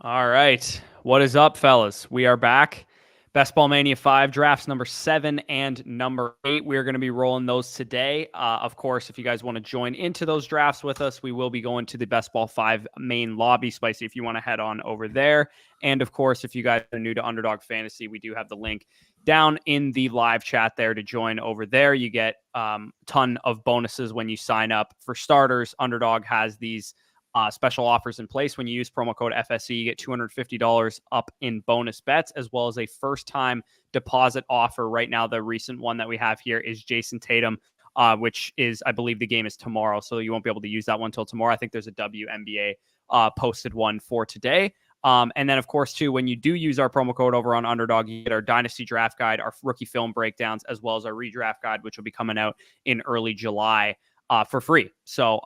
All right. What is up, fellas? We are back. Best Ball Mania 5 drafts number 7 and number 8. We're going to be rolling those today. Of course, if you guys want to join into those drafts with us, we will be going to the Best Ball 5 main lobby, Spicy, if you want to head on over there. And of course, if you guys are new to Underdog Fantasy, we do have the link down in the live chat there to join over there. You get a ton of bonuses when you sign up. For starters, Underdog has these special offers in place. When you use promo code FSE, you get $250 up in bonus bets, as well as a first-time deposit offer. Right now, the recent one that we have here is Jason Tatum, which is, I believe the game is tomorrow, so you won't be able to use that one until tomorrow. I think there's a WNBA posted one for today. And then, of course, too, when you do use our promo code over on Underdog, you get our Dynasty draft guide, our rookie film breakdowns, as well as our redraft guide, which will be coming out in early July for free. So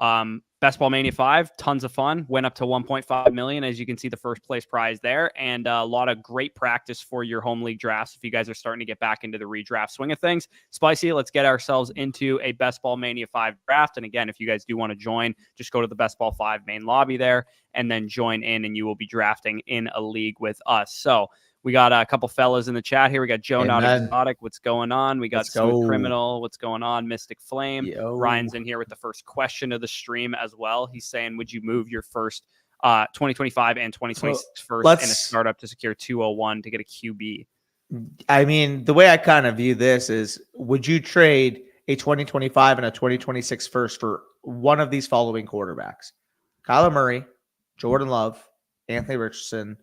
Best Ball Mania 5, tons of fun. Went up to 1.5 million. As you can see, the first place prize there, and a lot of great practice for your home league drafts if you guys are starting to get back into the redraft swing of things. Spicy, let's get ourselves into a Best Ball Mania 5 draft. And again, if you guys do want to join, just go to the Best Ball 5 main lobby there and then join in, and you will be drafting in a league with us. So we got a couple fellas in the chat here. We got Joe Not Exotic. What's going on? We got Smooth Criminal. What's going on? Mystic Flame. Yo. Ryan's in here with the first question of the stream as well. He's saying, would you move your first 2025 and 2026 first in a startup to secure 201 to get a QB? I mean, the way I kind of view this is, would you trade a 2025 and a 2026 first for one of these following quarterbacks? Kyler Murray, Jordan Love, Anthony Richardson,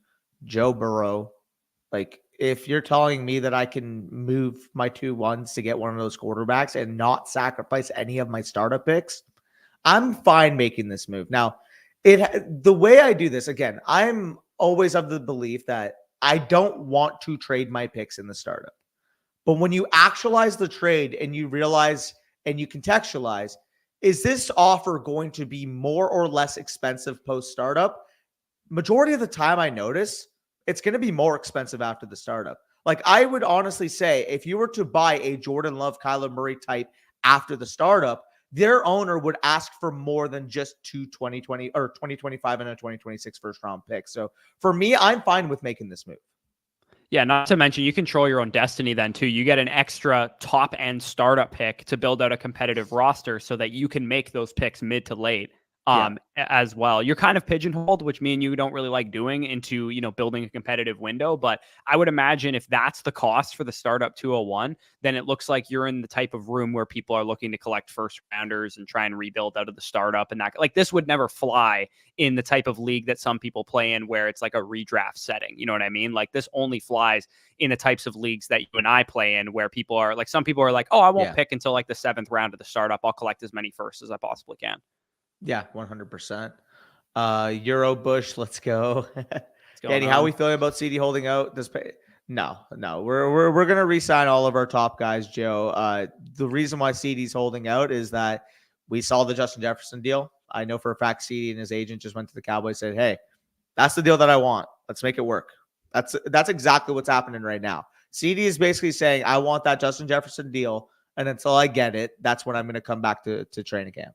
Joe Burrow. Like, if you're telling me that I can move my 2-1s to get one of those quarterbacks and not sacrifice any of my startup picks, I'm fine making this move. Now, the way I do this, again, I'm always of the belief that I don't want to trade my picks in the startup. But when you actualize the trade and you realize and you contextualize, is this offer going to be more or less expensive post startup? Majority of the time I notice it's going to be more expensive after the startup. Like, I would honestly say, if you were to buy a Jordan Love, Kyler Murray type after the startup, their owner would ask for more than just two 2020 or 2025 and a 2026 first round picks. So for me, I'm fine with making this move. Yeah, not to mention you control your own destiny then too. You get an extra top end startup pick to build out a competitive roster so that you can make those picks mid to late. As well. You're kind of pigeonholed, which me and you don't really like doing, into, building a competitive window. But I would imagine if that's the cost for the startup 201, then it looks like you're in the type of room where people are looking to collect first rounders and try and rebuild out of the startup. And that, like, this would never fly in the type of league that some people play in where it's like a redraft setting. You know what I mean? Like, this only flies in the types of leagues that you and I play in, where people are like, some people are like, oh, I won't pick until like the 7th round of the startup. I'll collect as many firsts as I possibly can. Yeah, 100%. Euro Bush, let's go. Danny, how are we feeling about CD holding out this pay? No. We're gonna re-sign all of our top guys, Joe. The reason why CD's holding out is that we saw the Justin Jefferson deal. I know for a fact CD and his agent just went to the Cowboys and said, hey, that's the deal that I want. Let's make it work. That's exactly what's happening right now. CD is basically saying, I want that Justin Jefferson deal, and until I get it, that's when I'm gonna come back to training camp.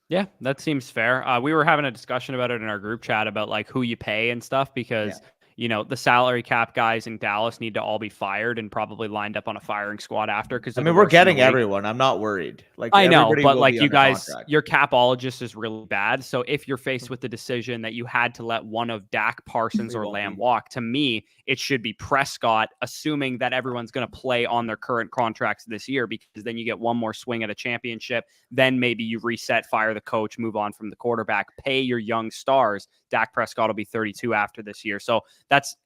Yeah, that seems fair. We were having a discussion about it in our group chat about like who you pay and stuff, because the salary cap guys in Dallas need to all be fired and probably lined up on a firing squad after. Because we're getting everyone. I'm not worried. Like, I know, but like, you guys, your capologist is really bad. So if you're faced with the decision that you had to let one of Dak, Parsons, or Lamb walk, to me, it should be Prescott, assuming that everyone's going to play on their current contracts this year, because then you get one more swing at a championship. Then maybe you reset, fire the coach, move on from the quarterback, pay your young stars. Dak Prescott will be 32 after this year. So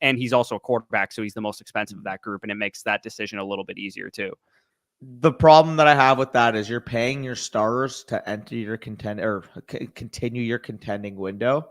and he's also a quarterback, so he's the most expensive of that group, and it makes that decision a little bit easier too. The problem that I have with that is you're paying your stars to enter your continue your contending window.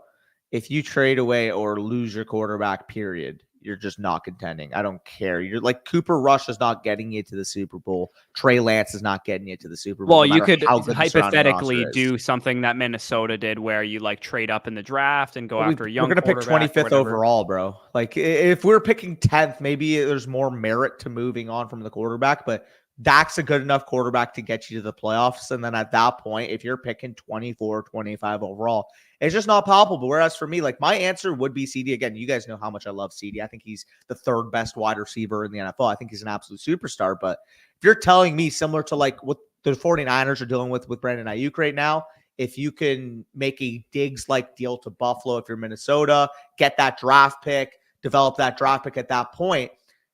If you trade away or lose your quarterback, period, you're just not contending. I don't care. You're like, Cooper Rush is not getting you to the Super Bowl. Trey Lance is not getting you to the Super Bowl. Well, you could hypothetically do something that Minnesota did, where you like trade up in the draft and go after a young quarterback. We're going to pick 25th overall, bro. Like, if we're picking 10th, maybe there's more merit to moving on from the quarterback, but Dak's a good enough quarterback to get you to the playoffs. And then at that point, if you're picking 24, 25 overall, it's just not palpable. Whereas for me, like my answer would be CD. Again, you guys know how much I love CD. I think he's the third best wide receiver in the NFL. I think he's an absolute superstar. But if you're telling me similar to like what the 49ers are dealing with Brandon Ayuk right now, if you can make a Diggs-like deal to Buffalo, if you're Minnesota, get that draft pick, develop that draft pick at that point,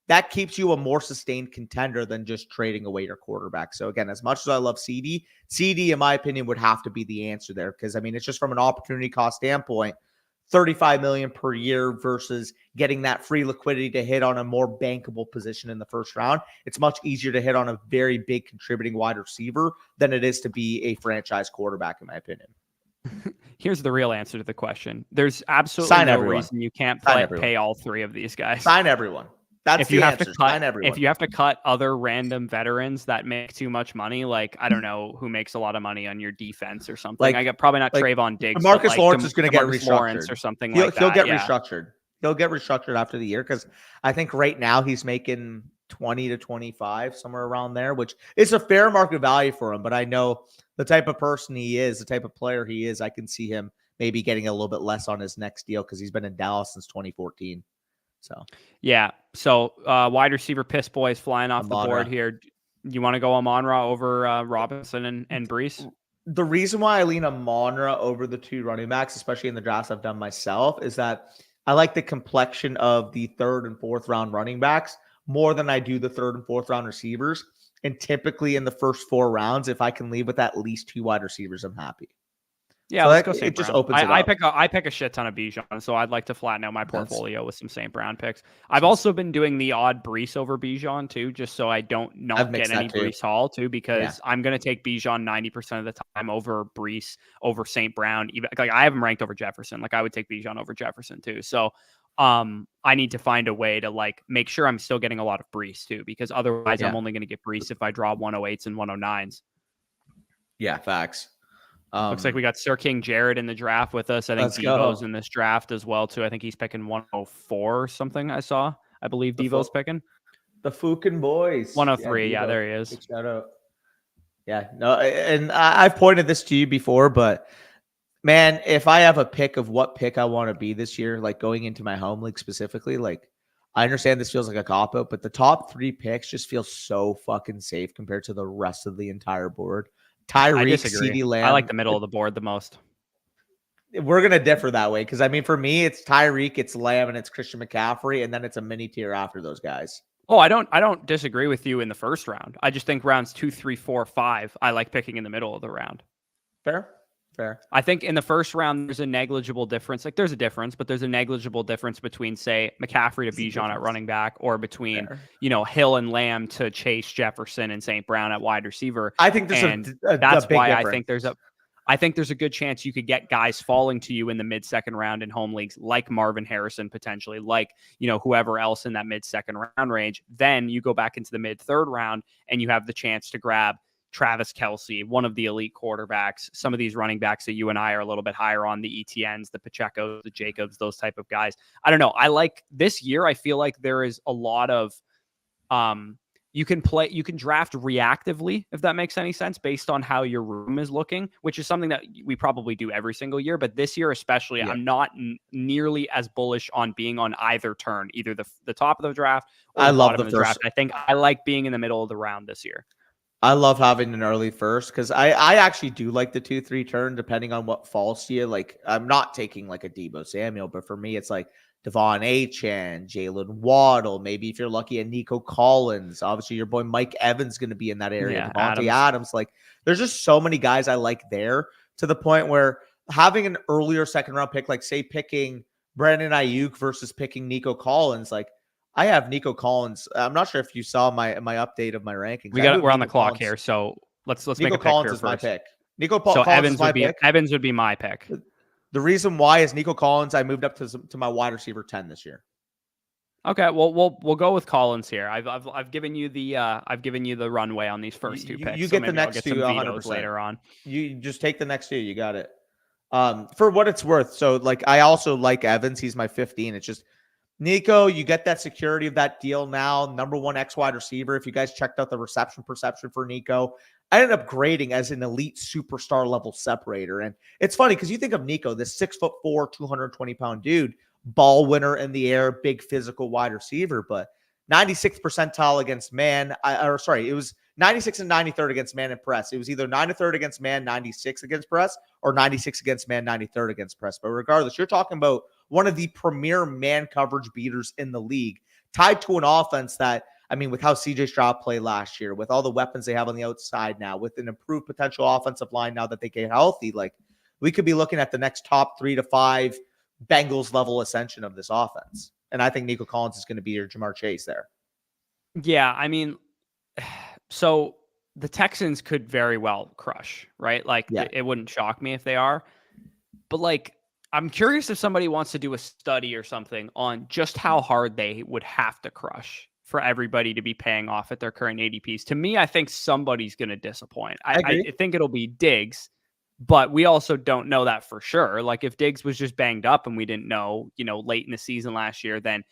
that keeps you a more sustained contender than just trading away your quarterback. So again, as much as I love CD, in my opinion, would have to be the answer there. Because I mean, it's just from an opportunity cost standpoint, $35 million per year versus getting that free liquidity to hit on a more bankable position in the first round. It's much easier to hit on a very big contributing wide receiver than it is to be a franchise quarterback, in my opinion. Here's the real answer to the question. There's absolutely no reason you can't pay all three of these guys. Sign everyone. That's the answer. If you have to cut other random veterans that make too much money, like I don't know who makes a lot of money on your defense or something. I got probably not Trayvon Diggs. Marcus Lawrence is going to get restructured or something like that. He'll get restructured. He'll get restructured after the year because I think right now he's making 20 to 25, somewhere around there, which is a fair market value for him. But I know the type of person he is, the type of player he is, I can see him maybe getting a little bit less on his next deal because he's been in Dallas since 2014. So yeah. So wide receiver piss boys flying off the board here. You want to go Amon-Ra over Robinson and Brees? The reason why I lean Amon-Ra over the two running backs, especially in the drafts I've done myself, is that I like the complexion of the third and fourth round running backs more than I do the third and fourth round receivers. And typically in the first 4 rounds, if I can leave with at least 2 wide receivers, I'm happy. Yeah, so let's go St. It Brown. just opens it up. I pick a shit ton of Bijan, so I'd like to flatten out my portfolio with some St. Brown picks. I've also been doing the odd Brees over Bijan too, just so I don't get any Brees Hall too, because I'm going to take Bijan 90% of the time over Brees, over St. Brown. Even like I have him ranked over Jefferson. Like I would take Bijan over Jefferson too. So I need to find a way to like make sure I'm still getting a lot of Brees too, because otherwise I'm only going to get Brees if I draw 108s and 109s. Yeah, facts. Looks like we got Sir King Jared in the draft with us. I think Devo's in this draft as well, too. I think he's picking 104 or something I believe Devo's picking. The Fukin boys. 103, yeah, there he is. Shout out. Yeah, no, and I've pointed this to you before, but man, if I have a pick of what pick I want to be this year, like going into my home league specifically, like I understand this feels like a cop-out, but the top 3 picks just feel so fucking safe compared to the rest of the entire board. Tyreek, CeeDee Lamb. I like the middle of the board the most. We're going to differ that way because, I mean, for me, it's Tyreek, it's Lamb, and it's Christian McCaffrey, and then it's a mini tier after those guys. Oh, I don't disagree with you in the first round. I just think rounds 2, 3, 4, 5, I like picking in the middle of the round. Fair. I think in the first round, there's a negligible difference. Like there's a difference, but there's a negligible difference between, say, McCaffrey to Bijan at running back, or between, Hill and Lamb to Chase, Jefferson, and St. Brown at wide receiver. I think there's that's why difference. I think there's a good chance you could get guys falling to you in the mid-second round in home leagues, like Marvin Harrison potentially, like whoever else in that mid-second round range. Then you go back into the mid-third round and you have the chance to grab Travis Kelce, one of the elite quarterbacks, some of these running backs that you and I are a little bit higher on, the ETNs, the Pachecos, the Jacobs, those type of guys. I don't know. I like this year. I feel like there is a lot of, you can draft reactively, if that makes any sense, based on how your room is looking, which is something that we probably do every single year. But this year, especially, I'm not nearly as bullish on being on either turn, either the top of the draft or the bottom of the draft. I think I like being in the middle of the round this year. I love having an early first because I actually do like the 2-3 turn, depending on what falls to you. Like, I'm not taking like a Deebo Samuel, but for me, it's like Devon Achane, Jalen Waddle. Maybe if you're lucky, a Nico Collins. Obviously, your boy Mike Evans going to be in that area. Devontae Adams. Like, there's just so many guys I like there, to the point where having an earlier second round pick, like say picking Brandon Ayuk versus picking Nico Collins, like, I have Nico Collins. I'm not sure if you saw my update of my rankings. We're on the clock here, so let's make a pick Collins here is first. my pick. Evans would be my pick. The reason why is Nico Collins. I moved up to my wide receiver 10 this year. Okay, well we'll go with Collins here. I've given you the runway on these first 2 picks. You get the next 2 100% later on. You just take the next 2. You got it. For what it's worth. So like I also like Evans. He's my 15. It's just Nico, you get that security of that deal now. Number one X wide receiver. If you guys checked out the reception perception for Nico, I ended up grading as an elite superstar level separator. And it's funny because you think of Nico, this 6'4", 220-pound dude, ball winner in the air, big physical wide receiver, but 96th percentile against man. It was 96 and 93rd against man and press. It was either 93rd against man, 96 against press, or 96 against man, 93rd against press. But regardless, you're talking about one of the premier man coverage beaters in the league, tied to an offense that, I mean, with how CJ Stroud played last year, with all the weapons they have on the outside now, with an improved potential offensive line now that they get healthy, like we could be looking at the next top 3 to 5 Bengals level ascension of this offense. And I think Nico Collins is going to be your Jamar Chase there. Yeah, I mean, so the Texans could very well crush, right? Like it wouldn't shock me if they are. But like, I'm curious if somebody wants to do a study or something on just how hard they would have to crush for everybody to be paying off at their current ADPs. To me, I think somebody's going to disappoint. I think it'll be Diggs, but we also don't know that for sure. Like if Diggs was just banged up and we didn't know, late in the season last year, then,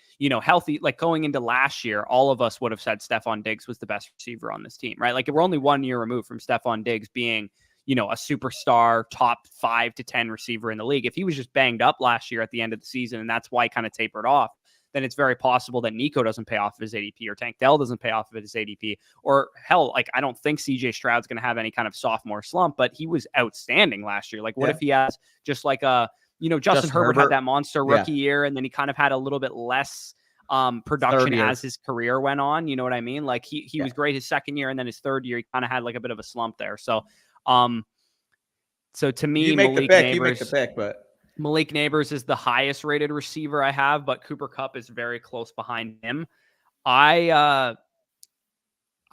healthy, like going into last year, all of us would have said Stephon Diggs was the best receiver on this team, right? Like we're only 1 year removed from Stephon Diggs being, a superstar top 5 to 10 receiver in the league. If he was just banged up last year at the end of the season, and that's why he kind of tapered off, then it's very possible that Nico doesn't pay off of his ADP, or Tank Dell doesn't pay off of his ADP, or hell, like I don't think CJ Stroud's going to have any kind of sophomore slump, but he was outstanding last year. Like what if he has just like Justin Herbert had that monster rookie year, and then he kind of had a little bit less production as his career went on. You know what I mean? Like he was great his second year, and then his third year, he kind of had like a bit of a slump there. So to me, you make the pick, but Malik Neighbors is the highest rated receiver I have, but Cooper Kupp is very close behind him. I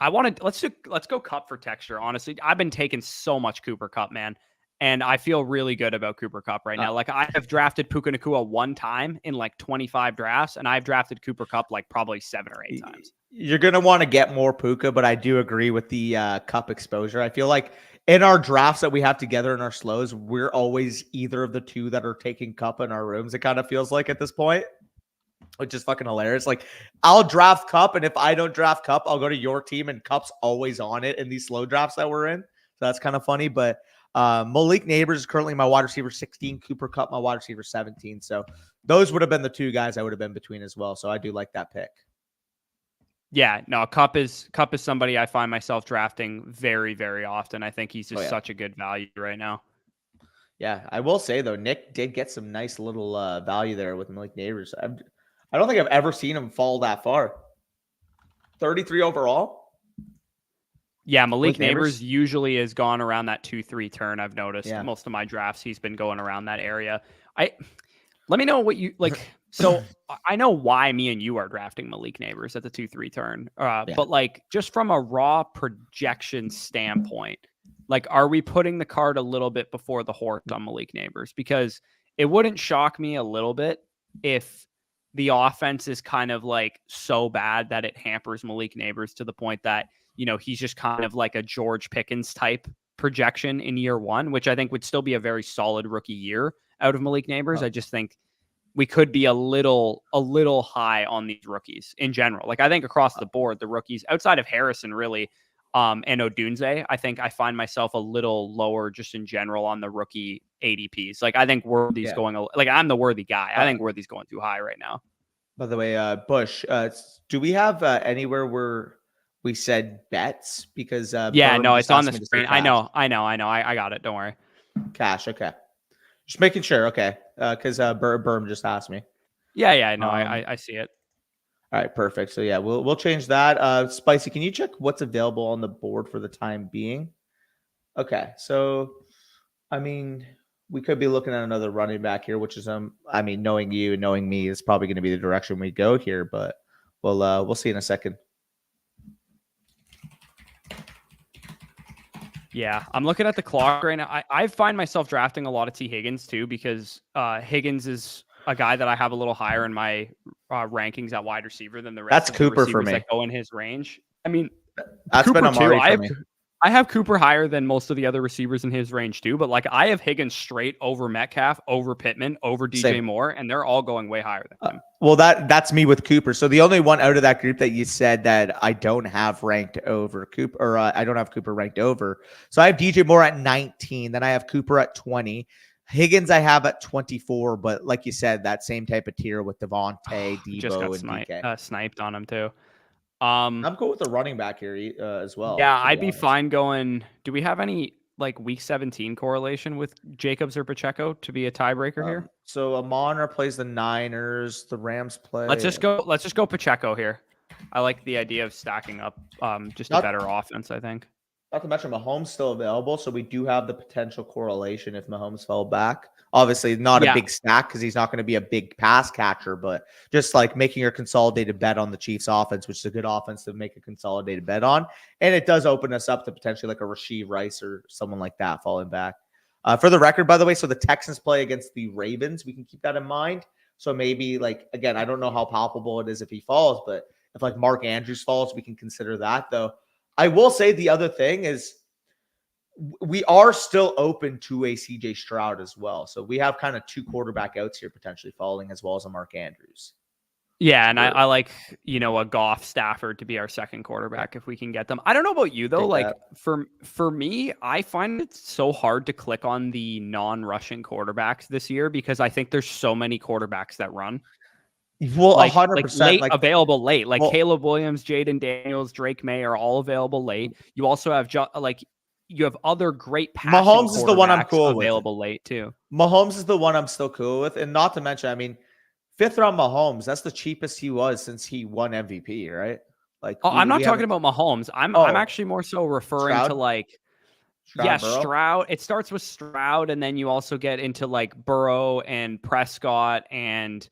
wanted let's go Kupp for texture. Honestly, I've been taking so much Cooper Kupp, man, and I feel really good about Cooper Kupp right now. Like I have drafted Puka Nacua one time in like 25 drafts, and I've drafted Cooper Kupp like probably 7 or 8 times. You're gonna want to get more Puka, but I do agree with the Kupp exposure. I feel like in our drafts that we have together in our slows, we're always either of the two that are taking Kupp in our rooms. It kind of feels like at this point, which is fucking hilarious. Like I'll draft Kupp, and if I don't draft Kupp, I'll go to your team, and Kupp's always on it in these slow drafts that we're in. So that's kind of funny. But Malik Neighbors is currently my wide receiver 16, Cooper Kupp my wide receiver 17. So those would have been the two guys I would have been between as well. So I do like that pick. Yeah, no, Kupp is somebody I find myself drafting very, very often. I think he's just such a good value right now. Yeah, I will say though, Nick did get some nice little value there with Malik Neighbors. I don't think I've ever seen him fall that far. 33 overall. Yeah, Malik Neighbors usually has gone around that 2-3 turn. I've noticed most of my drafts, he's been going around that area. Let me know what you like. So I know why me and you are drafting Malik Neighbors at the 2-3 turn. But like just from a raw projection standpoint, like are we putting the cart a little bit before the horse on Malik Neighbors? Because it wouldn't shock me a little bit if the offense is kind of like so bad that it hampers Malik Neighbors to the point that, he's just kind of like a George Pickens type projection in year one, which I think would still be a very solid rookie year out of Malik Neighbors. I just think we could be a little high on these rookies in general. Like I think across the board, the rookies outside of Harrison really, and Odunze, I think I find myself a little lower just in general on the rookie ADPs. Like I think Worthy's going, like I'm the Worthy guy. I think Worthy's going too high right now. By the way, Bush, do we have anywhere where we said bets? Because no, it's on the screen. I know. I got it. Don't worry. Cash. Okay. Just making sure. Okay. Because Berm just asked me. Yeah. No, I see it. All right. Perfect. So yeah, we'll change that. Spicy, can you check what's available on the board for the time being? Okay. So, I mean, we could be looking at another running back here, which is knowing you and knowing me is probably going to be the direction we go here, but we'll see in a second. Yeah, I'm looking at the clock right now. I find myself drafting a lot of T. Higgins too, because Higgins is a guy that I have a little higher in my rankings at wide receiver than the rest. That's of Cooper the for me. That go in his range. I mean, that's Cooper been Amari too. for me. I have Cooper higher than most of the other receivers in his range too, but like I have Higgins straight over Metcalf, over Pittman, over DJ Same. Moore, and they're all going way higher than him. Well, that's me with Cooper. So the only one out of that group that you said that I don't have ranked over Cooper, or I don't have Cooper ranked over. So I have DJ Moore at 19, then I have Cooper at 20. Higgins I have at 24, but like you said, that same type of tier with Devontae, Debo, Just got and DK. sniped on him too. I'm cool with the running back here as well. Yeah, to I'd be honest. fine going. Do we have any like week 17 correlation with Jacobs or Pacheco to be a tiebreaker here? So Amon plays the Niners, the Rams play. Let's just go Pacheco here. I like the idea of stacking up just a better offense, I think. Not to mention Mahomes still available, so we do have the potential correlation if Mahomes fell back. Obviously, not a big stack because he's not going to be a big pass catcher, but just like making your consolidated bet on the Chiefs offense, which is a good offense to make a consolidated bet on. And it does open us up to potentially like a Rashee Rice or someone like that falling back. For the record, by the way, so the Texans play against the Ravens. We can keep that in mind. So maybe like, again, I don't know how palpable it is if he falls, but if like Mark Andrews falls, we can consider that though. I will say the other thing is we are still open to a CJ Stroud as well. So we have kind of two quarterback outs here potentially falling as well as a Mark Andrews. Yeah, and I like, a Goff Stafford to be our second quarterback if we can get them. I don't know about you though. Like for me, I find it so hard to click on the non-rushing quarterbacks this year because I think there's so many quarterbacks that run. Well, like 100% available late. Like Caleb Williams, Jaden Daniels, Drake May are all available late. You also have you have other great passing Mahomes is the one I'm cool available late too. Mahomes is the one I'm still cool with, and not to mention, I mean, 5th round Mahomes, that's the cheapest he was since he won MVP, right? Like, I'm not talking about Mahomes. I'm actually more so referring Stroud? to like. Stroud. It starts with Stroud, and then you also get into like Burrow and Prescott and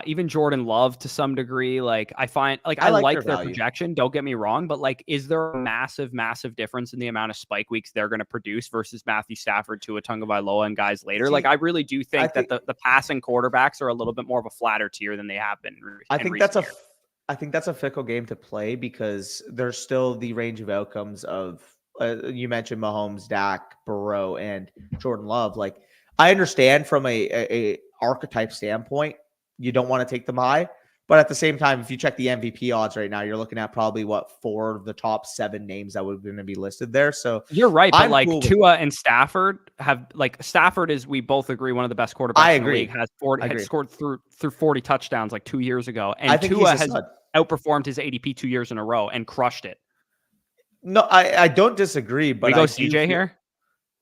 even Jordan Love to some degree. Like I find, like I like their projection. Don't get me wrong, but like, is there a massive, massive difference in the amount of spike weeks they're going to produce versus Matthew Stafford, Tua Tagovailoa, and guys later? Like I really do think that the passing quarterbacks are a little bit more of a flatter tier than they have been. I think that's a fickle game to play because there's still the range of outcomes of. You mentioned Mahomes, Dak, Burrow, and Jordan Love. Like, I understand from a archetype standpoint, you don't want to take them high. But at the same time, if you check the MVP odds right now, you're looking at probably 4 of the top 7 names that would going to be listed there. So you're right, but like Tua and Stafford have Stafford is, we both agree, one of the best quarterbacks in the league. Had scored through 40 touchdowns like 2 years ago, and Tua has outperformed his ADP 2 years in a row and crushed it. No, I don't disagree, but we go CJ here.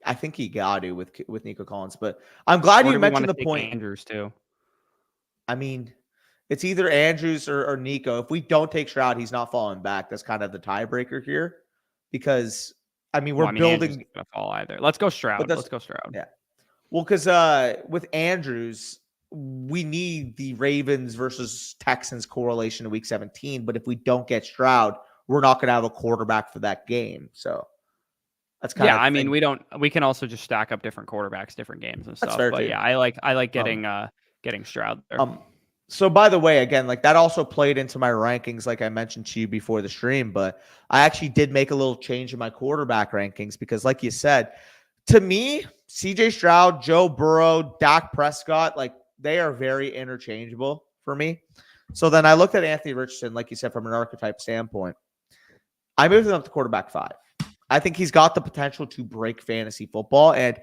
I think he got to with Nico Collins, but I'm glad you mentioned the point. Andrews too. I mean, it's either Andrews or Nico. If we don't take Stroud, he's not falling back. That's kind of the tiebreaker here, because I mean we're building. Andrews isn't gonna fall either. Let's go Stroud. Let's go Stroud. Yeah. Well, because with Andrews, we need the Ravens versus Texans correlation in week 17. But if we don't get Stroud, we're not going to have a quarterback for that game. So that's kind of I mean, we can also just stack up different quarterbacks, different games and stuff. But yeah, I like getting Stroud there. So by the way, again, like that also played into my rankings, like I mentioned to you before the stream, but I actually did make a little change in my quarterback rankings because like you said, to me, CJ Stroud, Joe Burrow, Dak Prescott, like they are very interchangeable for me. So then I looked at Anthony Richardson, like you said, from an archetype standpoint. I moved him up to quarterback 5. I think he's got the potential to break fantasy football. And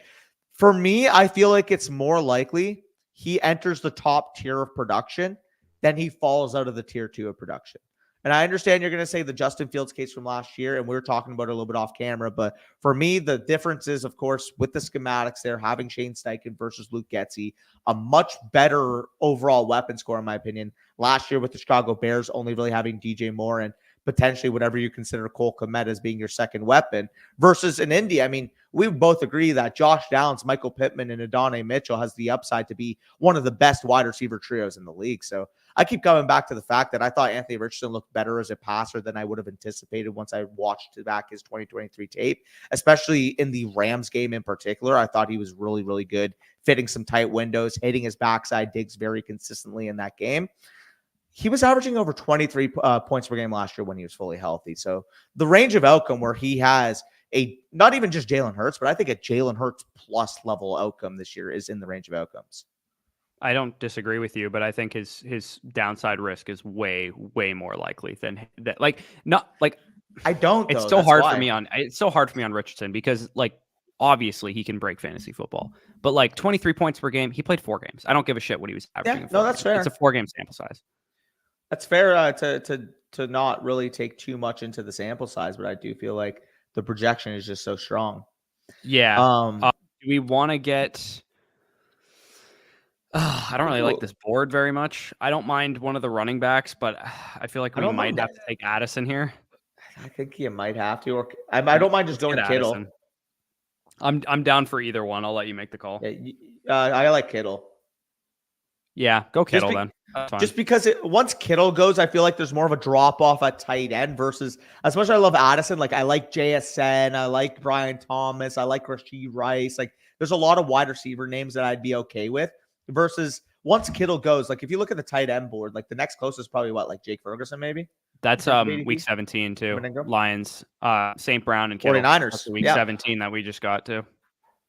for me, I feel like it's more likely he enters the top tier of production than he falls out of the tier 2 of production. And I understand you're going to say the Justin Fields case from last year, and we were talking about it a little bit off camera. But for me, the difference is, of course, with the schematics there, having Shane Steichen versus Luke Getsy, a much better overall weapon score, in my opinion. Last year with the Chicago Bears, only really having DJ Moore and potentially whatever you consider Cole Kmet as being your second weapon versus in Indy. I mean, we both agree that Josh Downs, Michael Pittman, and Adonai Mitchell has the upside to be one of the best wide receiver trios in the league. So I keep coming back to the fact that I thought Anthony Richardson looked better as a passer than I would have anticipated once I watched back his 2023 tape, especially in the Rams game in particular. I thought he was really, really good, fitting some tight windows, hitting his backside digs very consistently in that game. He was averaging over 23 points per game last year when he was fully healthy. So the range of outcome where he has not even just Jalen Hurts, but I think a Jalen Hurts plus level outcome this year is in the range of outcomes. I don't disagree with you, but I think his downside risk is way more likely than that. Like not like I don't. it's Though. so That's hard why. for me on Richardson because like obviously he can break fantasy football, but like 23 points per game, he played 4 games. I don't give a shit what he was averaging. Yeah, no, that's fair. It's a 4-game sample size. That's fair to not really take too much into the sample size, but I do feel like the projection is just so strong. Yeah. Do we want to get? I don't really like this board very much. I don't mind one of the running backs, but I feel like we might have to take Addison here. I think you might have to, or I don't mind just going Kittle. Addison. I'm down for either one. I'll let you make the call. Yeah, I like Kittle. Yeah, go Kittle then. Just because once Kittle goes, I feel like there's more of a drop off at tight end versus, as much as I love Addison, like I like JSN, I like Brian Thomas, I like Rashee Rice. Like there's a lot of wide receiver names that I'd be okay with. Versus once Kittle goes, like if you look at the tight end board, like the next closest is probably what, like Jake Ferguson maybe. That's week 17 too. Lions, St. Brown and Kittle. 49ers. That's week 17 that we just got to.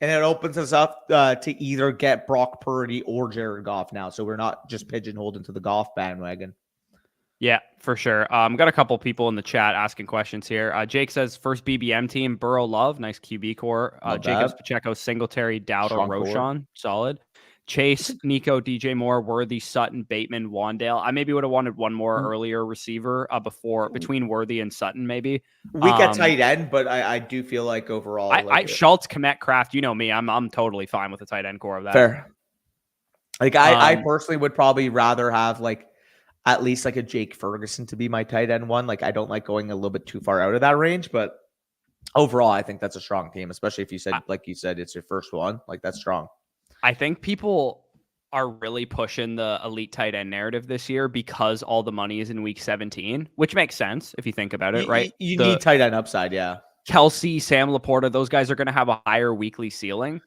And it opens us up to either get Brock Purdy or Jared Goff now. So we're not just pigeonholed into the Goff bandwagon. Yeah, for sure. Got a couple people in the chat asking questions here. Jake says, first BBM team, Burrow Love. Nice QB core. Jacobs, Pacheco, Singletary, Dowdle, Roschon. Solid. Chase, Nico, DJ Moore, Worthy, Sutton, Bateman, Wandale. I maybe would have wanted one more earlier receiver between Worthy and Sutton, maybe. We get tight end, but I do feel like overall, Schultz, Komet, Kraft. You know me, I'm totally fine with the tight end core of that. Fair. Like I personally would probably rather have like at least like a Jake Ferguson to be my tight end one. Like I don't like going a little bit too far out of that range, but overall, I think that's a strong team, especially if you said, like you said, it's your first one. Like that's strong. I think people are really pushing the elite tight end narrative this year because all the money is in week 17, which makes sense if you think about it, right? You need tight end upside, yeah. Kelsey, Sam Laporta, those guys are going to have a higher weekly ceiling,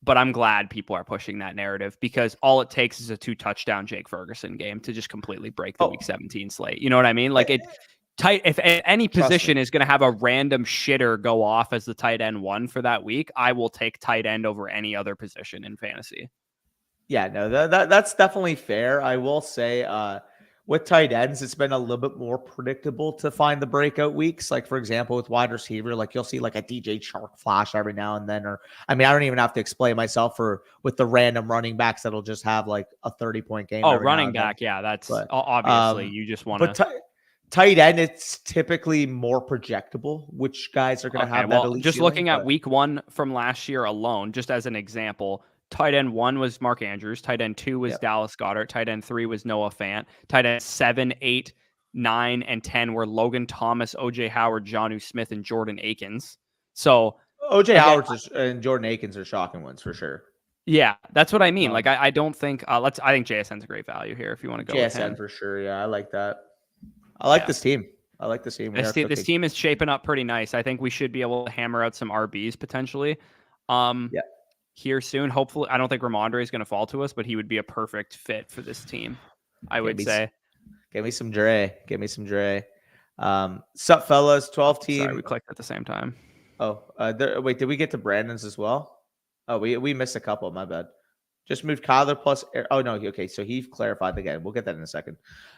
but I'm glad people are pushing that narrative because all it takes is a 2-touchdown Jake Ferguson game to just completely break the week 17 slate. You know what I mean? Like if any position is going to have a random shitter go off as the tight end one for that week, I will take tight end over any other position in fantasy. Yeah, no, that's definitely fair. I will say with tight ends, it's been a little bit more predictable to find the breakout weeks. Like, for example, with wide receiver, like you'll see like a DJ Chark flash every now and then. Or, I mean, I don't even have to explain myself with the random running backs that'll just have like a 30-point game. Oh, running back. Yeah, that's obviously you just want to. Tight end, it's typically more projectable, which guys are going to have that elite just ceiling, looking at week 1 from last year alone, just as an example, tight end 1 was Mark Andrews, tight end 2 was Dallas Goedert, tight end 3 was Noah Fant, tight end 7, 8, 9, and 10 were Logan Thomas, OJ Howard, Jonnu Smith, and Jordan Akins. So OJ Howard and Jordan Akins are shocking ones for sure. Yeah, that's what I mean. Like I don't think I think JSN's a great value here if you want to go with him. JSN for sure. Yeah, I like that. I like this team. This team is shaping up pretty nice. I think we should be able to hammer out some RBs potentially. Here soon. Hopefully, I don't think Ramondre is going to fall to us, but he would be a perfect fit for this team. I would say. Give me some Dre. Sup, fellas? 12 team. Sorry, we clicked at the same time. Oh, wait. Did we get to Brandon's as well? Oh, we missed a couple. My bad. Just moved Kyler plus. Oh no. Okay, so he clarified again. We'll get that in a second.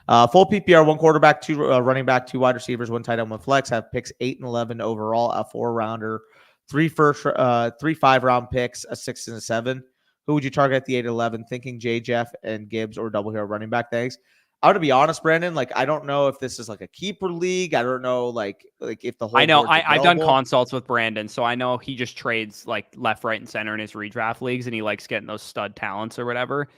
Full PPR: 1 quarterback, 2 running back, 2 wide receivers, 1 tight end, 1 flex. Have picks 8 and 11 overall. A 4-rounder, 3 5-round picks, a 6 and a 7. Who would you target at the 8 and 11? Thinking J Jeff and Gibbs or double hero running back. Thanks. I would be honest, Brandon. Like I don't know if this is like a keeper league. I don't know like if the whole. I know I've done consults with Brandon, so I know he just trades like left, right, and center in his redraft leagues, and he likes getting those stud talents or whatever.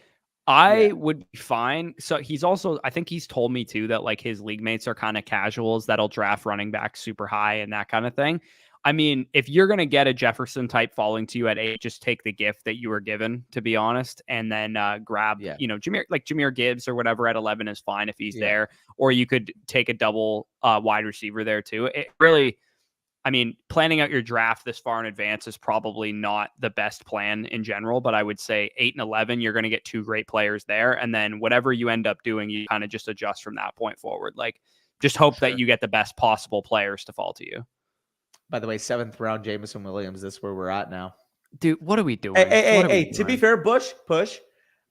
I would be fine. So he's also, I think he's told me too that like his league mates are kind of casuals that'll draft running back super high and that kind of thing. I mean, if you're going to get a Jefferson type falling to you at 8, just take the gift that you were given, to be honest, and then grab, Jahmyr Gibbs or whatever at 11 is fine if he's there, or you could take a double wide receiver there too. It really, I mean, planning out your draft this far in advance is probably not the best plan in general, but I would say 8 and 11, you're going to get 2 great players there. And then whatever you end up doing, you kind of just adjust from that point forward. Like just hope that you get the best possible players to fall to you. By the way, 7th round, Jameson Williams. This is where we're at now. Dude, what are we doing? Hey, to be fair, push.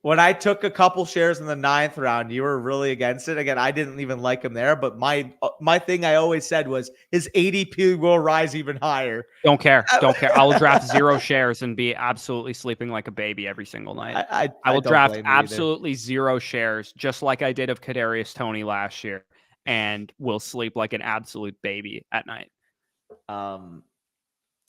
When I took a couple shares in the 9th round, you were really against it. Again, I didn't even like him there, but my thing I always said was his ADP will rise even higher. Don't care. I will draft 0 shares and be absolutely sleeping like a baby every single night. I will draft absolutely 0 shares, just like I did of Kadarius Toney last year, and will sleep like an absolute baby at night.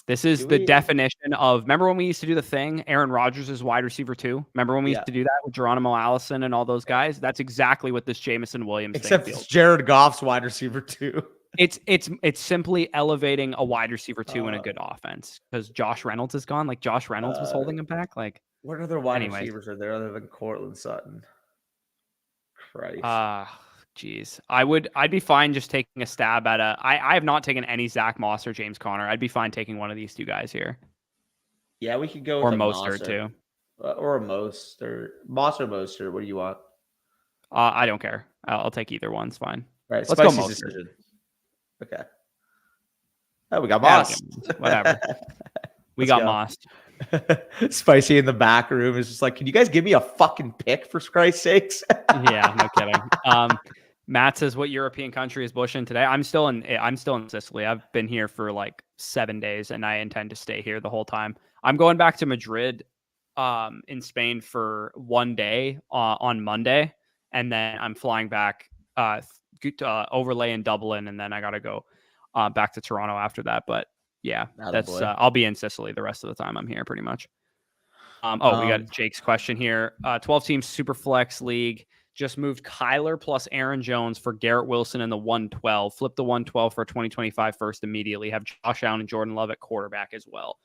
This is the definition of, remember when we used to do the thing, Aaron Rodgers is wide receiver 2? Remember when we used to do that with Geronimo Allison and all those guys? That's exactly what this Jameson Williams Except thing it's Jared Goff's wide receiver 2. It's simply elevating a wide receiver 2 in a good offense, because Josh Reynolds is gone. Like, Josh Reynolds was holding him back. Like, what other wide receivers are there other than Cortland Sutton? Christ. Jeez. I'd be fine just taking a stab at I have not taken any Zach Moss or James Conner. I'd be fine taking one of these 2 guys here. Yeah, we could go with Mostert too. Or a Mostert. Moss or Mostert. What do you want? I don't care. I'll take either one. It's fine. All right, let's go Mostert. Decision. Okay. Oh, we got Moss. Whatever. We got Moss. Spicy in the back room is just like, can you guys give me a fucking pick for Christ's sakes? Yeah, no kidding. Matt says, what European country is Bush in today? I'm still in Sicily. I've been here for like 7 days, and I intend to stay here the whole time. I'm going back to Madrid in Spain for 1 day on Monday, and then I'm flying back overlay in Dublin, and then I got to go back to Toronto after that. But yeah, that's I'll be in Sicily the rest of the time I'm here pretty much. We got Jake's question here. 12-team Superflex League. Just moved Kyler plus Aaron Jones for Garrett Wilson in the 112. Flip the 112 for 2025 first immediately. Have Josh Allen and Jordan Love at quarterback as well.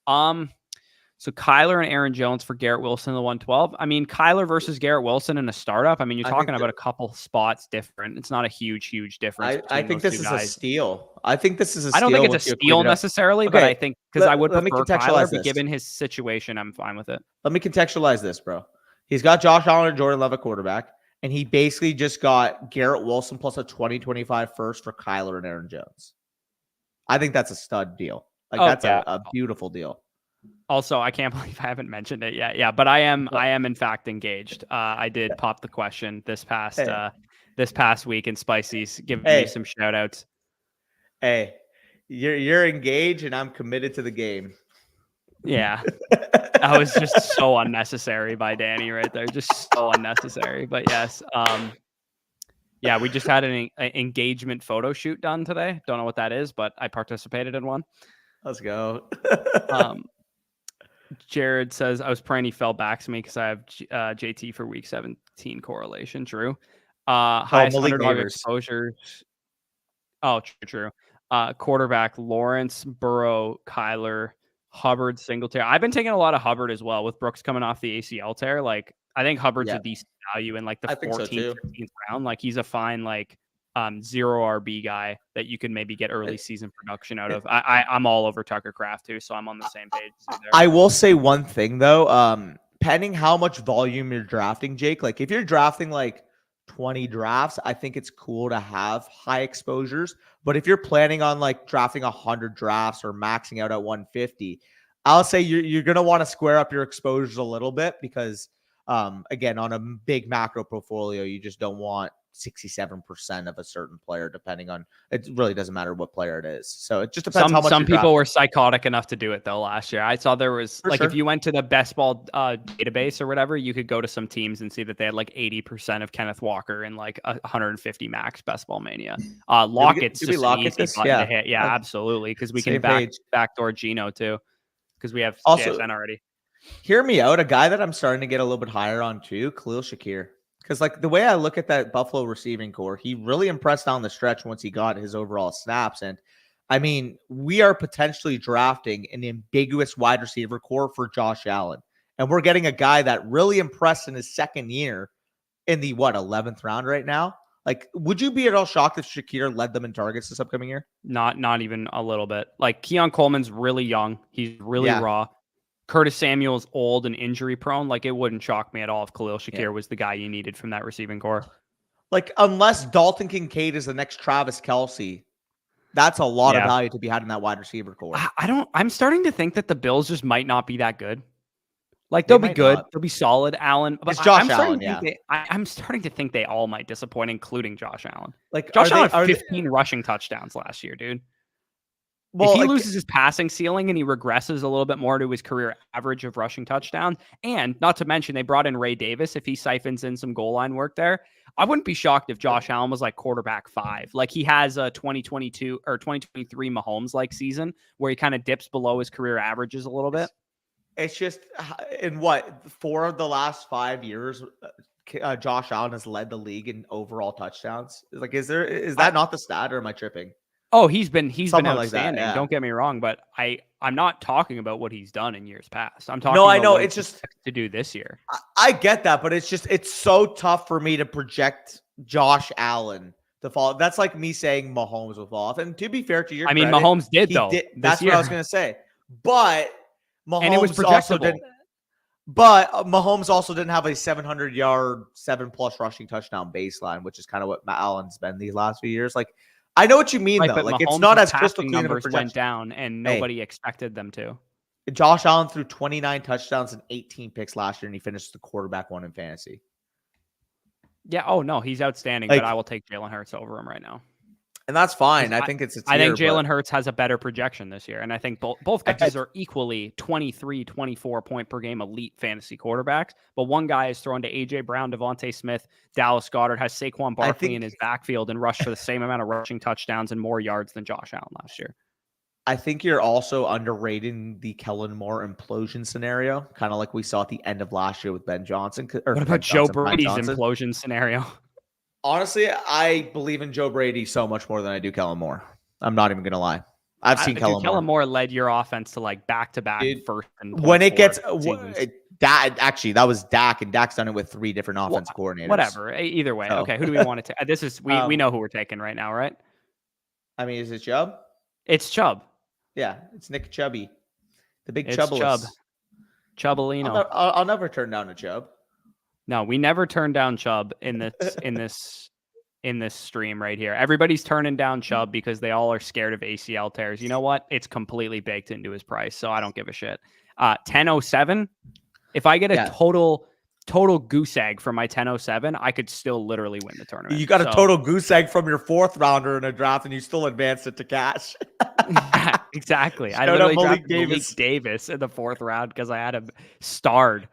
So Kyler and Aaron Jones for Garrett Wilson in the 112. I mean, Kyler versus Garrett Wilson in a startup. I mean, you're talking about a couple spots different. It's not a huge difference. I think this is a steal. I think this is a steal. I don't think it's a steal necessarily, but I think because I would prefer Kyler, but given his situation, I'm fine with it. Let me contextualize this, bro. He's got Josh Allen and Jordan Love at quarterback, and he basically just got Garrett Wilson plus a 2025 first for Kyler and Aaron Jones. I think that's a stud deal. That's a beautiful deal. Also, I can't believe I haven't mentioned it yet. Yeah, but I am in fact engaged. I did pop the question this past week, and Spicy's giving me some shout outs. Hey, you're engaged, and I'm committed to the game. Yeah. That was just so unnecessary by Danny right there. Just so unnecessary. But yes. Yeah, we just had an engagement photo shoot done today. Don't know what that is, but I participated in one. Let's go. Jared says, I was praying he fell back to me because I have JT for week 17 correlation. True. Highest underdog exposures. Oh, true. Quarterback Lawrence, Burrow, Kyler, Hubbard, Singletary. I've been taking a lot of Hubbard as well with Brooks coming off the ACL tear. Like, I think Hubbard's a decent value in like the 14th, 15th round. Like, he's a fine, like, 0 RB guy that you can maybe get early season production out of. I'm all over Tucker Kraft too, so I'm on the same page. I will say one thing though, depending how much volume you're drafting, Jake, like if you're drafting like 20 drafts, I think it's cool to have high exposures. But if you're planning on like drafting 100 drafts or maxing out at 150, I'll say you're going to want to square up your exposures a little bit because, again, on a big macro portfolio, you just don't want 67% of a certain player, depending on, it really doesn't matter what player it is. So it just depends how much. Some people were psychotic enough to do it though last year. I saw there was if you went to the best ball database or whatever, you could go to some teams and see that they had like 80% of Kenneth Walker and like 150 max best ball mania. Lockett's just an easy button to hit. Yeah, absolutely. Because we can backdoor Geno too. Because we have JSN already. Hear me out. A guy that I'm starting to get a little bit higher on too, Khalil Shakir. Because like the way I look at that Buffalo receiving core, he really impressed down the stretch once he got his overall snaps. And I mean, we are potentially drafting an ambiguous wide receiver core for Josh Allen. And we're getting a guy that really impressed in his second year in the 11th round right now. Like, would you be at all shocked if Shakir led them in targets this upcoming year? Not even a little bit. Like, Keon Coleman's really young. He's really raw. Curtis Samuel's old and injury prone. Like, it wouldn't shock me at all if Khalil Shakir was the guy you needed from that receiving core. Like, unless Dalton Kincaid is the next Travis Kelce, That's a lot of value to be had in that wide receiver core. I'm starting to think that the Bills just might not be that good. Like They they'll be might good. not. They'll be solid, Allen. But It's Josh I'm starting Allen, to think I'm starting to think they all might disappoint, including Josh Allen. Like Josh Allen had 15 rushing touchdowns last year, dude. Well, if he loses his passing ceiling and he regresses a little bit more to his career average of rushing touchdowns, and not to mention they brought in Ray Davis, if he siphons in some goal line work there, I wouldn't be shocked if Josh Allen was like quarterback 5. Like he has a 2022 or 2023 Mahomes-like season where he kind of dips below his career averages a little bit. It's just in 4 of the last 5 years, Josh Allen has led the league in overall touchdowns. Like, is that not the stat, or am I tripping? Oh, he's been outstanding. Like that, yeah. Don't get me wrong, but I'm not talking about what he's done in years past. I'm talking. No, I know. What it's just to do this year. I get that, but it's so tough for me to project Josh Allen to fall. That's like me saying Mahomes will fall off. And to be fair to your credit, Mahomes did though. That's what I was going to say. But Mahomes and it was also didn't. But Mahomes also didn't have a 700-yard, 7+ rushing touchdown baseline, which is kind of what Allen's been these last few years. Like, I know what you mean, though. Like, it's not as crystal clear. Numbers went down, and nobody expected them to. Josh Allen threw 29 touchdowns and 18 picks last year, and he finished the quarterback 1 in fantasy. Yeah. Oh no, he's outstanding. But I will take Jalen Hurts over him right now, and that's fine. I think it's a tier, I think Jalen Hurts has a better projection this year, and I think both guys are equally 23, 24 point per game elite fantasy quarterbacks. But one guy is thrown to AJ Brown, Devontae Smith, Dallas Goedert, has Saquon Barkley in his backfield, and rushed for the same amount of rushing touchdowns and more yards than Josh Allen last year. I think you're also underrating the Kellen Moore implosion scenario, kind of like we saw at the end of last year with Ben Johnson. What about Joe Brady's implosion scenario? Honestly, I believe in Joe Brady so much more than I do Kellen Moore. I'm not even going to lie. I've seen Kellen Moore. Kellen Moore led your offense to like back-to-back first and when it gets actually that was Dak, and Dak's done it with 3 different offensive coordinators. Whatever. Either way. Okay, who do we want to take? This is we know who we're taking right now, right? I mean, is it Chubb? It's Chubb. Yeah, it's Nick Chubby. The big Chubb. Chubbolino. I'll never turn down a Chubb. No, we never turn down Chubb in this stream right here. Everybody's turning down Chubb because they all are scared of ACL tears. You know what? It's completely baked into his price, so I don't give a shit. 10.07. If I get a total goose egg from my 10.07, I could still literally win the tournament. You got a total goose egg from your 4th rounder in a draft, and you still advanced it to cash. Exactly. I literally drafted Malik Davis in the 4th round because I had him starred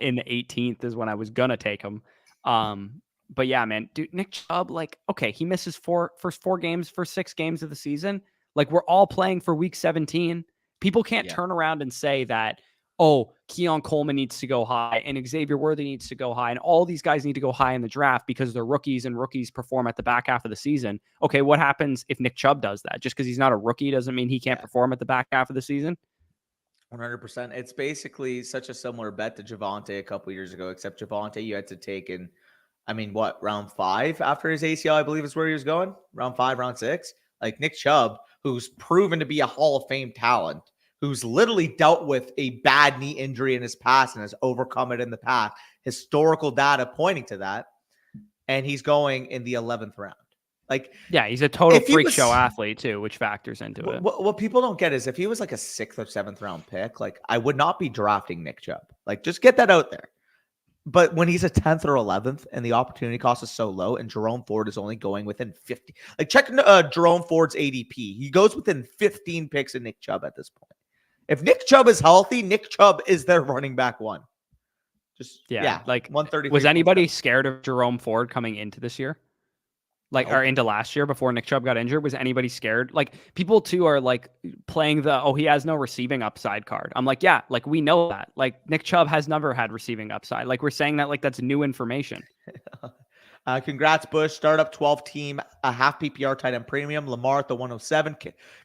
in the 18th is when I was gonna take him. But yeah, man, dude, Nick Chubb, like, okay, he misses first 4 games for 6 games of the season. Like, we're all playing for week 17. People can't turn around and say that, oh, Keon Coleman needs to go high and Xavier Worthy needs to go high and all these guys need to go high in the draft because they're rookies and rookies perform at the back half of the season. Okay, what happens if Nick Chubb does that? Just because he's not a rookie doesn't mean he can't perform at the back half of the season? 100%. It's basically such a similar bet to Javonte a couple years ago, except Javonte you had to take in, round 5 after his ACL, I believe is where he was going. Round 5, round 6. Like Nick Chubb, who's proven to be a Hall of Fame talent, who's literally dealt with a bad knee injury in his past and has overcome it in the past. Historical data pointing to that. And he's going in the 11th round. Like, yeah, he's a total freak show athlete too, which factors into it. What people don't get is if he was like a 6th or 7th round pick, like I would not be drafting Nick Chubb. Like, just get that out there. But when he's a 10th or 11th and the opportunity cost is so low and Jerome Ford is only going within 50, like check Jerome Ford's ADP. He goes within 15 picks of Nick Chubb at this point. If Nick Chubb is healthy, Nick Chubb is their running back 1. Like 130. Was anybody scared of Jerome Ford coming into this year? Or into last year before Nick Chubb got injured? Was anybody scared? Like, people too are like playing he has no receiving upside card. I'm like, yeah, like we know that. Like Nick Chubb has never had receiving upside. Like we're saying that like that's new information. Congrats, Bush. Startup 12 team, a half PPR tight end premium. Lamar at the 107.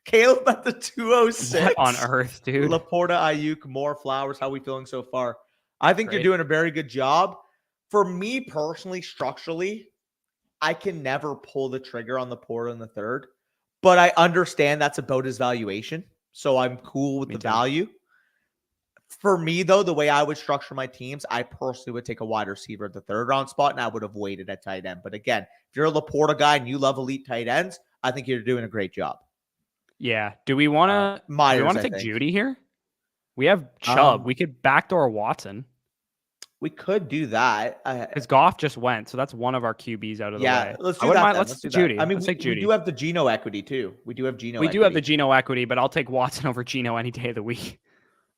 Caleb at the 206. What on earth, dude? Laporta, Ayuk, more Flowers. How are we feeling so far? I think you're doing a very good job. For me personally, structurally, I can never pull the trigger on Laporta in the 3rd, but I understand that's about his valuation. So I'm cool with the value. For me, though, the way I would structure my teams, I personally would take a wide receiver at the 3rd round spot, and I would have waited at tight end. But again, if you're a Laporta guy and you love elite tight ends, I think you're doing a great job. Yeah. Do we want Myers, to I take think. Judy here? We have Chubb. We could backdoor Watson. We could do that. Because Goff just went, so that's one of our QBs out of the way. Let's do that. Let's do Judy. I mean, let's take Judy. We do have the Geno equity too. We do have the Geno equity, but I'll take Watson over Geno any day of the week.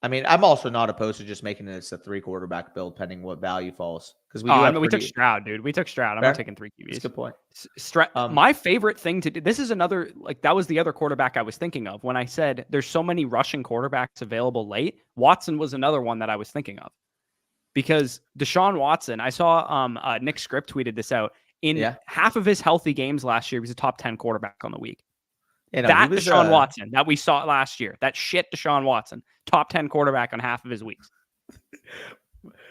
I mean, I'm also not opposed to just making this a 3 quarterback build, pending what value falls. Because we took Stroud, dude. We took Stroud. I'm not taking 3 QBs. That's a good point. My favorite thing to do. This is another that was the other quarterback I was thinking of when I said there's so many rushing quarterbacks available late. Watson was another one that I was thinking of because Deshaun Watson. I saw Nick Script tweeted this out in half of his healthy games last year. He was a top 10 quarterback on the week. That Deshaun Watson that we saw last year, that shit Deshaun Watson, top 10 quarterback on half of his weeks.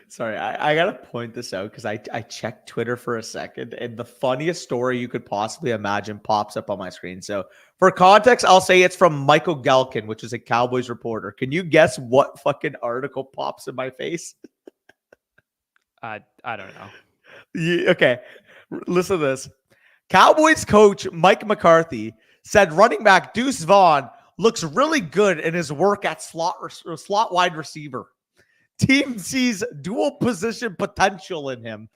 Sorry, I got to point this out because I checked Twitter for a second and the funniest story you could possibly imagine pops up on my screen. So for context, I'll say it's from Michael Galkin, which is a Cowboys reporter. Can you guess what fucking article pops in my face? I don't know. Yeah, okay, listen to this. Cowboys coach Mike McCarthy said running back Deuce Vaughn looks really good in his work at slot wide receiver. Team sees dual position potential in him.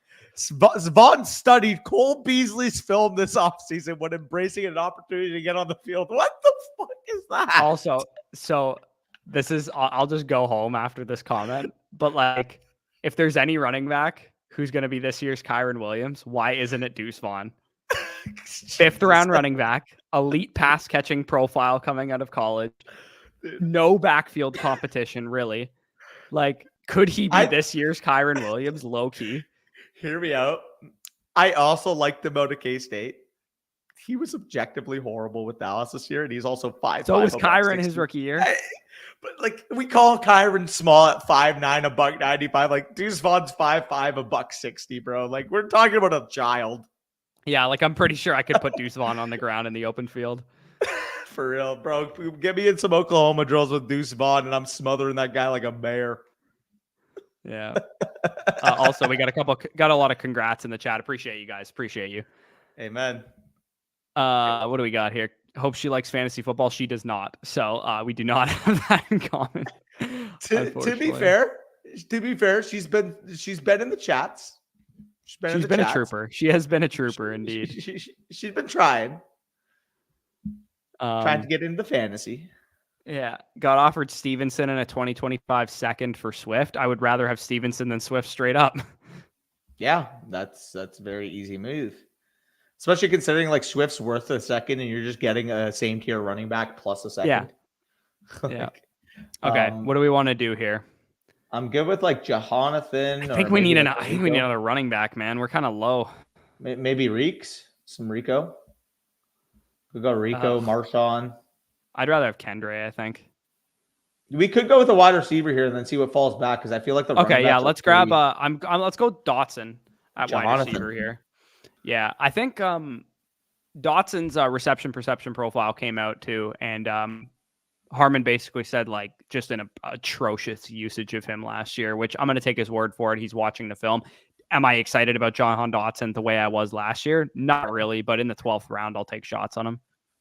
Vaughn studied Cole Beasley's film this offseason when embracing an opportunity to get on the field. What the fuck is that? Also, so this is, I'll just go home after this comment, but like, if there's any running back who's going to be this year's Kyron Williams, why isn't it Deuce Vaughn? 5th round running back, elite pass catching profile coming out of college, no backfield competition, really. Like, could he be this year's Kyron Williams, low key? Hear me out. I also liked him out of K-State. He was objectively horrible with Dallas this year, and he's also 5'5". So was Kyron his rookie year. But like, we call Kyron small at 5'9", $195. Like, Deuce Vaughn's 5'5", $160, bro. Like, we're talking about a child. Yeah, like I'm pretty sure I could put Deuce Vaughn on the ground in the open field. For real, bro. Get me in some Oklahoma drills with Deuce Vaughn, and I'm smothering that guy like a bear. Yeah. Also, we got a lot of congrats in the chat. Appreciate you guys. Appreciate you. Amen. What do we got here? Hope she likes fantasy football. She does not. So we do not have that in common. To be fair, she's been in the chats. She's been a trooper. She has been a trooper, indeed. She's been trying to get into fantasy. Yeah. Got offered Stevenson in a 2025 second for Swift. I would rather have Stevenson than Swift straight up. Yeah, that's a very easy move. Especially considering like Swift's worth a second and you're just getting a same tier running back plus a second. Yeah. Yeah. Okay. What do we want to do here? I'm good with like Jonathan. I think we need another running back, man. We're kind of low. Maybe Reeks. Some Rico. We go Rico, Marshawn. I'd rather have Kendre, I think. We could go with a wide receiver here and then see what falls back because I feel like the let's grab let's go Dotson at wide receiver here. Yeah, I think Dotson's reception perception profile came out too, and Harmon basically said like just an atrocious usage of him last year, which I'm going to take his word for it. He's watching the film. Am I excited about Jahan Dotson the way I was last year? Not really, but in the 12th round, I'll take shots on him.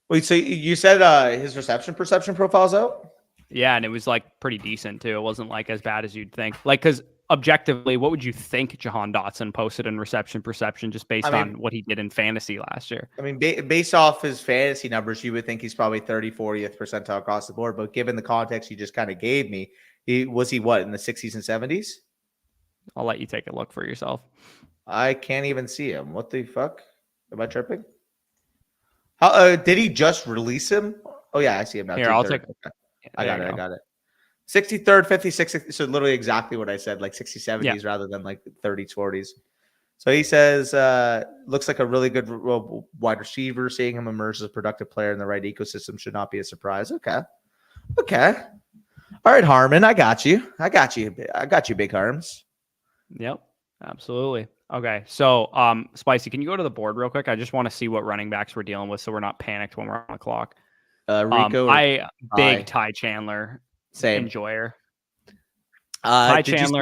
Wait, so you said his reception perception profile's out? Yeah, and it was like pretty decent too. It wasn't like as bad as you'd think. Like, because objectively, what would you think Jahan Dotson posted in reception perception just based on what he did in fantasy last year? I mean, based off his fantasy numbers, you would think he's probably 30th, 40th percentile across the board. But given the context you just kind of gave me, was he what, in the 60s and 70s? I'll let you take a look for yourself. I can't even see him. What the fuck? Am I tripping? How did he just release him? Oh yeah, I see him now. Here, I'll take. Okay. I got it. 63rd, 56th. So literally exactly what I said, like 60s, 70s rather than like 30s, 40s. So he says, looks like a really good wide receiver. Seeing him emerge as a productive player in the right ecosystem should not be a surprise. Okay. All right, Harmon, I got you, big arms. Yep, absolutely. Okay, so Spicy, can you go to the board real quick? I just want to see what running backs we're dealing with so we're not panicked when we're on the clock. Rico, big Ty Chandler enjoyer. Ty Chandler,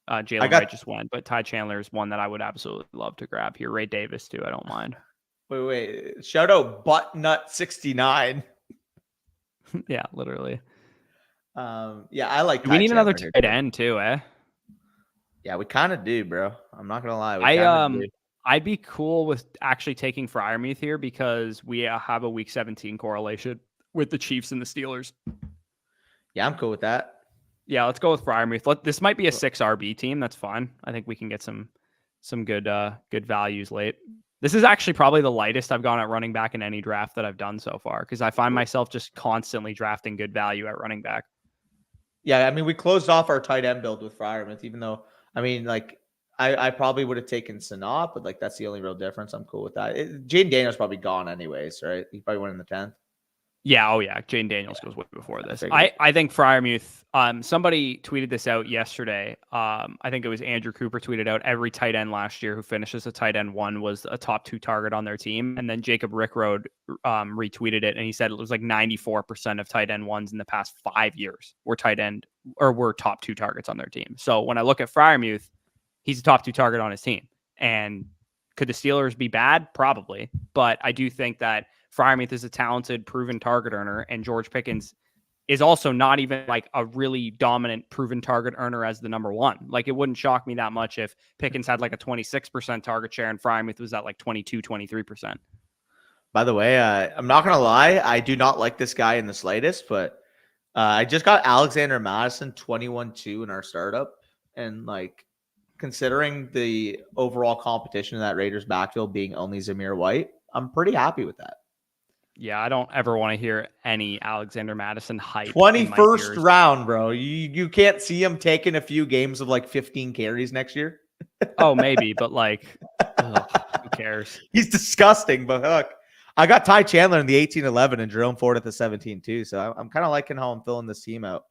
Jalen Wright just went, but Ty Chandler is one that I would absolutely love to grab here. Ray Davis too, I don't mind. Wait. Shout out Buttnut69. Yeah, literally. Yeah, I like Do we Ty need another Chandler here tight too. end too, eh? Yeah, we kind of do, bro. I'm not gonna lie, we kind of do. I'd be cool with actually taking Freiermuth here because we have a week 17 correlation with the Chiefs and the Steelers. Yeah, I'm cool with that. Yeah, let's go with Freiermuth. This might be a 6 RB team. That's fine. I think we can get some good values late. This is actually probably the lightest I've gone at running back in any draft that I've done so far because I find myself just constantly drafting good value at running back. Yeah, I mean, we closed off our tight end build with Freiermuth, even though, I mean, like, I probably would have taken Signup, but like that's the only real difference. I'm cool with that. Jaden Daniels probably gone anyways, right? He probably went in the 10th. Yeah, oh yeah. Jane Daniels goes way before this. I think Freiermuth, somebody tweeted this out yesterday. I think it was Andrew Cooper tweeted out every tight end last year who finishes a tight end 1 was a top 2 target on their team. And then Jacob Rickroad retweeted it and he said it was like 94% of tight end 1s in the past 5 years were were top 2 targets on their team. So when I look at Freiermuth, he's a top 2 target on his team. And could the Steelers be bad? Probably. But I do think that Freiermuth is a talented, proven target earner, and George Pickens is also not even like a really dominant, proven target earner as the number 1. Like, it wouldn't shock me that much if Pickens had like a 26% target share and Freiermuth was at like 22, 23%. By the way, I'm not going to lie. I do not like this guy in the slightest, but I just got Alexander Madison 21-2 in our startup. And like, considering the overall competition in that Raiders backfield being only Zamir White, I'm pretty happy with that. Yeah, I don't ever want to hear any Alexander Madison hype. 21st round, bro. You can't see him taking a few games of like 15 carries next year. Oh, maybe, but like, who cares? He's disgusting, but look, I got Ty Chandler in the 18-11 and Jerome Ford at the 17-2. So I'm kind of liking how I'm filling this team out.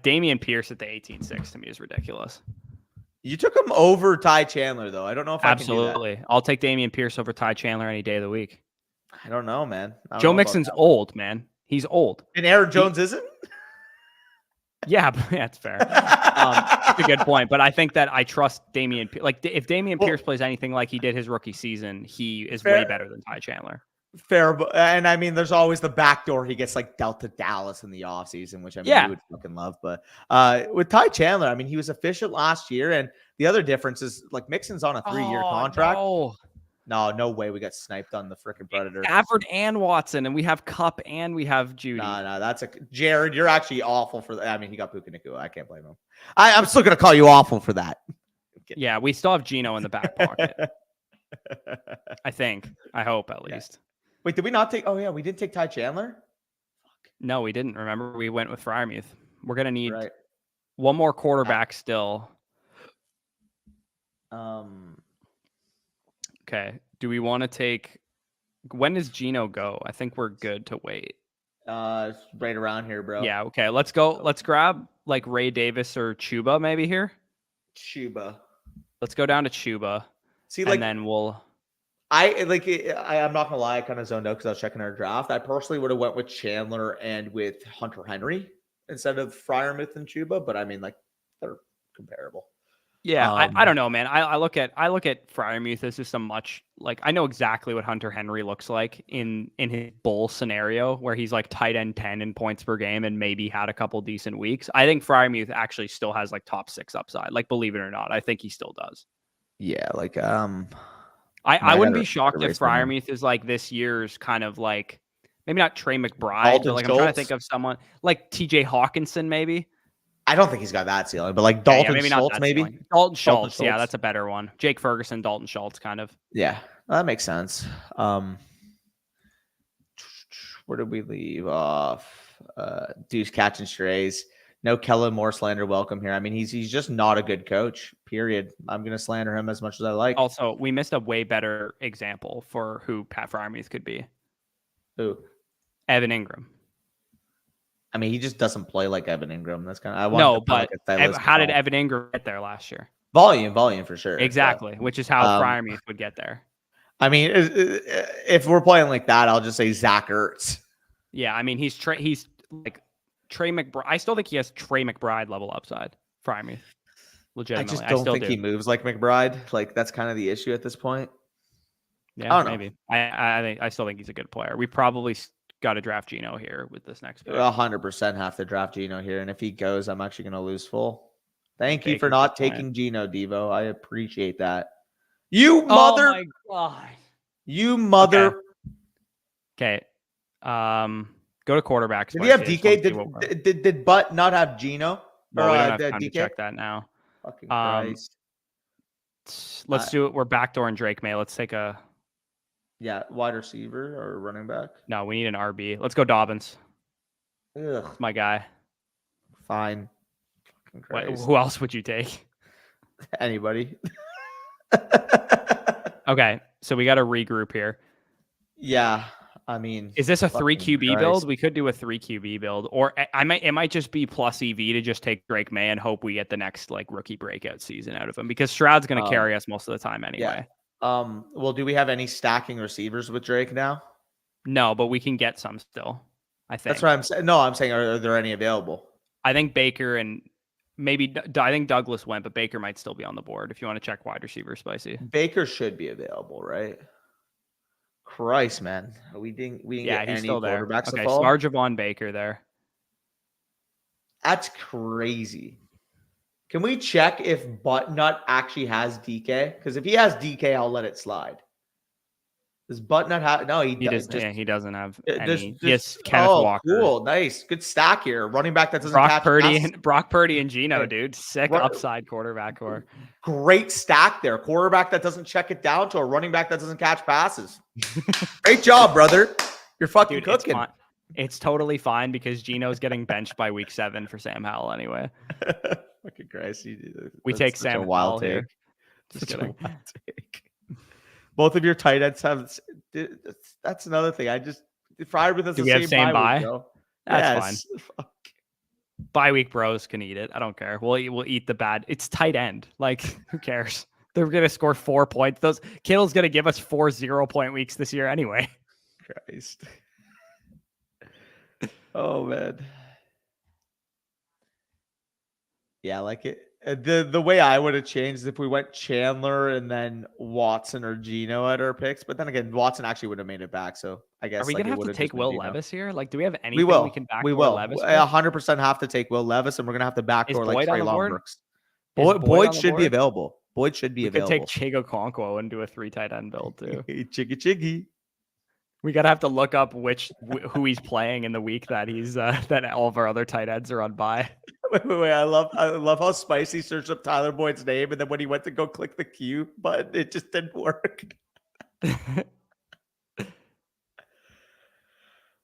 Damian Pierce at the 18-6 to me is ridiculous. You took him over Ty Chandler, though. I don't know if Absolutely. I can do that. I'll take Damian Pierce over Ty Chandler any day of the week. I don't know, man. Joe Mixon's old, man. He's old. And Aaron Jones isn't? Yeah, that's fair. That's a good point. But I think that I trust Damian. Like, if Damian Pierce plays anything like he did his rookie season, he is way better than Ty Chandler. Fair. And I mean, there's always the backdoor he gets like dealt to Dallas in the offseason, which I mean, you would fucking love. But with Ty Chandler, I mean, he was efficient last year. And the other difference is like Mixon's on a 3-year contract. No way. We got sniped on the freaking Predator. Stafford and Watson, and we have Cup and we have Judy. No, that's Jared. You're actually awful for that. I mean, he got Puka Nacua. I can't blame him. I'm still gonna call you awful for that. Yeah, we still have Gino in the back pocket. I think. I hope at least. Wait, did we not take? Oh yeah, we didn't take Ty Chandler. No, we didn't. Remember, we went with Freiermuth. We're gonna need one more quarterback still. Okay. Do we want to take? When does Gino go? I think we're good to wait. Right around here, bro. Yeah. Okay. Let's go. Let's grab like Ray Davis or Chuba maybe here. Chuba. Let's go down to Chuba. See, like, and then we'll. I'm not gonna lie. I kind of zoned out because I was checking our draft. I personally would have went with Chandler and with Hunter Henry instead of Freiermuth and Chuba, but I mean, like, they're comparable. Yeah, I don't know, man. I look at Freiermuth as just a much like I know exactly what Hunter Henry looks like in his bull scenario where he's like tight end 10 in points per game and maybe had a couple decent weeks. I think Freiermuth actually still has like top 6 upside. Like, believe it or not, I think he still does. Yeah, like I wouldn't be shocked if Freiermuth is like this year's kind of like maybe not Trey McBride, but like I'm trying to think of someone like TJ Hawkinson maybe. I don't think he's got that ceiling, but like Dalton Schultz, maybe. Dalton Schultz, yeah, that's a better one. Jake Ferguson, Dalton Schultz, kind of. Yeah, that makes sense. Where did we leave off? Deuce catching strays. No Kellen Moore slander welcome here. I mean, he's just not a good coach, period. I'm going to slander him as much as I like. Also, we missed a way better example for who Pat Freiermuth could be. Who? Evan Ingram. I mean, he just doesn't play like Evan Ingram. That's kind of how did Evan Ingram get there last year? Volume for sure. Exactly, which is how Freiermuth would get there. I mean, if we're playing like that, I'll just say Zach Ertz. Yeah, I mean, he's like Trey McBride. I still think he has Trey McBride level upside. Freiermuth, legitimately. I just don't think he moves like McBride. Like, that's kind of the issue at this point. Yeah, I don't know. maybe. I still think he's a good player. We probably got to draft Gino here with this next pick. 100% have to draft Gino here, and if he goes, I'm actually going to lose full. Thank you for Baker's not the plan. taking Gino, Devo. I appreciate that. You Oh mother. my god. You mother. Okay. Go to quarterback. Did he have Spicy. I just wanna DK? see what we're- Did Butt not have Gino? Well, Or we don't have time to DK? check that now. Fucking Christ. Let's do it. We're backdooring Drake May. Let's take a. Yeah, wide receiver or running back. No, we need an RB. Let's go Dobbins. Ugh, That's my guy. fine. Fucking Christ. Who else would you take? Anybody. Okay, so we got to regroup here. Yeah, I mean, Is this a 3 fucking QB Christ. build? We could do a 3 QB build, or it might just be plus EV to just take Drake May and hope we get the next like rookie breakout season out of him because Stroud's going to carry us most of the time anyway. Yeah. Well, do we have any stacking receivers with Drake now? No, but we can get some still. I think That's what I'm saying. No, I'm saying, are there any available? I think Baker and maybe I think Douglas went, but Baker might still be on the board if you want to check wide receiver. Spicy. Baker should be available, right? Christ, man, we didn't get he's any still there. quarterbacks Okay, to fall. Sarjavon Baker there. That's crazy. Can we check if Buttnut actually has DK? Because if he has DK, I'll let it slide. Does Buttnut have? No, he does. He doesn't have any. There's, Yes, Kenneth Walker. Cool, nice, good stack here. Running back that doesn't Brock catch Purdy passes. Brock Purdy and Gino, dude, sick upside quarterback core. Great stack there. Quarterback that doesn't check it down to a running back that doesn't catch passes. Great job, brother. You're fucking cooking. It's totally fine because Gino's getting benched by week 7 for Sam Howell anyway. Fucking Christ. We take Sam Howell here. Just kidding. Both of your tight ends have. That's another thing. I just Fryermuth has the same bye. That's fine. Bye week bros can eat it. I don't care. We'll eat the bad. It's tight end. Like who cares? They're gonna score 4 points. Those Kittle's gonna give us 4 0-point weeks this year anyway. Christ. Oh man. Yeah, like it. The way I would have changed is if we went Chandler and then Watson or Gino at our picks. But then again, Watson actually would have made it back. So I guess are we gonna have to take Will Levis here? Like, do we have anything we can backdoor Levis? We will 100% have to take Will Levis, and we're gonna have to backdoor like Treylon Burks. Boyd should be available. Boyd should be available. We could take Chigo Conquo and do a 3 tight end build too. Chiggy. We gotta have to look up who he's playing in the week that he's that all of our other tight ends are on bye. Wait. I love how Spicy searched up Tyler Boyd's name, and then when he went to go click the Q button, it just didn't work.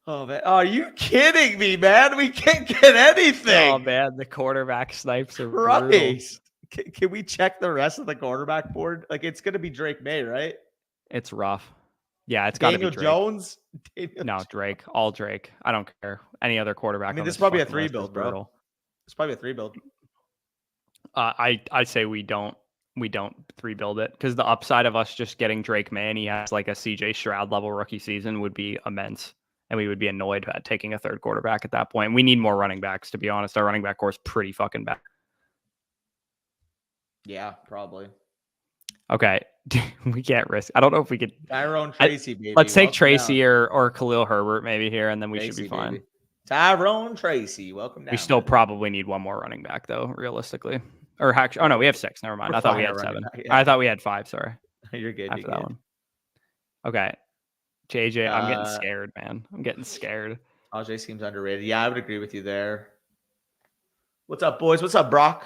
Oh man, are you kidding me, man? We can't get anything. Oh man, the quarterback snipes are Christ. Can we check the rest of the quarterback board? Like it's gonna be Drake May, right? It's rough. Yeah, it's got to be Drake. Jones. Drake. All Drake. I don't care. Any other quarterback. I mean, this is probably a 3 build, bro. It's probably a 3 build. I say we don't 3 build it because the upside of us just getting Drake May and he has like a CJ Stroud level rookie season would be immense, and we would be annoyed at taking a 3rd quarterback at that point. We need more running backs, to be honest. Our running back core is pretty fucking bad. Yeah, probably. Okay. We can't risk. I don't know if we could. Tyrone Tracy, baby. Let's take Tracy or Khalil Herbert maybe here, and then we should be fine. Baby. Tyrone Tracy, welcome down. We still probably need one more running back, though, realistically. Or actually, oh no, we have 6. Never mind. I thought we had 7. I thought we had 5. Sorry. You're good. After that one. Okay. JJ, I'm getting scared, man. I'm getting scared. AJ seems underrated. Yeah, I would agree with you there. What's up, boys? What's up, Brock?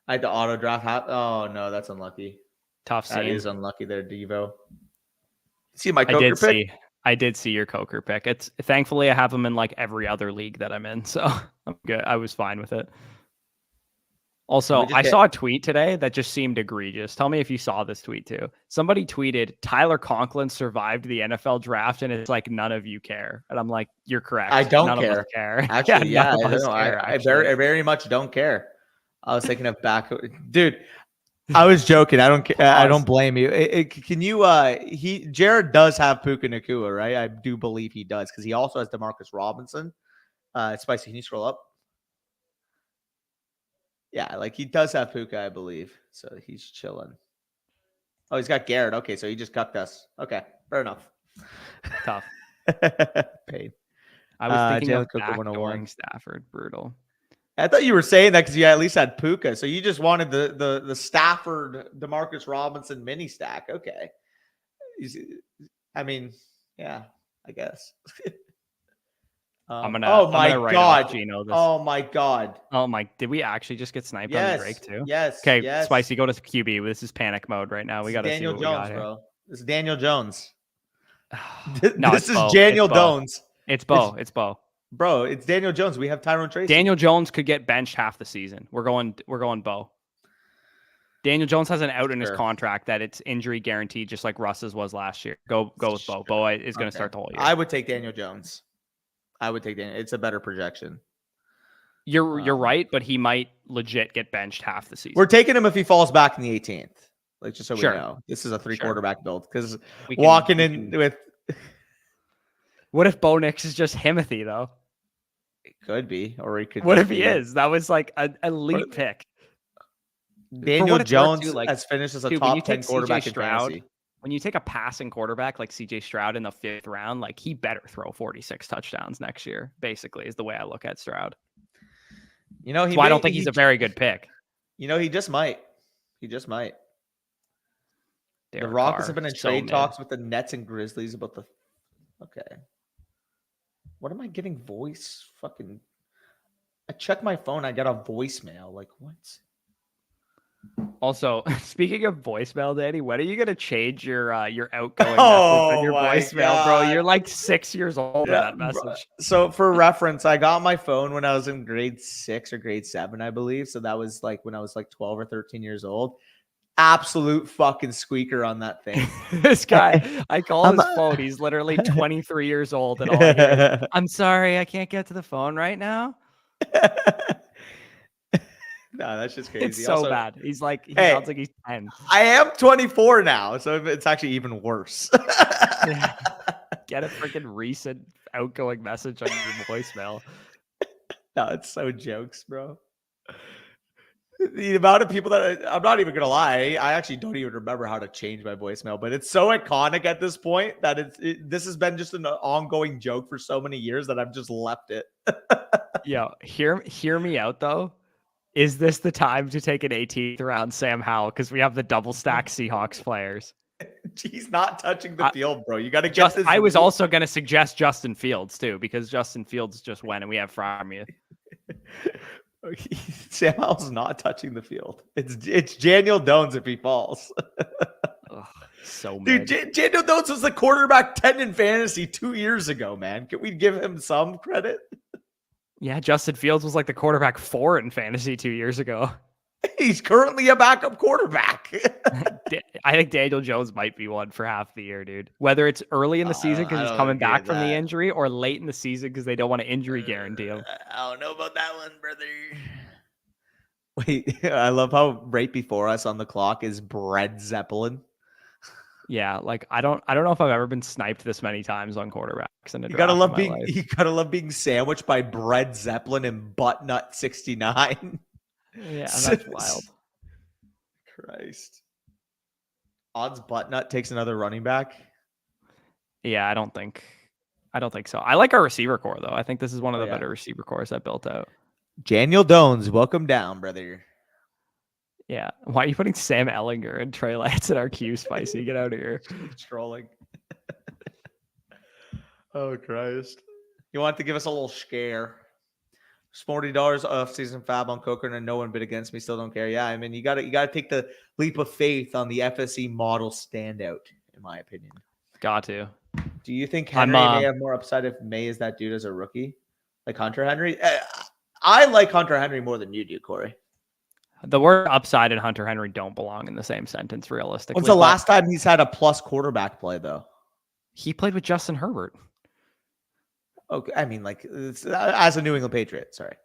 I had the auto draft. Oh no, that's unlucky. Tough scene. That is unlucky there, Devo. See my Coker pick? I did see your Coker pick. It's thankfully I have him in like every other league that I'm in, so I'm good. I was fine with it. Also, I saw a tweet today that just seemed egregious. Tell me if you saw this tweet too. Somebody tweeted Tyler Conklin survived the NFL draft, and it's like none of you care. And I'm like, you're correct. I don't none care. Of us care. Actually, I very much don't care. I was thinking of dude. I was joking. I don't care. I don't blame you. Can you? Jared does have Puka Nacua, right? I do believe he does because he also has Demarcus Robinson. Spicy, can you scroll up? Yeah, like he does have Puka, I believe. So he's chilling. Oh, he's got Garrett. Okay, so he just cucked us. Okay, fair enough. Tough. Pain. I was thinking Jalen of Cook at 101. backdooring Stafford. Brutal. I thought you were saying that because you at least had Puka, so you just wanted the Stafford Demarcus Robinson mini stack. Okay, I mean, yeah, I guess. I'm gonna write off Gino this. Oh my god! Oh my! Did we actually just get sniped on Drake too? Yes. Okay, yes. Spicy, go to QB. This is panic mode right now. We got to see what we got here. Bro. This is Daniel Jones. No, this is Daniel Jones. It's Bo. It's Bo. Bro, it's Daniel Jones. We have Tyrone Tracy. Daniel Jones could get benched half the season. We're going Bo. Daniel Jones has an out in his contract that it's injury guaranteed, just like Russ's was last year. Go with Bo. Bo is going to start the whole year. I would take Daniel Jones. It's a better projection. You're right, but he might legit get benched half the season. We're taking him if he falls back in the 18th. Like, just so we know. This is a 3 quarterback build because walking in with. What if Bo Nix is just Himothy though? It could be, or he could. What if he is? That was like an elite pick. Daniel Jones has finished as a top 10 quarterback in fantasy. When you take a passing quarterback like CJ Stroud in the 5th round, like he better throw 46 touchdowns next year, basically, is the way I look at Stroud. You know, I don't think he's a very good pick. You know, he just might. The Derek Rockets Carr, have been in trade talks with the Nets and Grizzlies about the. Okay. What am I getting? Voice fucking. I check my phone. I got a voicemail. Like, what? Also, speaking of voicemail, Danny, when are you gonna change your outgoing message on your voicemail, bro? You're like 6 years old in that message. Bro. So for reference, I got my phone when I was in grade 6 or grade 7, I believe. So that was like when I was like 12 or 13 years old. Absolute fucking squeaker on that thing. This guy, I call his phone. He's literally 23 years old, and all I hear is, I'm sorry, I can't get to the phone right now. No, that's just crazy. It's so bad. He's like, sounds like he's 10. I am 24 now, so it's actually even worse. Yeah. Get a freaking recent outgoing message on your voicemail. No, it's so jokes, bro. The amount of people that I'm not even gonna lie, I actually don't even remember how to change my voicemail, but it's so iconic at this point that this has been just an ongoing joke for so many years that I've just left it. Yo, hear me out though. Is this the time to take an 18th round Sam Howell? Because we have the double stack Seahawks players. He's not touching the field, bro. You got to get this. I was also going to suggest Justin Fields too, because Justin Fields just went and we have Framia. Sam Howell's not touching the field. It's Daniel Jones if he falls. Ugh, so dude, Daniel Jones was the quarterback 10 in fantasy 2 years ago, man. Can we give him some credit? Yeah, Justin Fields was like the quarterback 4 in fantasy 2 years ago. He's currently a backup quarterback. I think Daniel Jones might be one for half the year, dude. Whether it's early in the season because he's coming back from the injury, or late in the season because they don't want to injury guarantee him. I don't know about that one, brother. Wait, I love how right before us on the clock is Brett Zeppelin. Yeah, like I don't know if I've ever been sniped this many times on quarterbacks in a you draft. You gotta love being sandwiched by Brett Zeppelin and Buttnut 69. Yeah, that's wild. Christ. Odds Buttnut takes another running back. Yeah, I don't think so. I like our receiver core though. I think this is one of the better receiver cores I built out. Daniel Jones, welcome down, brother. Yeah. Why are you putting Sam Ellinger and Trey Lance in our queue, Spicy? Get out of here. Trolling. Oh, Christ. You want to give us a little scare? $40 off season fab on Coker and no one bid against me. Still don't care. Yeah, I mean, you gotta take the leap of faith on the FSE model standout, in my opinion. Got to. Do you think Henry may have more upside if May is that dude as a rookie? Like Hunter Henry? I like Hunter Henry more than you do, Corey. The word upside and Hunter Henry don't belong in the same sentence, realistically. When's the last time he's had a plus quarterback play, though? He played with Justin Herbert. Okay, I mean, like, as a New England Patriot, sorry.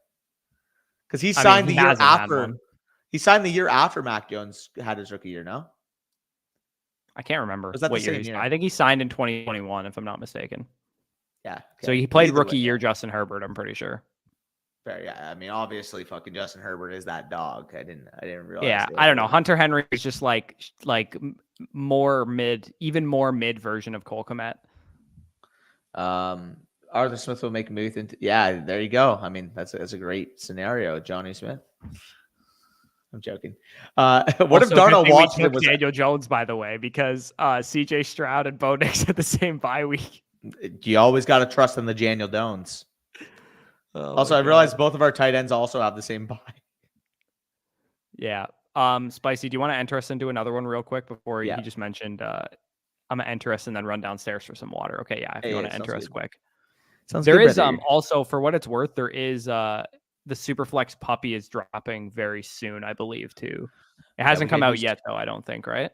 Because he signed the year after. He signed the year after Mac Jones had his rookie year, no? I can't remember Was that what the year same year. I think he signed in 2021, if I'm not mistaken. Yeah. Okay. So he played rookie year Justin Herbert, I'm pretty sure. Fair, yeah. I mean, obviously, fucking Justin Herbert is that dog. I didn't realize. Yeah, I don't know. Hunter Henry is just like even more mid version of Cole Kmet. Arthur Smith will make a move into. Yeah, there you go. I mean, that's a great scenario, Johnny Smith. I'm joking. What Also, if Darnell we Washington took was Daniel Jones, by the way, because CJ Stroud and Bo Nix had the same bye week. You always got to trust in the Daniel Jones. Oh also, I realized both of our tight ends also have the same bye. Yeah. Spicy, do you want to enter us into another one real quick before you just mentioned I'm gonna enter us and then run downstairs for some water. Okay, yeah, if you want to enter us quick. Sounds there good, is brother. Also, for what it's worth, there is the Superflex puppy is dropping very soon, I believe, too. It hasn't come out yet, though, I don't think, right?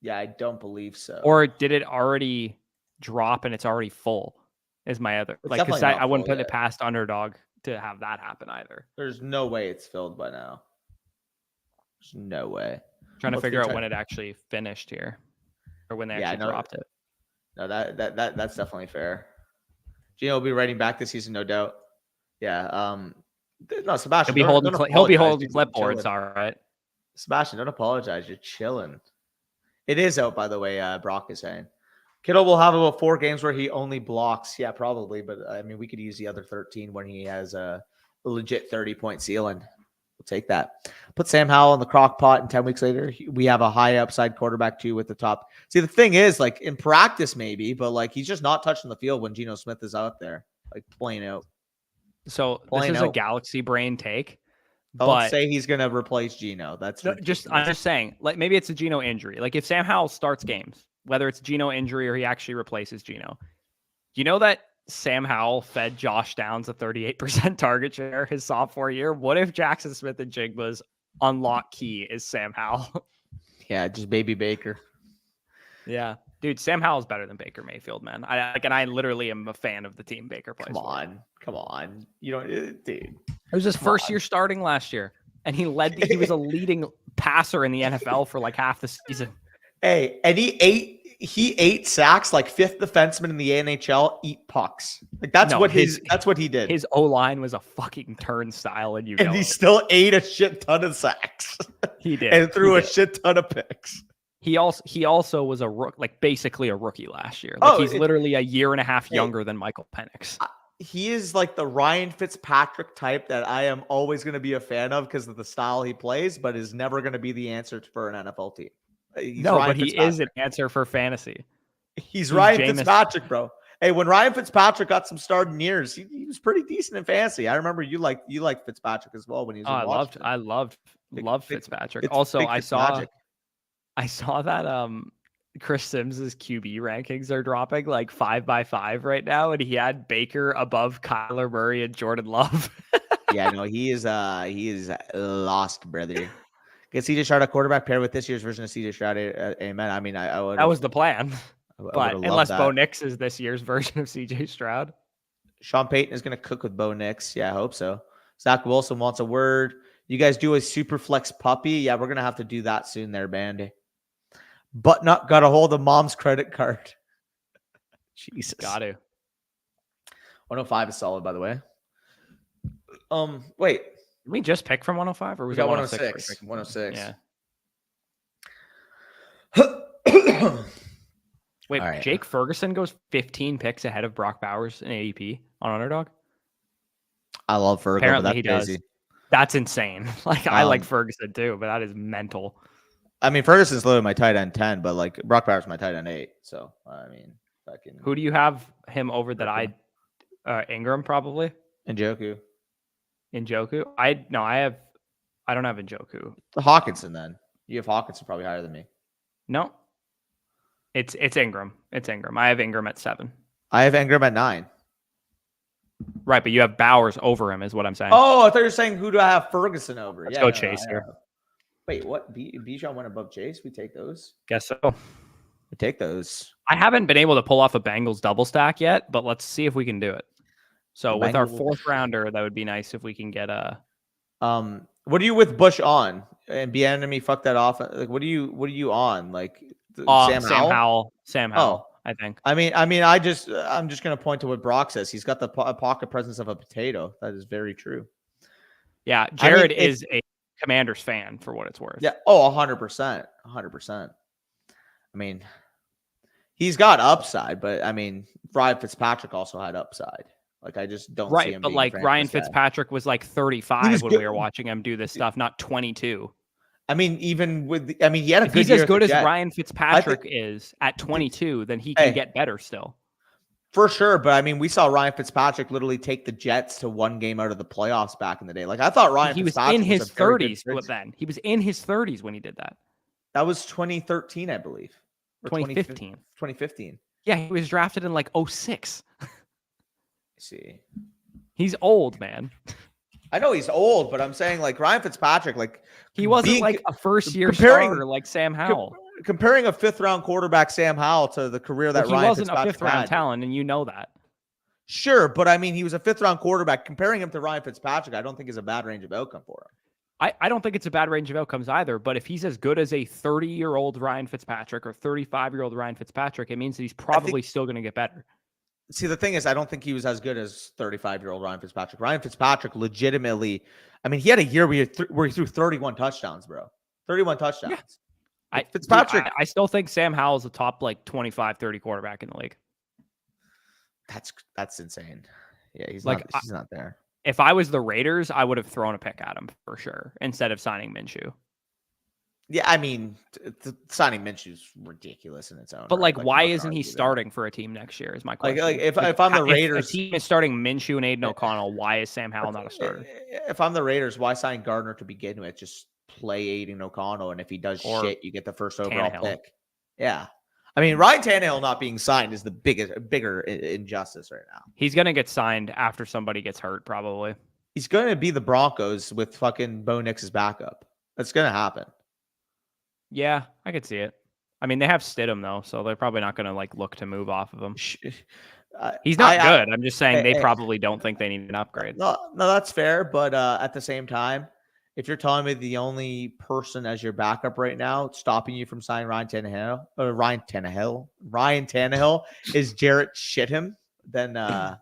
Yeah, I don't believe so. Or did it already drop and it's already full? Is my other because I wouldn't put it past Underdog to have that happen either. There's no way it's filled by now. There's no way. Trying to figure out when it actually finished here, or when they actually dropped it. No, that's definitely fair. Gino will be writing back this season, no doubt. Yeah. No, Sebastian. He'll be holding clipboards. All right. Sebastian, don't apologize. You're chilling. It is out, by the way. Brock is saying Kittle will have about 4 games where he only blocks. Yeah, probably. But I mean, we could use the other 13 when he has a legit 30-point ceiling. We'll take that. Put Sam Howell in the crock pot, and 10 weeks later, we have a high upside quarterback too with the top. See, the thing is, like in practice, maybe, but like he's just not touching the field when Geno Smith is out there, like playing out. So this is a galaxy brain take. Don't say he's gonna replace Geno. That's I'm just saying, like maybe it's a Geno injury. Like if Sam Howell starts games, whether it's Geno injury or he actually replaces Geno, you know that Sam Howell fed Josh Downs a 38% target share his sophomore year. What if Jackson Smith and Jigba's unlock key is Sam Howell? Yeah, just baby Baker. Yeah, dude, Sam Howell's better than Baker Mayfield, man. I literally am a fan of the team Baker plays. Come on. You know, dude. It was his first year starting last year, and he was a leading passer in the NFL for like half the season. Hey, and he ate sacks like 5th defenseman in the NHL eat pucks. Like that's what he did. His O-line was a fucking turnstile, and he still ate a shit ton of sacks. He did. And threw a shit ton of picks. He also was basically a rookie last year. Like he's literally a year and a half younger than Michael Penix. He is like the Ryan Fitzpatrick type that I am always going to be a fan of because of the style he plays, but is never going to be the answer for an NFL team. He is an answer for fantasy. He's Ryan Fitzpatrick, bro. Hey, when Ryan Fitzpatrick got some starting years, he was pretty decent in fantasy. I remember you liked Fitzpatrick as well when he was in Washington. I loved Fitzpatrick. Also, I saw that Chris Sims's QB rankings are dropping like 5 by 5 right now, and he had Baker above Kyler Murray and Jordan Love. Yeah, no, he is lost, brother. Get CJ Stroud a quarterback pair with this year's version of CJ Stroud. Amen. I mean, that was the plan. But unless Bo Nix is this year's version of CJ Stroud. Sean Payton is going to cook with Bo Nix. Yeah, I hope so. Zach Wilson wants a word. You guys do a super flex puppy? Yeah, we're going to have to do that soon there, Bandy. But not got a hold of mom's credit card. Jesus. Got to. 105 is solid, by the way. Wait. Did we just pick from 105 or we got 106? 106. Yeah. Wait, right. Jake Ferguson goes 15 picks ahead of Brock Bowers in ADP on Underdog? I love Ferguson. Apparently he does. That's insane. Like I like Ferguson too, but that is mental. I mean, Ferguson's literally my tight end 10, but like Brock Bowers my tight end 8. So I mean, fucking. Who do you have him over that Ingram probably? Njoku. I don't have Njoku. Hawkinson then. You have Hawkinson probably higher than me. No. It's Ingram. It's Ingram. I have Ingram at 7. I have Ingram at 9. Right, but you have Bowers over him is what I'm saying. Oh, I thought you were saying who do I have Ferguson over? Let's go Chase here. Wait, what? Bijan went above Chase? We take those? Guess so. We take those. I haven't been able to pull off a Bengals double stack yet, but let's see if we can do it. So with our 4th rounder, that would be nice if we can get a. What are you with Bush on? And Bieniemy fucked that off. Like, what are you on? Like Sam Howell. Oh. I think. I'm just gonna point to what Brock says. He's got the pocket presence of a potato. That is very true. Yeah, Jared is a Commanders fan for what it's worth. Yeah. Oh, 100%. 100%. I mean, he's got upside, but I mean, Ryan Fitzpatrick also had upside. Like, I just don't see Right, him but being a like Ryan franchise guy. Fitzpatrick was like He 35 was when we good. were watching him do this stuff, not 22. I mean, even with, I mean, he had a If good he's year as at the good as Jets. Ryan Fitzpatrick is at 22, then he can Hey, get better still. for sure. But I mean, we saw Ryan Fitzpatrick literally take the Jets to one game out of the playoffs back in the day. Like, I thought Ryan He was Fitzpatrick in was his a very good 30s fit. then. He was in his 30s when he did that. That was 2013, I believe. Or 2015. 2015. Yeah, he was drafted in like 06. See. He's old, man. I know he's old, but I'm saying like Ryan Fitzpatrick, like he wasn't like a first-year starter like Sam Howell. Comparing a fifth-round quarterback, Sam Howell, to the career that Ryan wasn't Fitzpatrick a fifth-round had. talent, and you know that. Sure, but I mean, he was a fifth-round quarterback. Comparing him to Ryan Fitzpatrick, I don't think is a bad range of outcome for him. I don't think it's a bad range of outcomes either, but if he's as good as a 30-year-old Ryan Fitzpatrick or 35-year-old Ryan Fitzpatrick, it means that he's probably still going to get better. See, the thing is, I don't think he was as good as 35-year-old Ryan Fitzpatrick. Ryan Fitzpatrick legitimately, I mean, he had a year where he threw 31 touchdowns, bro. 31 touchdowns. Yeah. Fitzpatrick. I still think Sam Howell's a top like 25, 30 quarterback in the league. That's insane. Yeah, he's not there. If I was the Raiders, I would have thrown a pick at him for sure instead of signing Minshew. Yeah, I mean, signing Minshew is ridiculous in its own. But right. like why isn't he starting for a team next year? Is my question. Like if I'm the Raiders, if a team is starting Minshew and Aiden O'Connell, why is Sam Howell not a starter? If I'm the Raiders, why sign Gardner to begin with? Just play Aiden O'Connell, and if he does shit, you get the first overall pick. Yeah. I mean, Ryan Tannehill not being signed is the bigger injustice right now. He's going to get signed after somebody gets hurt, probably. He's going to be the Broncos with fucking Bo Nix's backup. That's going to happen. Yeah, I could see it. I mean, they have Stidham, though, so they're probably not going to like look to move off of him. He's not good. I'm just saying they probably don't think they need an upgrade. No, that's fair. But at the same time, if you're telling me the only person as your backup right now stopping you from signing Ryan Tannehill is Jarrett Shitham, then yeah,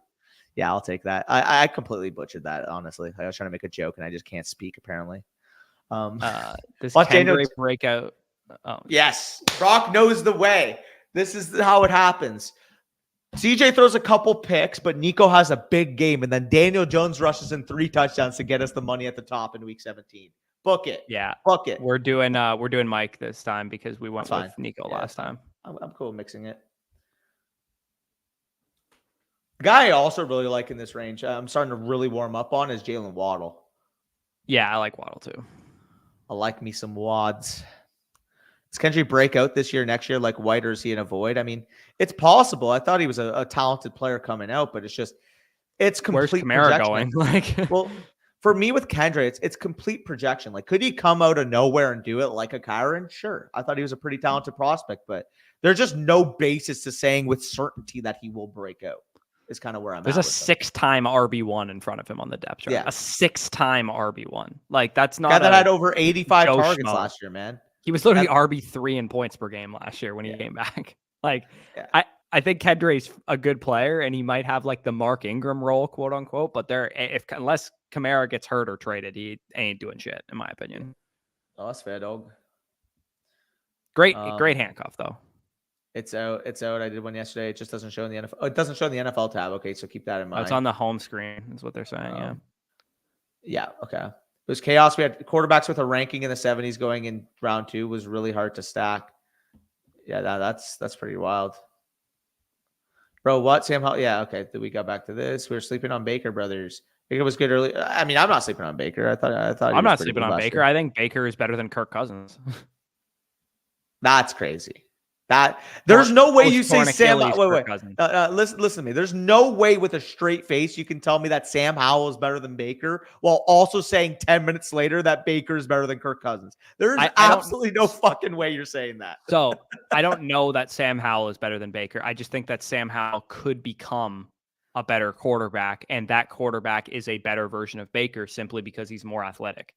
I'll take that. I completely butchered that, honestly. I was trying to make a joke and I just can't speak apparently. This Kendrick breakout. Oh. Yes, Brock knows the way. This is how it happens. CJ throws a couple picks, but Nico has a big game, and then Daniel Jones rushes in 3 touchdowns to get us the money at the top in week 17. Book it. Yeah. Book it. We're doing Mike this time because we went with Nico last time. I'm cool mixing it. The guy I also really like in this range, I'm starting to really warm up on, is Jalen Waddle. Yeah, I like Waddle too. I like me some Wads. Does Kendrick break out this year, next year, like White, or is he in a void? I mean, it's possible. I thought he was a talented player coming out, but it's complete. Where's Kamara going? Like, well, for me with Kendrick, it's complete projection. Like, could he come out of nowhere and do it like a Kyron? Sure. I thought he was a pretty talented prospect, but there's just no basis to saying with certainty that he will break out. Is kind of where I'm There's at. There's a 6-time RB1 in front of him on the depth chart. Yeah. A 6-time RB1. Like, that's not guy that had over 85 targets last year, man. He was literally RB3 in points per game last year when he came back. Like, I think Kedre's a good player, and he might have like the Mark Ingram role, quote unquote. But unless Kamara gets hurt or traded, he ain't doing shit, in my opinion. Oh, that's fair, dog. Great handcuff though. It's out. I did one yesterday. It just doesn't show in the NFL. Oh, it doesn't show in the NFL tab. Okay, so keep that in mind. It's on the home screen, is what they're saying. Yeah. Yeah. Okay. It was chaos. We had quarterbacks with a ranking in the 70s going in round 2. Was really hard to stack. Yeah, that's pretty wild. Bro, what? Sam Howell? Yeah, okay. We got back to this. We were sleeping on Baker Brothers. Baker was good early. I mean, I'm not sleeping on Baker. I thought I'm not sleeping on Baker. I think Baker is better than Kirk Cousins. That's crazy. There's no way you say Sam. Wait. Listen to me. There's no way with a straight face you can tell me that Sam Howell is better than Baker while also saying 10 minutes later that Baker is better than Kirk Cousins. There's absolutely no fucking way you're saying that. So I don't know that Sam Howell is better than Baker. I just think that Sam Howell could become a better quarterback, and that quarterback is a better version of Baker simply because he's more athletic.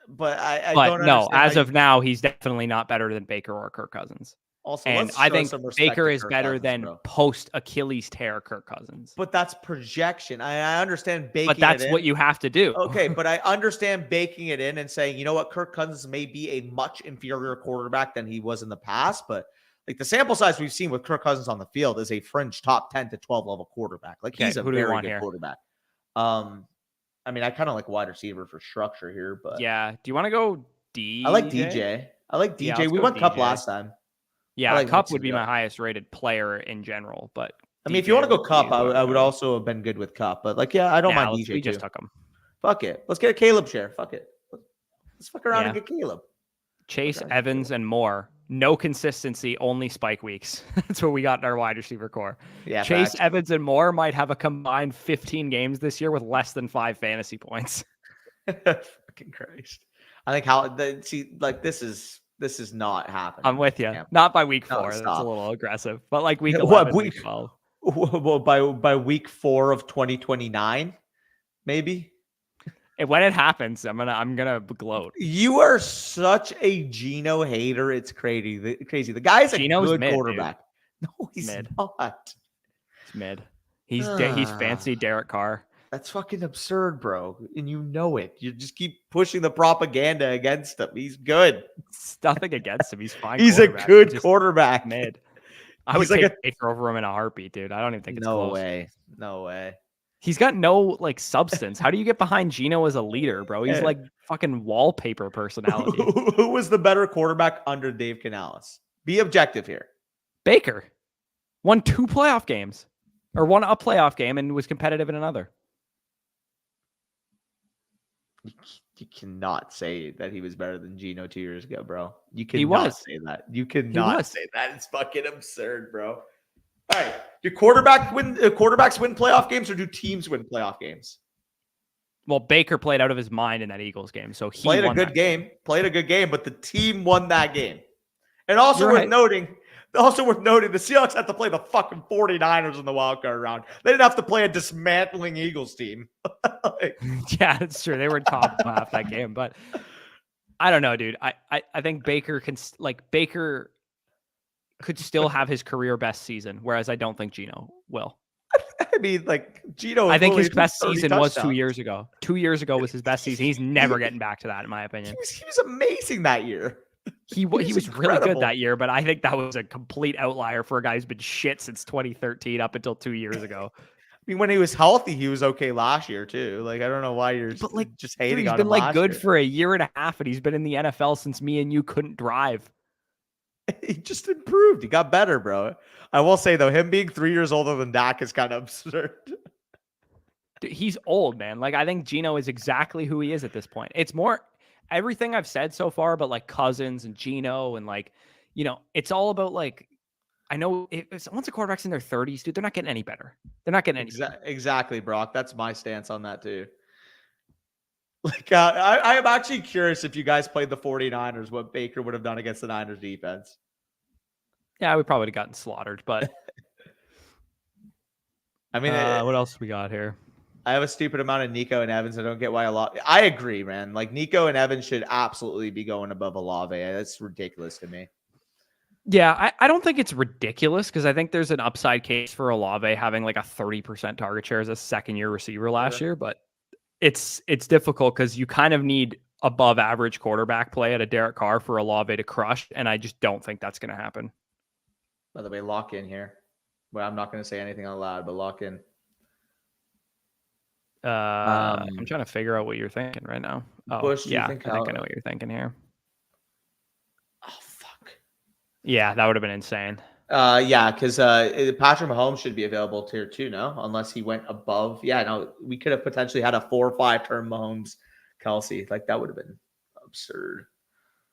But I don't no, as of now, he's definitely not better than Baker or Kirk Cousins. Also, And let's I show think some respect Baker to is Kirk better Cousins, than bro. post Achilles tear Kirk Cousins. But that's projection. I understand baking But that's it in. what you have to do. Okay, but I understand baking it in and saying, you know what, Kirk Cousins may be a much inferior quarterback than he was in the past, but like the sample size we've seen with Kirk Cousins on the field is a fringe top 10 to 12 level quarterback. Like Okay, he's a who do we very want good here? quarterback. I mean, I kind of like wide receiver for structure here, but Yeah. Do you want to go DJ? I like DJ. I like Yeah, DJ. let's We go went Cup DJ. last time. I Yeah, like Cup would mixing be it my up. highest rated player in general, but I mean, if DJ you want to go would Cup, be who I would go. also have been good with Cup. But like, yeah, I don't mind DJ We too. just took him. Fuck it. Let's get a Caleb share. Fuck it. Let's fuck around and Yeah. get Caleb. Chase, Evans, and more. No consistency, only spike weeks. That's what we got in our wide receiver core. Yeah, Chase, facts. Evans, and more might have a combined 15 games this year with less than 5 fantasy points. Fucking Christ. I think this is not happening. I'm with you. Yeah. Not by week 4. No, That's a stop. little aggressive. But like week What, 11, week 12. Well, by week 4 of 2029, maybe. And when it happens, I'm gonna gloat. You are such a Geno hater. It's crazy. The guy's a Geno's good mid, quarterback. Dude. No, he's mid. not. It's mid. He's fancy Derek Carr. That's fucking absurd, bro. And you know it. You just keep pushing the propaganda against him. He's good. It's nothing against him. He's fine. He's a good quarterback. Mid. I would take Baker over him in a heartbeat, dude. I don't even think it's close. No way. He's got no like substance. How do you get behind Geno as a leader, bro? He's like fucking wallpaper personality. Who was the better quarterback under Dave Canales? Be objective here. Baker won 2 playoff games, or won a playoff game and was competitive in another. You cannot say that he was better than Geno 2 years ago, bro. You cannot say that. You cannot say that. It's fucking absurd, bro. All right. Do quarterbacks win playoff games, or do teams win playoff games? Well, Baker played out of his mind in that Eagles game, so he played a good game. Played a good game, but the team won that game. And also worth noting, the Seahawks had to play the fucking 49ers in the wild card round. They didn't have to play a dismantling Eagles team. Yeah, that's true. They were top half that game, but I don't know, dude. I think Baker could still have his career best season, whereas I don't think Geno will. I mean, like Geno. I think his best season was 2 years ago. 2 years ago was his best season. He's never getting back to that, in my opinion. He was amazing that year. He was really good that year, but I think that was a complete outlier for a guy who's been shit since 2013 up until 2 years ago. I mean, when he was healthy, he was okay last year too. Like, I don't know why you're just hating on him. He's been like good for a year and a half, and he's been in the NFL since me and you couldn't drive. He just improved. He got better, bro. I will say though, him being 3 years older than Dak is kind of absurd. Dude, he's old, man. Like, I think Geno is exactly who he is at this point. It's more everything I've said so far, but like Cousins and Geno and like, you know, it's all about like, I know once a quarterback's in their 30s, dude, they're not getting any better. They're not getting any better. Exactly, Brock. That's my stance on that too. Like, I am actually curious if you guys played the 49ers, what Baker would have done against the Niners defense. Yeah, we probably would have gotten slaughtered, but I mean, what else we got here? I have a stupid amount of Nico and Evans. I don't get why I agree, man. Like, Nico and Evans should absolutely be going above Olave. That's ridiculous to me. Yeah, I don't think it's ridiculous because I think there's an upside case for Olave having like a 30% target share as a second-year receiver last year, but it's difficult because you kind of need above average quarterback play at a Derek Carr for Olave to crush, and I just don't think that's going to happen. By the way, lock in here. Well, I'm not going to say anything out loud, but lock in. I'm trying to figure out what you're thinking right now. Oh, Bush, yeah, I think I know what you're thinking here. Oh, fuck. Yeah, that would have been insane. Yeah, because Patrick Mahomes should be available tier 2, no? Unless he went above. Yeah, no, we could have potentially had a 4 or 5 term Mahomes Kelsey. Like, that would have been absurd.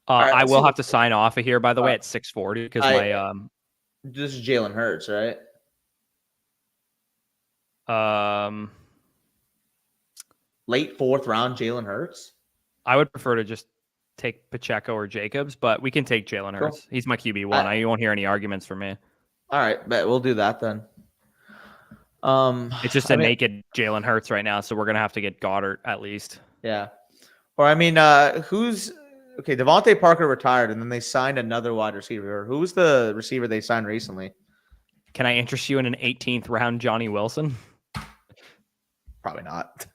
Right, I will have to sign off of here, by the way, at 6:40 because my this is Jalen Hurts, right? Late 4th round, Jalen Hurts. I would prefer to just take Pacheco or Jacobs, but we can take Jalen Hurts. Cool. He's my QB1. You won't hear any arguments from me. All right, bet we'll do that then. It's just naked Jalen Hurts right now, so we're gonna have to get Goddard at least. Yeah. Or I mean, who's Okay, Devontae Parker retired, and then they signed another wide receiver. Who was the receiver they signed recently? Can I interest you in an 18th round Johnny Wilson? Probably not.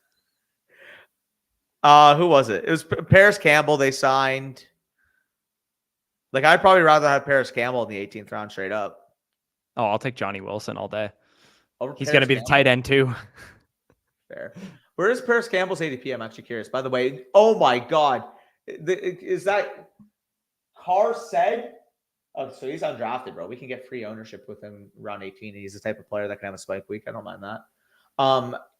Who was it? It was Paris Campbell they signed. Like, I'd probably rather have Paris Campbell in the 18th round straight up. Oh, I'll take Johnny Wilson all day. Over He's Paris going to be Campbell? the tight end too. Fair. Where is Paris Campbell's ADP? I'm actually curious. By the way, oh my God. Is that Carr said? Oh, so he's undrafted, bro. We can get free ownership with him around 18. He's the type of player that can have a spike week. I don't mind that.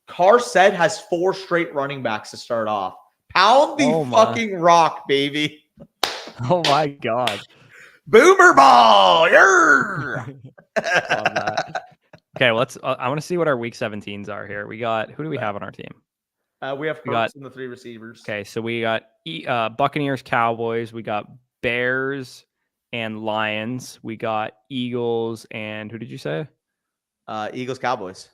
Carr said has 4 straight running backs to start off. Pound the fucking rock, baby. Oh my God. Boomer ball. Love that. Okay, I want to see what our week 17s are here. Who do we have on our team? We have Hurts and the 3 receivers. Okay, so we got Buccaneers, Cowboys. We got Bears and Lions. We got Eagles and who did you say? Eagles, Cowboys.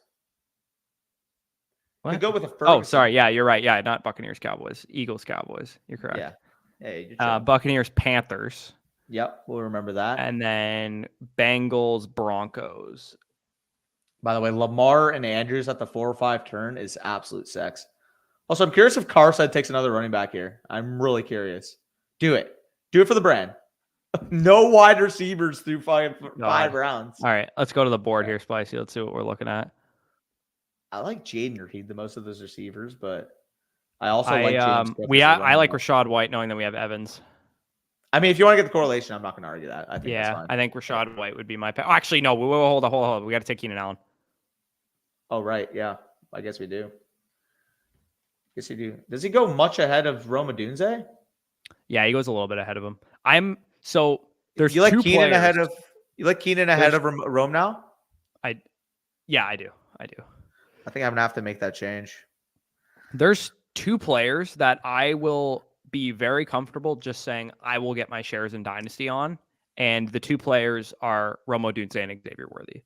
What? We go with a Ferguson. Oh, sorry. Yeah, you're right. Yeah, not Buccaneers, Cowboys. Eagles, Cowboys. You're correct. Yeah. Hey, Buccaneers, Panthers. Yep, we'll remember that. And then Bengals, Broncos. By the way, Lamar and Andrews at the 4 or 5 turn is absolute sex. Also, I'm curious if Carside takes another running back here. I'm really curious. Do it. Do it for the brand. No wide receivers through five rounds. All right, let's go to the board here, Spicy. Let's see what we're looking at. I like Jaden Reed the most of those receivers, but I also like James Cook. I like Rashad White, knowing that we have Evans. I mean, if you want to get the correlation, I'm not going to argue that. I think that's fine. I think Rashad White would be my pick. Oh, actually, no. Hold on. We got to take Keenan Allen. Oh, right. Yeah. I guess we do. Yes, you do. Does he go much ahead of Roma Dunze? Yeah, he goes a little bit ahead of him. There's you like two Keenan players. ahead of Rome now? I do. I think I'm gonna have to make that change. There's 2 players that I will be very comfortable just saying I will get my shares in Dynasty on, and the 2 players are Romo Dunze and Xavier Worthy.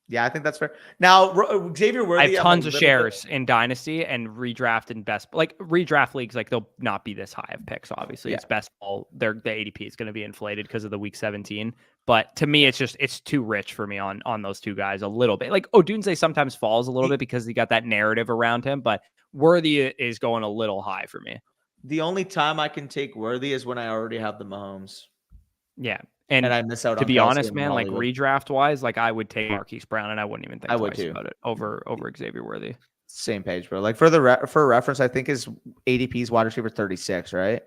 Yeah, I think that's fair. Now, Xavier Worthy, I have tons of shares in Dynasty and redraft and best. Like redraft leagues, like they'll not be this high of picks. Obviously, it's best ball. The ADP is going to be inflated because of the week 17. But to me, it's too rich for me on those 2 guys a little bit. Like Odunze sometimes falls a little bit because he got that narrative around him, but Worthy is going a little high for me. The only time I can take Worthy is when I already have the Mahomes. Yeah. And I miss out on to be honest, man, like redraft wise, like I would take Marquise Brown and I wouldn't even think twice about it over Xavier Worthy. Same page, bro. Like for reference, I think his ADP's wide receiver 36, right?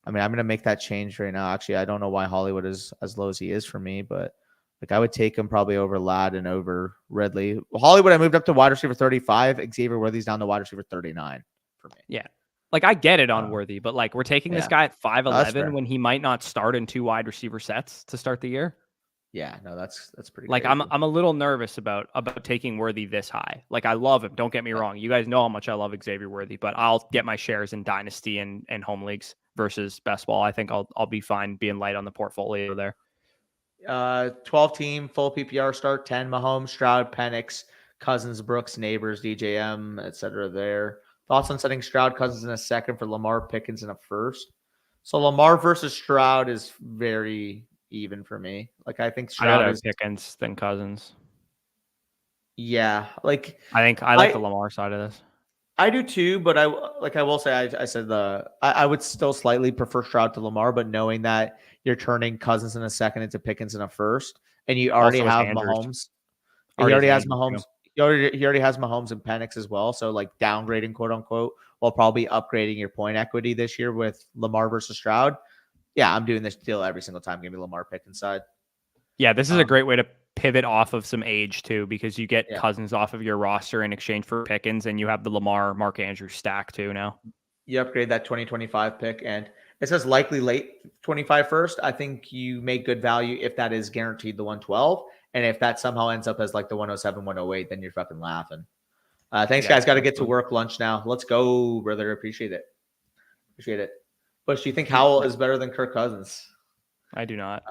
I mean, I'm gonna make that change right now. Actually, I don't know why Hollywood is as low as he is for me, but like I would take him probably over Ladd and over Ridley. Hollywood, I moved up to wide receiver 35. Xavier Worthy's down to wide receiver 39 for me. Yeah. Like I get it on Worthy, but like we're taking this guy at 5'11" when he might not start in 2 wide receiver sets to start the year. Yeah, no, that's pretty. Like crazy. I'm a little nervous about taking Worthy this high. Like I love him. Don't get me wrong. You guys know how much I love Xavier Worthy, but I'll get my shares in Dynasty and home leagues versus best ball. I think I'll be fine being light on the portfolio there. 12 team full PPR start, 10 Mahomes, Stroud, Penix, Cousins, Brooks, Neighbors, DJM, etc. There. Thoughts on setting Stroud, Cousins in a second for Lamar, Pickens in a first? So Lamar versus Stroud is very even for me. Like I think Stroud is Pickens than Cousins. Yeah, like I like the Lamar side of this. I do too, but I will say I said I would still slightly prefer Stroud to Lamar, but knowing that you're turning Cousins in a second into Pickens in a first, and you already have Mahomes. He already has Mahomes. He already has Mahomes and Penix as well. So like downgrading, quote unquote, while probably upgrading your point equity this year with Lamar versus Stroud. Yeah, I'm doing this deal every single time. Give me Lamar pick inside. Yeah, this is a great way to pivot off of some age too, because you get Cousins off of your roster in exchange for Pickens, and you have the Lamar, Mark Andrews stack too now. You upgrade that 2025 pick, and it says likely late 25 first. I think you make good value if that is guaranteed the 112. And if that somehow ends up as like the 107, 108, then you're fucking laughing. Thanks, guys. Got to get to work. Lunch now. Let's go, brother. Appreciate it. Bush, do you think Howell is better than Kirk Cousins? I do not.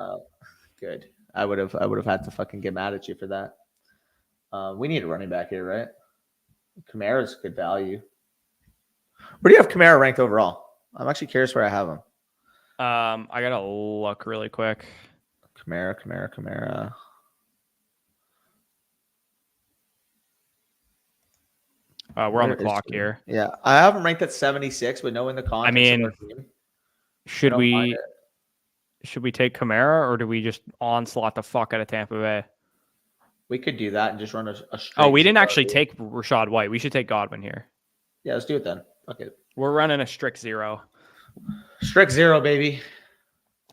Good. I would have had to fucking get mad at you for that. We need a running back here, right? Kamara's good value. Where do you have Kamara ranked overall? I'm actually curious where I have him. I gotta look really quick. Kamara. We're on the clock here. Yeah, I have him ranked at 76, but knowing the context of our team, I don't mind it. Should we take Kamara or do we just onslaught the fuck out of Tampa Bay? We could do that and just run a straight. Oh, we didn't actually take Rashad White. We should take Godwin here. Yeah, let's do it then. Okay. We're running a strict 0. Strict 0, baby.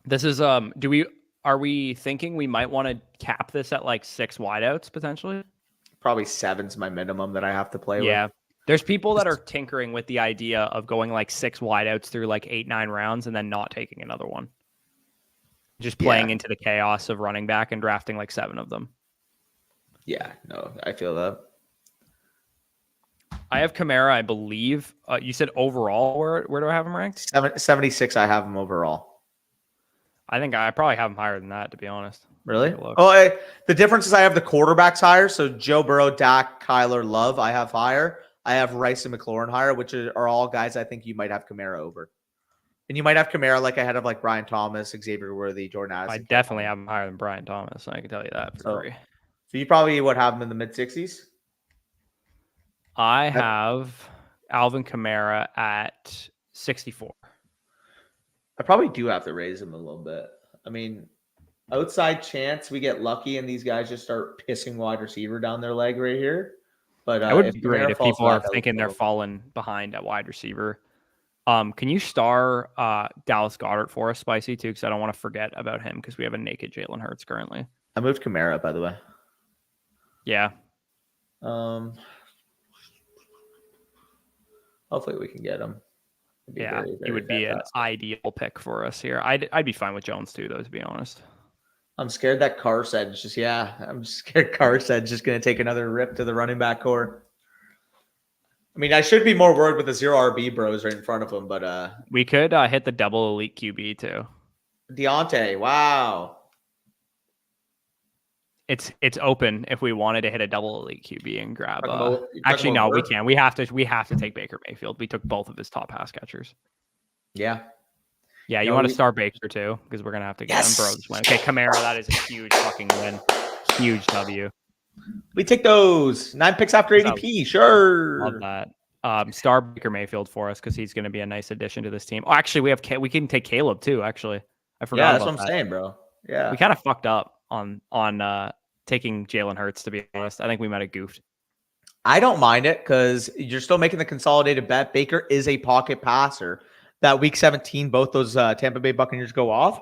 This is are we thinking we might want to cap this at like 6 wideouts potentially? Probably 7's my minimum that I have to play with. Yeah. There's people that are tinkering with the idea of going like 6 wideouts through like 8-9 rounds and then not taking another one. Just playing into the chaos of running back and drafting like 7 of them. Yeah, no, I feel that. I have Kamara, I believe. You said overall, where do I have him ranked? 76, I have him overall. I think I probably have him higher than that, to be honest. Really? Oh, the difference is I have the quarterbacks higher. So Joe Burrow, Dak, Kyler, Love, I have higher. I have Rice and McLaurin higher, which are all guys I think you might have Kamara over. And you might have Kamara like ahead of like Brian Thomas, Xavier Worthy, Jordan Addison. I definitely have him higher than Brian Thomas. I can tell you that for free. So you probably would have him in the mid-60s? I have Alvin Kamara at 64. I probably do have to raise him a little bit. I mean, outside chance we get lucky and these guys just start pissing wide receiver down their leg right here. But it would be great if people are thinking they're falling behind at wide receiver. Can you star Dallas Goedert for us, Spicy, too? Because I don't want to forget about him because we have a naked Jalen Hurts currently. I moved Kamara, by the way. Yeah. Hopefully we can get him. Yeah, he would be an ideal pick for us here. I'd be fine with Jones too, though, to be honest. I'm scared that Carsed's I'm scared Carsed's just going to take another rip to the running back core. I mean, I should be more worried with the 0 RB bros right in front of him, but we could hit the double elite QB too. Deontay, wow. It's open if we wanted to hit a double elite QB and grab. Actually, no, we can't. We have to take Baker Mayfield. We took both of his top pass catchers. Yeah. Yeah, you want to start Baker too because we're gonna have to get him, bro. This win. Okay, Kamara, that is a huge fucking win. Huge W. We take those 9 picks after ADP. Sure. Love that. Star Baker Mayfield for us because he's going to be a nice addition to this team. Oh, actually, we can take Caleb too. Actually, I forgot. Yeah, that's what I'm saying, bro. Yeah, we kind of fucked up on taking Jalen Hurts. To be honest, I think we might have goofed. I don't mind it because you're still making the consolidated bet. Baker is a pocket passer. That week 17, both those Tampa Bay Buccaneers go off.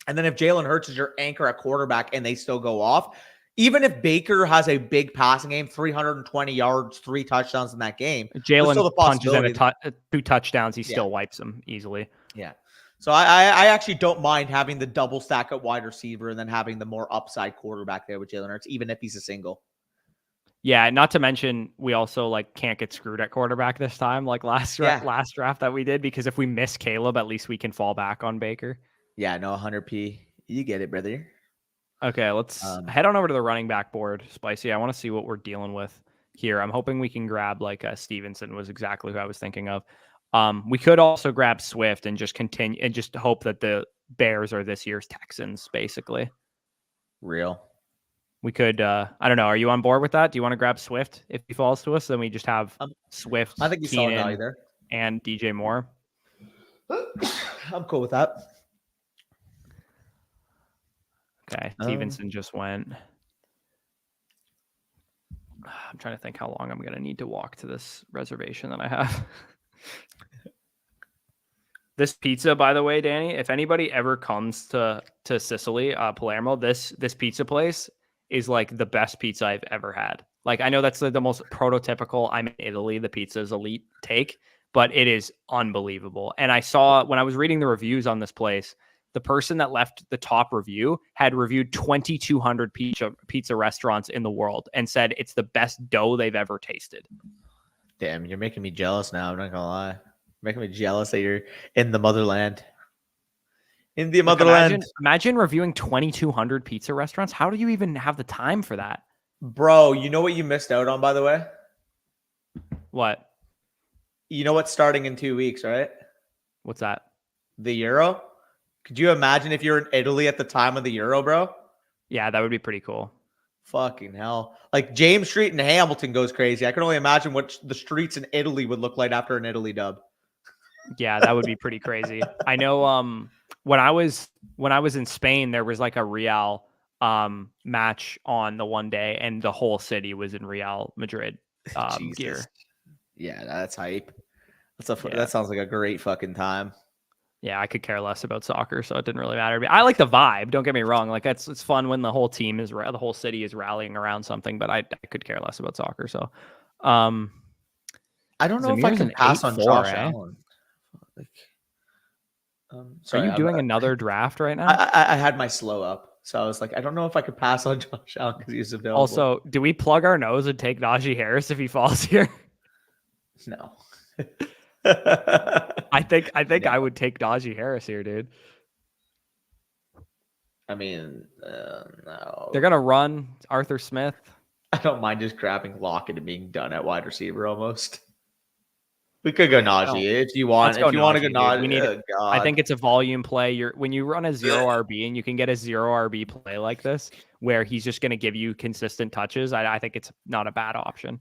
And then if Jalen Hurts is your anchor at quarterback and they still go off, even if Baker has a big passing game, 320 yards, 3 touchdowns in that game, Jalen punches in 2 touchdowns, he still wipes them easily. Yeah. So I actually don't mind having the double stack at wide receiver and then having the more upside quarterback there with Jalen Hurts, even if he's a single. Yeah, not to mention we also can't get screwed at quarterback this time, like last draft that we did, because if we miss Caleb, at least we can fall back on Baker. Yeah, no, 100p. You get it, brother. Okay, let's head on over to the running back board, Spicy. I want to see what we're dealing with here. I'm hoping we can grab Stevenson was exactly who I was thinking of. We could also grab Swift and just continue and just hope that the Bears are this year's Texans, basically. Real. We could, I don't know. Are you on board with that? Do you want to grab Swift if he falls to us? Then we just have Swift, I think Keenan, there, and DJ Moore. I'm cool with that. Okay, Stevenson just went. I'm trying to think how long I'm going to need to walk to this reservation that I have. This pizza, by the way, Danny, if anybody ever comes to Sicily, Palermo, this pizza place is like the best pizza I've ever had. Like, I know that's the most prototypical, I'm in Italy, the pizza is elite take, but it is unbelievable. And I saw when I was reading the reviews on this place, the person that left the top review had reviewed 2,200 pizza restaurants in the world and said it's the best dough they've ever tasted. Damn, you're making me jealous now. I'm not gonna lie. You're making me jealous that you're in the motherland. In the motherland. Imagine reviewing 2,200 pizza restaurants. How do you even have the time for that? Bro, you know what you missed out on, by the way? What? You know what's starting in 2 weeks, right? What's that? The Euro? Could you imagine if you're in Italy at the time of the Euro, bro? Yeah, that would be pretty cool. Fucking hell. Like James Street in Hamilton goes crazy. I can only imagine what the streets in Italy would look like after an Italy dub. Yeah, that would be pretty crazy. I know when I was in Spain, there was like a Real match on the one day, and the whole city was in Real Madrid Jesus. gear. Yeah, that's hype. Yeah. That sounds like a great fucking time. Yeah, I could care less about soccer, so it didn't really matter to me. I like the vibe. Don't get me wrong; like it's fun when the whole team is the whole city is rallying around something. But I could care less about soccer. So, I don't know if I Zamir's can an pass on 8-4, Josh eh? Allen. Like, Are you doing another draft right now? I had my slow up, so I was like, I don't know if I could pass on Josh Allen because he's available. Also, do we plug our nose and take Najee Harris if he falls here? No. I think No. I would take Najee Harris here, dude. I mean, no. They're gonna run Arthur Smith. I don't mind just grabbing Lockett and being done at wide receiver almost. We could go Najee if you want. Let's go If you want to go Najee, dude. Najee, We need. oh, God. I think it's a volume play. When you run a 0 RB and you can get a 0 RB play like this, where he's just going to give you consistent touches, I think it's not a bad option.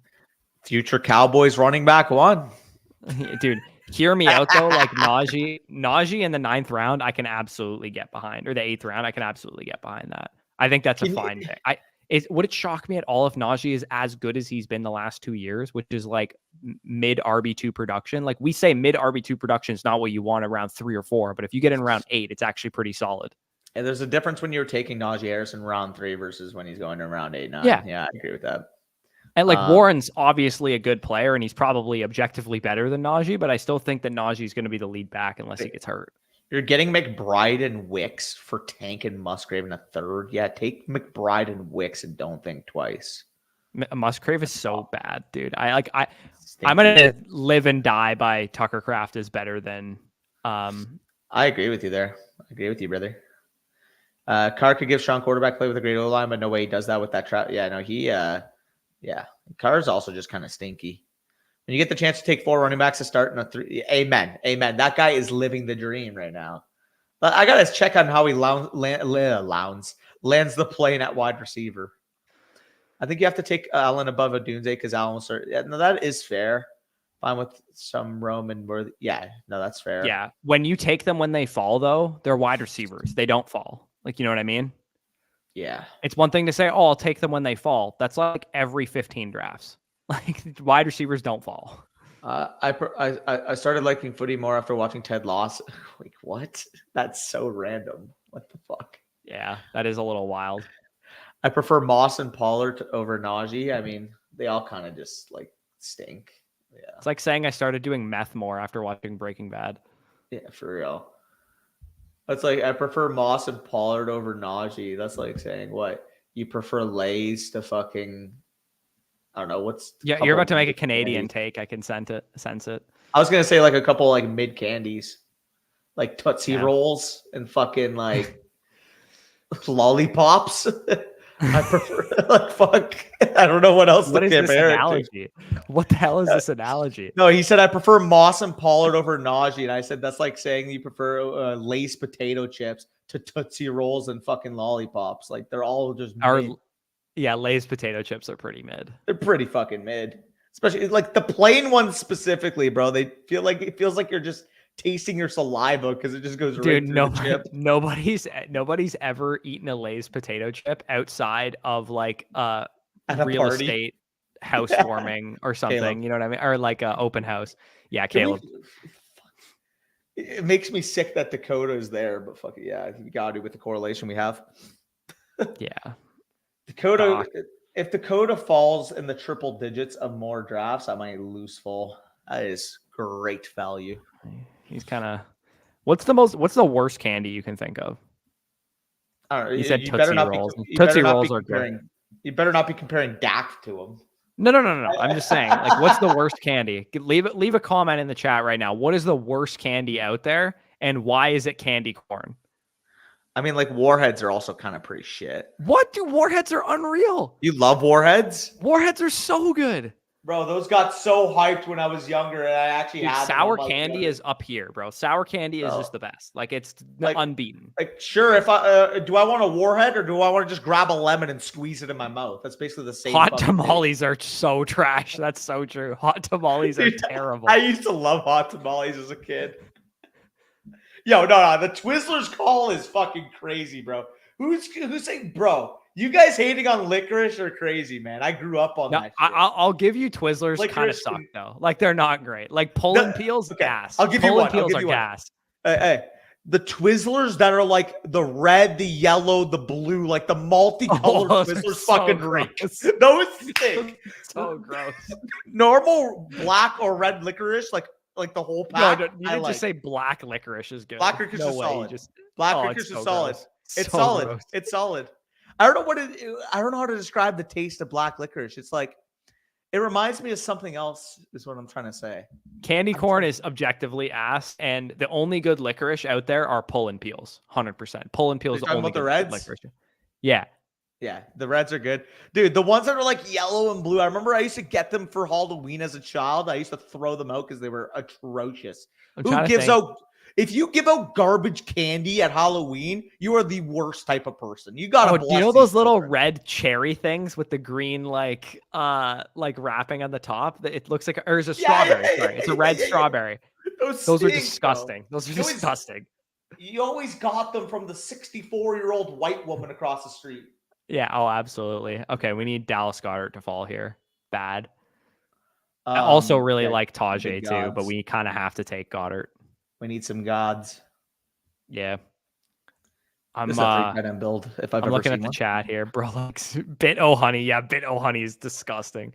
Future Cowboys running back one. Dude, hear me out though. Like Najee in the 9th round, I can absolutely get behind, or the 8th round, I can absolutely get behind that. I think that's a fine pick. Would it shock me at all if Najee is as good as he's been the last 2 years, which is like mid RB2 production? Like we say mid RB2 production is not what you want around 3 or 4, but if you get in round 8, it's actually pretty solid. And there's a difference when you're taking Najee Harris in round 3 versus when he's going in round 8, 9. Yeah, I agree with that. And like Warren's obviously a good player and he's probably objectively better than Najee, but I still think that Najee is going to be the lead back unless he gets hurt. You're getting McBride and Wicks for Tank and Musgrave in a 3rd. Yeah, take McBride and Wicks and don't think twice. Musgrave is so bad, dude. I'm gonna live and die by Tucker Kraft is better than. I agree with you there. I agree with you, brother. Carr could give strong quarterback play with a great O line, but no way he does that with that trap. Yeah, no, Carr's also just kind of stinky. When you get the chance to take 4 running backs to start in a 3, amen. That guy is living the dream right now. But I got to check on how he lands the plane at wide receiver. I think you have to take Allen above Odunze because Allen will start. Yeah, no, that is fair. Fine with some Roman worthy. Yeah, no, that's fair. Yeah. When you take them when they fall, though, they're wide receivers. They don't fall. Like, you know what I mean? Yeah. It's one thing to say, oh, I'll take them when they fall. That's like every 15 drafts. Like wide receivers don't fall. I started liking footy more after watching Ted Lasso. Like, what? That's so random. What the fuck? Yeah, that is a little wild. I prefer Moss and Pollard over Najee. I mean, they all kind of just like stink. Yeah. It's like saying I started doing meth more after watching Breaking Bad. Yeah, for real. That's like I prefer Moss and Pollard over Najee. That's like saying what? You prefer Lay's to fucking I don't know what's. Yeah, you're about to make a Canadian take. I can sense it. I was gonna say like a couple like mid candies, like Tootsie Rolls and fucking like lollipops. I prefer like fuck. I don't know what else. What is this analogy? What the hell is this analogy? No, he said I prefer Moss and Pollard over Najee, and I said that's like saying you prefer Lay's potato chips to Tootsie Rolls and fucking lollipops. Like they're all just. Yeah, Lay's potato chips are pretty mid. They're pretty fucking mid. Especially like the plain ones specifically, bro. They feel like it feels like you're just tasting your saliva because it just goes right through the chip. Nobody's ever eaten a Lay's potato chip outside of like a real party. Estate housewarming or something. Caleb. You know what I mean? Or like an open house. Yeah, Caleb. It makes me sick that Dakota is there, but fuck it, yeah, you gotta do with the correlation we have. Yeah. Dakota, if Dakota falls in the triple digits of more drafts, I might lose full. That is great value. He's kind of. What's the worst candy you can think of? I don't know. You said Tootsie Rolls. Tootsie Rolls are great. You better not be comparing Dak to him. No. I'm just saying, like, what's the worst candy? Leave a comment in the chat right now. What is the worst candy out there, and why is it candy corn? I mean, like Warheads are also kind of pretty shit. What? Dude, Warheads are unreal. You love Warheads? Warheads are so good. Bro, those got so hyped when I was younger, and I actually Dude, had them sour when I was candy younger. is up here, bro. Sour candy is Bro, just the best. Like it's like, unbeaten. like sure, if I do I want a warhead or do I want to just grab a lemon and squeeze it in my mouth? That's basically the same. Hot fucking thing. tamales are so trash. That's so true. Hot tamales are Dude, terrible. I used to love hot tamales as a kid. Yo, no, the Twizzlers call is fucking crazy, bro. Who's saying, bro? You guys hating on licorice are crazy, man. I grew up on No, that shit. I'll give you Twizzlers kind of Licorice suck though. Like they're not great. Like pull-in peels, okay, gas. I'll give you Pull-in one. I'll peels give are you one. gas. Hey, the Twizzlers that are like the red, the yellow, the blue, like the multicolored Twizzlers, so fucking gross. reek. Those stink. So gross. Normal black or red licorice, like the whole pack. No, you I didn't like. just say black licorice is good. Black licorice No is way. solid. You just Black oh, licorice it's is so solid. gross. It's So solid. gross. It's solid. I don't know I don't know how to describe the taste of black licorice. It's like it reminds me of something else. Is what I'm trying to say. Candy corn is objectively ass, and the only good licorice out there are pull-in peels. 100%. Pull-in peels You're the talking only about the good reds? licorice. Yeah. Yeah, the reds are good. Dude, the ones that are like yellow and blue. I remember I used to get them for Halloween as a child. I used to throw them out because they were atrocious. Who gives out if you give out garbage candy at Halloween, you are the worst type of person. You gotta do you know those little red cherry things with the green like wrapping on the top? It looks like or is a strawberry. Sorry, it's a red strawberry. Those are disgusting. Bro. Those are disgusting. You always got them from the 64-year-old white woman across the street. Yeah, oh, absolutely. Okay, we need Dallas Goedert to fall here. Bad. I also really like Tajay too, but we kind of have to take Goddard. We need some gods. Yeah. I'm build if I've I'm ever looking seen at the one. chat here. Bro, looks Bit O Honey. Yeah, Bit O Honey is disgusting.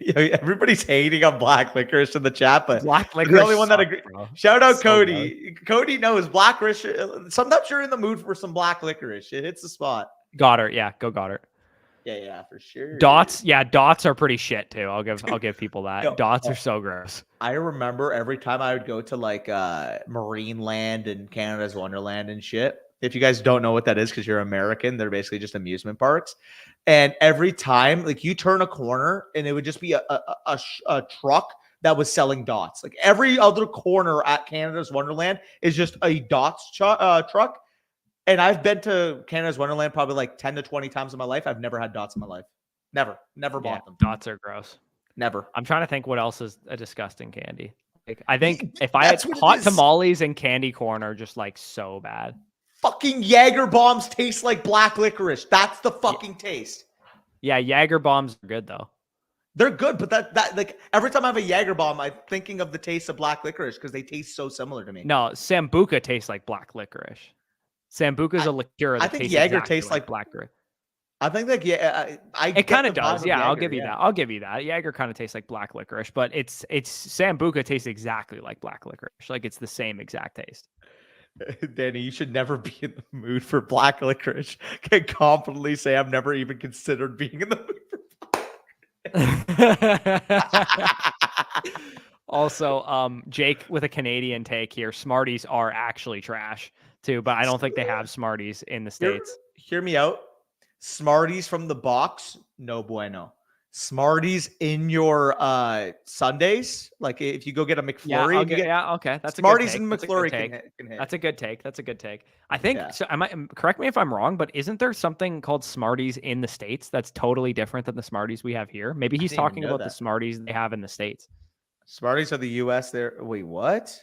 Everybody's hating on black licorice in the chat, but black licorice the only one that agrees. Shout out Cody. Good. Cody knows black licorice. Sometimes you're in the mood for some black licorice. It hits the spot. Goddard, yeah, go Goddard. Yeah, for sure. Dots, yeah, dots are pretty shit too. I'll give people that. Dots are so gross. I remember every time I would go to like Marine Land and Canada's Wonderland and shit. If you guys don't know what that is because you're American, they're basically just amusement parks. And every time, like you turn a corner and it would just be a truck that was selling dots. Like every other corner at Canada's Wonderland is just a dots truck. And I've been to Canada's Wonderland probably like 10 to 20 times in my life. I've never had dots in my life. Never bought them. Dots are gross. Never. I'm trying to think what else is a disgusting candy. Like, I think if I had hot tamales and candy corn are just like so bad. Fucking Jaeger bombs taste like black licorice. That's the fucking taste. Yeah, Jaeger bombs are good though. They're good, but that like every time I have a Jaeger bomb, I'm thinking of the taste of black licorice because they taste so similar to me. No, Sambuca tastes like black licorice. Sambuca is a liqueur. That I think Jaeger tastes like black licorice. I think like it kind of does. Yeah, I'll give you that. I'll give you that. Jaeger kind of tastes like black licorice, but it's Sambuca tastes exactly like black licorice. Like it's the same exact taste. Danny, you should never be in the mood for black licorice. Can confidently say I've never even considered being in the mood for black. Also, Jake with a Canadian take here. Smarties are actually trash too, but I don't think they have Smarties in the States. Hear me out. Smarties from the box, no bueno. Smarties in your Sundays, like if you go get a McFlurry, okay, that's Smarties a and McFlurry can hit. That's a good take. That's a good take. I think so. I might correct me if I'm wrong, but isn't there something called Smarties in the States that's totally different than the Smarties we have here? Maybe he's talking about the Smarties they have in the States. Smarties are the U.S. There. Wait, what?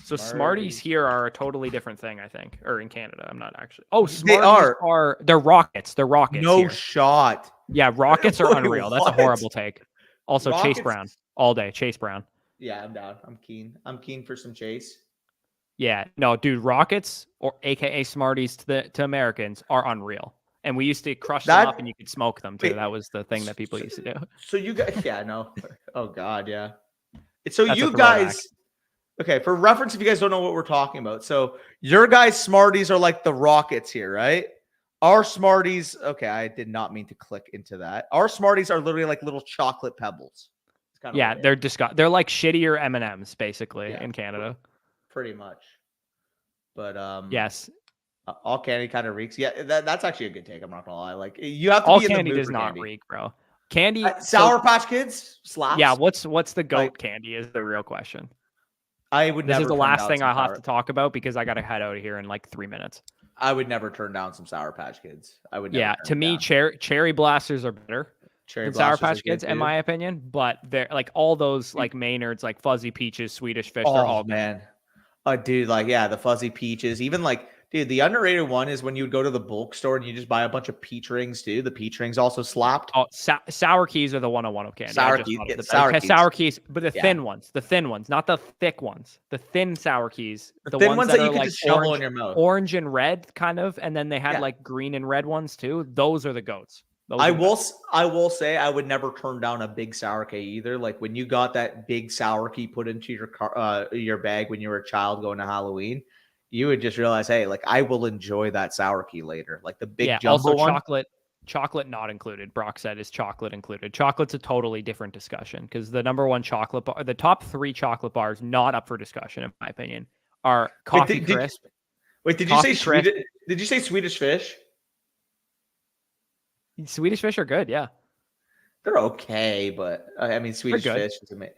So Smarties here are a totally different thing, I think, or in Canada. I'm not actually. Oh, Smarties they're Rockets. They're Rockets. No here. Shot. Yeah, Rockets are unreal. That's a horrible take. Also, Rockets. Chase Brown all day. Chase Brown. Yeah, I'm down. I'm keen. I'm keen for some Chase. Yeah, no, dude. Rockets or AKA Smarties to Americans are unreal. And we used to crush them up and you could smoke them too. That was the thing that people used to do. So you guys, yeah, no. Oh God, yeah. So that's you guys, okay, for reference, if you guys don't know what we're talking about. So your guys' Smarties are like the Rockets here, right? Our Smarties, okay, I did not mean to click into that. Our Smarties are literally like little chocolate pebbles. Yeah, they're they're like shittier M&Ms basically in Canada. Pretty much. But yes. All candy kind of reeks. Yeah, that's actually a good take. I'm not gonna lie. Like you have to all be in candy the mood does for not candy. reek, bro. Candy. Sour Patch Kids slaps. Yeah. What's the goat candy is the real question. I would This never is the turn last down thing some I'll have Sour. to talk about because I got to head out of here in like 3 minutes. I would never turn down some Sour Patch Kids. I would never. Yeah. turn To them me, down. cherry blasters are better Cherry than Sour Blasters are Patch good Kids, in too. my opinion. But they're like all those like Maynards, like Fuzzy Peaches, Swedish Fish. They're Oh all man, dude, like the Fuzzy Peaches. Even like, dude, the underrated one is when you would go to the bulk store and you just buy a bunch of peach rings too. The peach rings also slapped. Oh, sour keys are the 101 of candy. Sour I just keys, thought yeah, of the sour keys. sour keys, but the Yeah. thin ones, not the thick ones. The thin sour keys, The thin ones that are you could like just shovel in orange, your mouth. orange and red, kind of, and then they had Yeah. like green and red ones too. Those are the goats. Those I are the will. best. I will say I would never turn down a big sour key either. Like when you got that big sour key put into your bag when you were a child going to Halloween, you would just realize, hey, like I will enjoy that sour key later. Like the big jumbo also one. chocolate not included. Brock said is chocolate included. Chocolate's a totally different discussion because the number one chocolate bar, the top 3 chocolate bars, not up for discussion in my opinion, are Coffee Crisp. Did you say Swedish? Did you say Swedish Fish? Swedish Fish are good, yeah. They're okay, but I mean, Swedish Fish is amazing.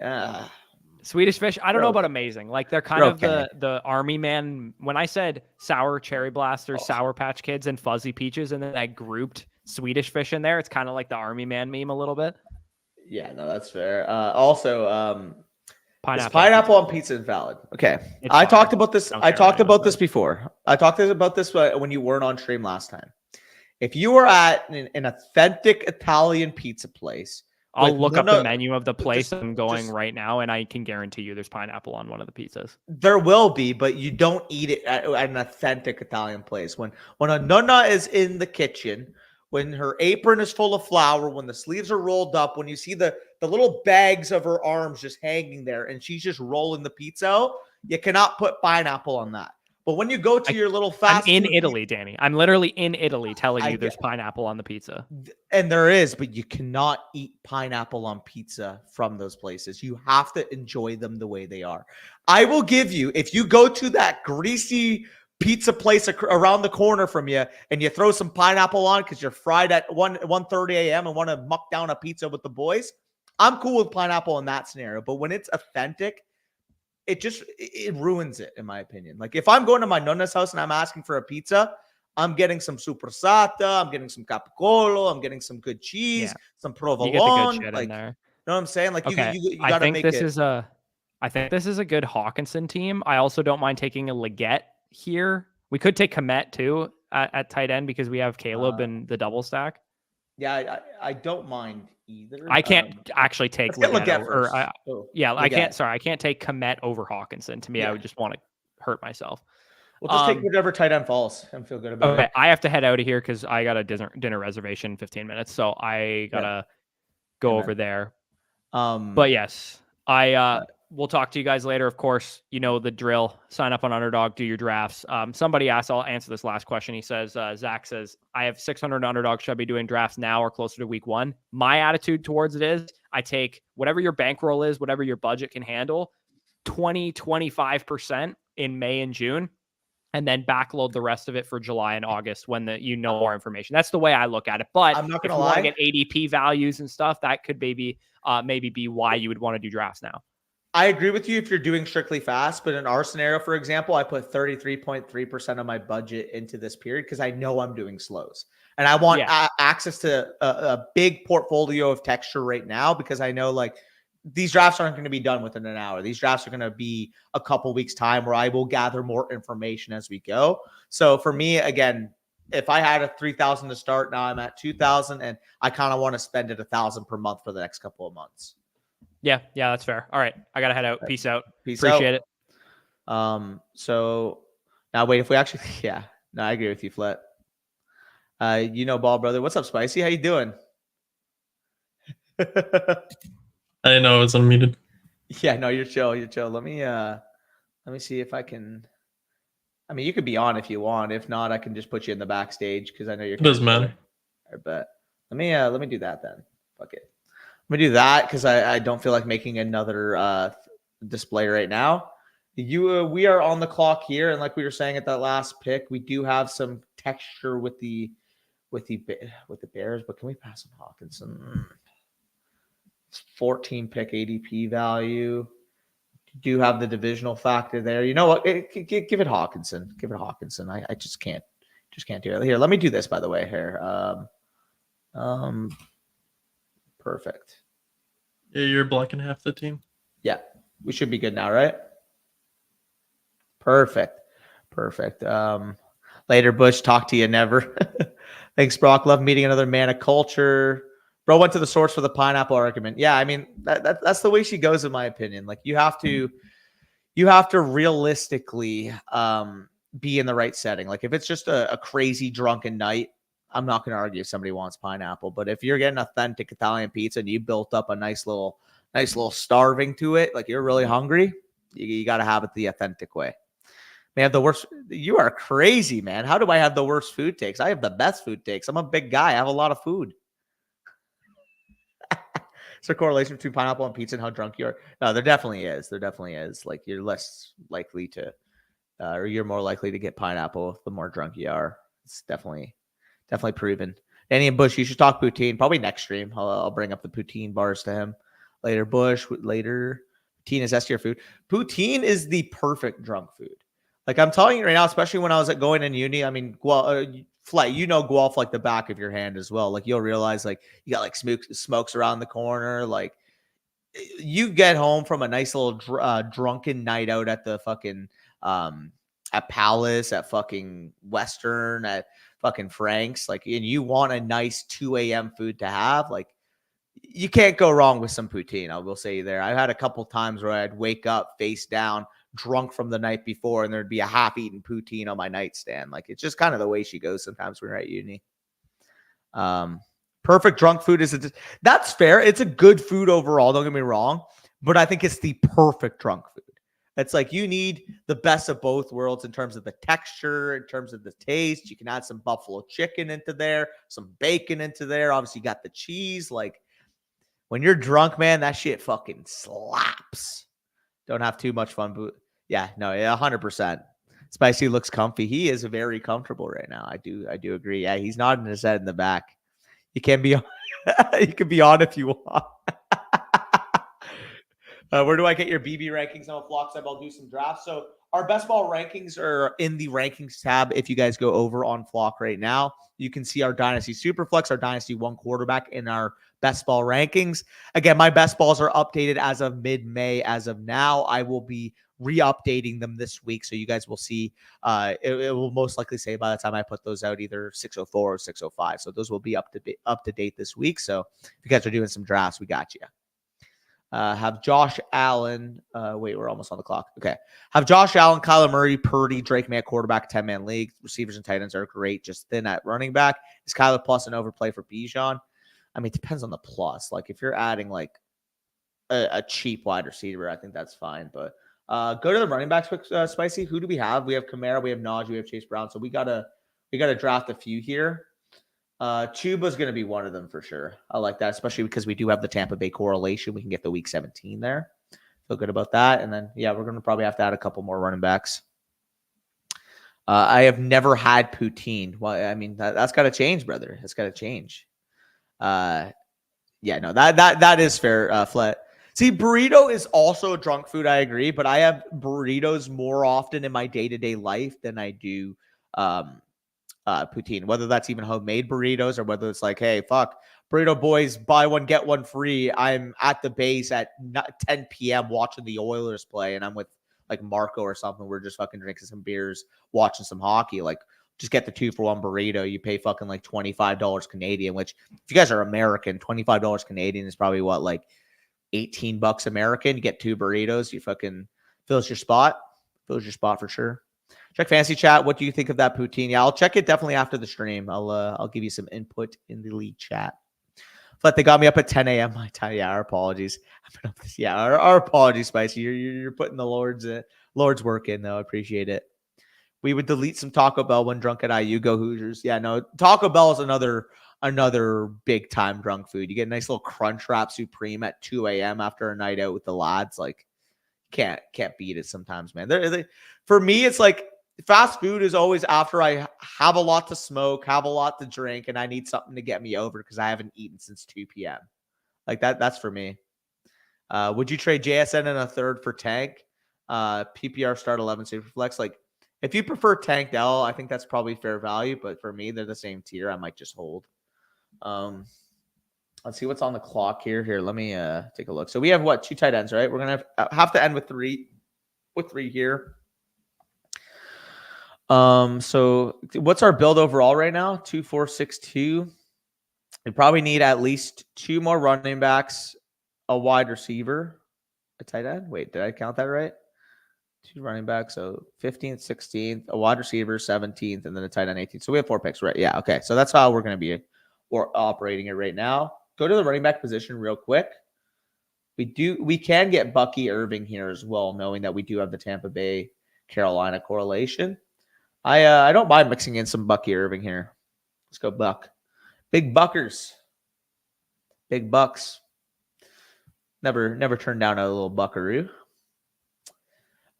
Swedish Fish, I don't know about amazing. Like they're kind of the army man. When I said sour cherry blasters, Sour Patch Kids, and Fuzzy Peaches, and then I grouped Swedish Fish in there, it's kind of like the army man meme a little bit. Yeah, no, that's fair. Also, pineapple on pizza invalid. Okay, I talked about this. I talked about this before. I talked about this when you weren't on stream last time. If you are at an authentic Italian pizza place, I'll look up the menu of the place I'm going right now, and I can guarantee you there's pineapple on one of the pizzas. There will be, but you don't eat it at an authentic Italian place. When a nonna is in the kitchen, when her apron is full of flour, when the sleeves are rolled up, when you see the little bags of her arms just hanging there, and she's just rolling the pizza out, you cannot put pineapple on that. But when you go to your little fast I'm in Italy, Danny. I'm literally in Italy telling you there's pineapple on the pizza. And there is, but you cannot eat pineapple on pizza from those places. You have to enjoy them the way they are. I will give you, if you go to that greasy pizza place around the corner from you and you throw some pineapple on because you're fried at 1:30 a.m. and want to muck down a pizza with the boys, I'm cool with pineapple in that scenario. But when it's authentic, it ruins it, in my opinion. Like if I'm going to my nonna's house and I'm asking for a pizza, I'm getting some supersata, I'm getting some capicolo, I'm getting some good cheese, some provolone. You get the good shit in there. You know what I'm saying? Like okay. you got to make it. I think this is a good Hawkinson team. I also don't mind taking a Leggett here. We could take Komet too at tight end because we have Caleb and the double stack. Yeah, I don't mind either. I can't actually take Leggett first. I can't. Sorry, I can't take Komet over Hawkinson. To me, I would just want to hurt myself. We'll just take whatever tight end falls and feel good about it. I have to head out of here because I got a dinner reservation in 15 minutes, so I gotta go over there. But yes, we'll talk to you guys later. Of course, you know the drill. Sign up on Underdog, do your drafts. Somebody asked, I'll answer this last question. He says, Zach says, I have 600 Underdog. Should I be doing drafts now or closer to week 1? My attitude towards it is I take whatever your bankroll is, whatever your budget can handle, 25% in May and June, and then backload the rest of it for July and August when more information. That's the way I look at it. But I'm not if gonna you want lie, to get ADP values and stuff, that could maybe be why you would want to do drafts now. I agree with you if you're doing strictly fast, but in our scenario, for example, I put 33.3% of my budget into this period because I know I'm doing slows. And I want access to a big portfolio of texture right now because I know like these drafts aren't going to be done within an hour. These drafts are going to be a couple weeks time where I will gather more information as we go. So for me, again, if I had a 3,000 to start, now I'm at 2,000 and I kind of want to spend it 1,000 per month for the next couple of months. Yeah, that's fair. All right, I gotta head out. Peace out. Appreciate it. So now wait, if we actually, I agree with you, Flet. Ball brother, what's up, Spicy? How you doing? I know it's unmuted. Yeah, no, you're chill. You're chill. Let me see if I can. I mean, you could be on if you want. If not, I can just put you in the backstage because I know you're. It doesn't matter. I bet. Let me do that then. Fuck it. I'm gonna do that because I don't feel like making another display right now. We are on the clock here, and like we were saying at that last pick, we do have some texture with the Bears. But can we pass on Hawkinson? 14 pick ADP value. Do have the divisional factor there. You know what? Give it Hawkinson. Give it Hawkinson. I just can't do it. Here, let me do this, by the way, here. Perfect. Yeah, you're blocking half the team. Yeah, we should be good now, right? Perfect. Later, Bush. Talk to you never. Thanks, Brock. Love meeting another man of culture. Bro went to the source for the pineapple argument. Yeah, I mean that's the way she goes, in my opinion. Like you have to realistically be in the right setting. Like if it's just a crazy drunken night, I'm not going to argue if somebody wants pineapple. But if you're getting authentic Italian pizza and you built up a nice little starving to it, like you're really hungry, you got to have it the authentic way. Man, the worst. You are crazy, man. How do I have the worst food takes? I have the best food takes. I'm a big guy. I have a lot of food. Is there a correlation between pineapple and pizza and how drunk you are? No, there definitely is. Like you're less likely to, or you're more likely to get pineapple the more drunk you are. It's definitely proven. Danny and Bush, you should talk poutine. Probably next stream. I'll bring up the poutine bars to him later. Bush later. Poutine is S tier food. Poutine is the perfect drunk food. Like I'm telling you right now, especially when I was going in uni. I mean, Flight, Guelph like the back of your hand as well. Like you'll realize like you got like smokes around the corner. Like you get home from a nice little drunken night out at the fucking at Palace, at fucking Western, at fucking Frank's, like, and you want a nice 2 a.m. food to have, like you can't go wrong with some poutine. I will say there. I've had a couple times where I'd wake up face down, drunk from the night before, and there'd be a half-eaten poutine on my nightstand. Like it's just kind of the way she goes sometimes when we're at uni. Perfect drunk food that's fair. It's a good food overall, don't get me wrong, but I think it's the perfect drunk food. It's like you need the best of both worlds in terms of the texture, in terms of the taste. You can add some buffalo chicken into there, some bacon into there. Obviously, you got the cheese. Like when you're drunk, man, that shit fucking slaps. Don't have too much fun, but yeah, no, 100%. Spicy looks comfy. He is very comfortable right now. I do agree. Yeah, he's nodding his head in the back. You can be on. You can be on if you want. Where do I get your BB rankings on Flock? I'll do some drafts. So our best ball rankings are in the rankings tab. If you guys go over on Flock right now, you can see our Dynasty Superflex, our Dynasty 1 quarterback, in our best ball rankings. Again, my best balls are updated as of mid-May. As of now, I will be re-updating them this week. So you guys will see, it will most likely say by the time I put those out, either 604 or 605. So those will be up to date this week. So if you guys are doing some drafts, we got you. Have Josh Allen. Wait, we're almost on the clock. Okay. Have Josh Allen, Kyler Murray, Purdy, Drake May at quarterback, 10-man league. Receivers and tight ends are great, just thin at running back. Is Kyler plus an overplay for Bijan? I mean, it depends on the plus. Like if you're adding like a cheap wide receiver, I think that's fine. But go to the running backs quick, Spicy. Who do we have? We have Kamara, we have Najee, we have Chase Brown. So we gotta draft a few here. Chuba's going to be one of them for sure. I like that, especially because we do have the Tampa Bay correlation. We can get the week 17 there. Feel good about that. And then, yeah, we're going to probably have to add a couple more running backs. I have never had poutine. Well, I mean, that's got to change, brother. It's got to change. Yeah, no, that is fair, Flet. See, burrito is also a drunk food. I agree, but I have burritos more often in my day-to-day life than I do poutine, whether that's even homemade burritos or whether it's like, hey, fuck, burrito boys, buy one, get one free. I'm at the base at 10 p.m. watching the Oilers play, and I'm with like Marco or something. We're just fucking drinking some beers, watching some hockey. Like, just get the 2-for-1 burrito. You pay fucking like $25 Canadian, which if you guys are American, $25 Canadian is probably what, like $18 American. You get 2 burritos. You fucking fills your spot for sure. Check fantasy chat. What do you think of that poutine? Yeah, I'll check it definitely after the stream. I'll give you some input in the league chat. But they got me up at 10 a.m. my time. Yeah, our apologies. Yeah, our apologies, Spicy. You're putting the Lord's work in, though. I appreciate it. We would delete some Taco Bell when drunk at IU. Go Hoosiers. Yeah, no, Taco Bell is another big time drunk food. You get a nice little Crunchwrap Supreme at 2 a.m. after a night out with the lads. Like, can't beat it sometimes, man. For me, it's like, fast food is always after I have a lot to smoke, have a lot to drink, and I need something to get me over because I haven't eaten since 2 p.m. Like that's for me. Would you trade JSN in a third for Tank? PPR start 11 Superflex. Like, if you prefer Tank Dell, I think that's probably fair value. But for me, they're the same tier. I might just hold. Let's see what's on the clock here. Here, let me take a look. So we have what, 2 tight ends, right? We're gonna have to end with three here. So what's our build overall right now? 2, 4, 6, 2. We probably need at least 2 more running backs, a wide receiver, a tight end. Wait, did I count that right? 2 running backs, so 15th, 16th, a wide receiver, 17th, and then a tight end, 18th. So we have 4 picks, right? Yeah, okay. So that's how we're going to be operating it right now. Go to the running back position real quick. We can get Bucky Irving here as well, knowing that we do have the Tampa Bay Carolina correlation. I don't mind mixing in some Bucky Irving here. Let's go Buck. Big Buckers. Big Bucks. Never turned down a little buckaroo.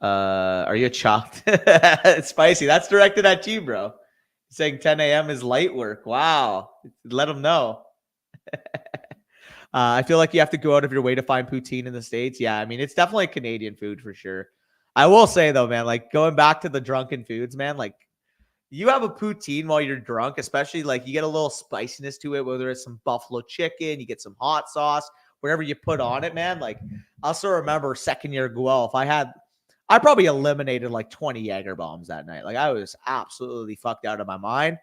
Are you chopped? Spicy. That's directed at you, bro. Saying 10 a.m. is light work. Wow. Let them know. I feel like you have to go out of your way to find poutine in the States. Yeah, I mean, it's definitely Canadian food for sure. I will say, though, man, like going back to the drunken foods, man, like you have a poutine while you're drunk, especially like you get a little spiciness to it, whether it's some buffalo chicken, you get some hot sauce, whatever you put on it, man. Like I also remember second year Guelph, I probably eliminated like 20 Jaeger bombs that night. Like I was absolutely fucked out of my mind.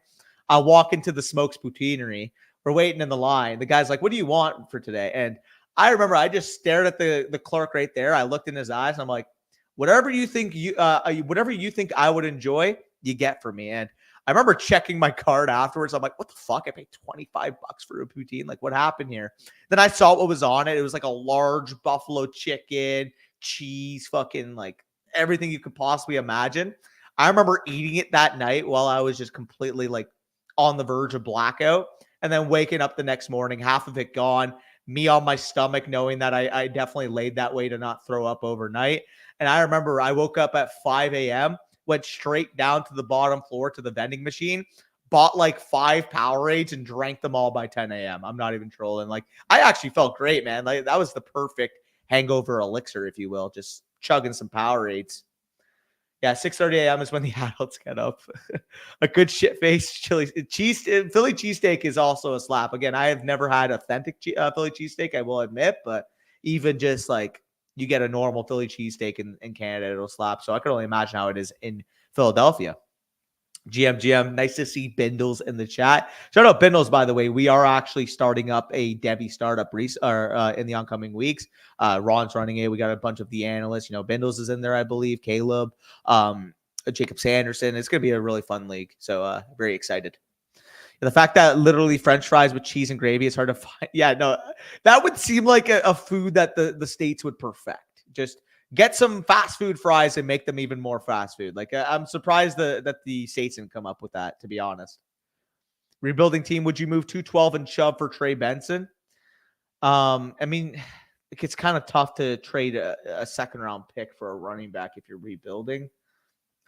I walk into the Smokes Poutinery. We're waiting in the line. The guy's like, "What do you want for today?" And I remember I just stared at the clerk right there. I looked in his eyes and I'm like, whatever you think I would enjoy, you get for me. And I remember checking my card afterwards. I'm like, what the fuck? I paid $25 for a poutine. Like, what happened here? Then I saw what was on it. It was like a large buffalo chicken, cheese, fucking like everything you could possibly imagine. I remember eating it that night while I was just completely like on the verge of blackout, and then waking up the next morning, half of it gone, me on my stomach, knowing that I definitely laid that way to not throw up overnight. And I remember I woke up at 5 a.m., went straight down to the bottom floor to the vending machine, bought like 5 Powerades and drank them all by 10 a.m. I'm not even trolling. Like I actually felt great, man. Like that was the perfect hangover elixir, if you will, just chugging some Powerades. Yeah, 6:30 a.m. is when the adults get up. A good shit-faced Philly cheesesteak is also a slap. Again, I have never had authentic Philly cheesesteak, I will admit, but even just like you get a normal Philly cheesesteak in Canada, it'll slap. So I can only imagine how it is in Philadelphia. GM, nice to see Bindles in the chat. Shout out Bindles, by the way. We are actually starting up a Debbie startup in the oncoming weeks. Ron's running it. We got a bunch of the analysts. Bindles is in there, I believe. Caleb, Jacob Sanderson. It's going to be a really fun league. So very excited. The fact that literally French fries with cheese and gravy is hard to find. Yeah, no, that would seem like a food that the States would perfect. Just get some fast food fries and make them even more fast food. Like I'm surprised that the States didn't come up with that, to be honest. Rebuilding team, would you move 212 and Chubb for Trey Benson? I mean, it's kind of tough to trade a second round pick for a running back if you're rebuilding.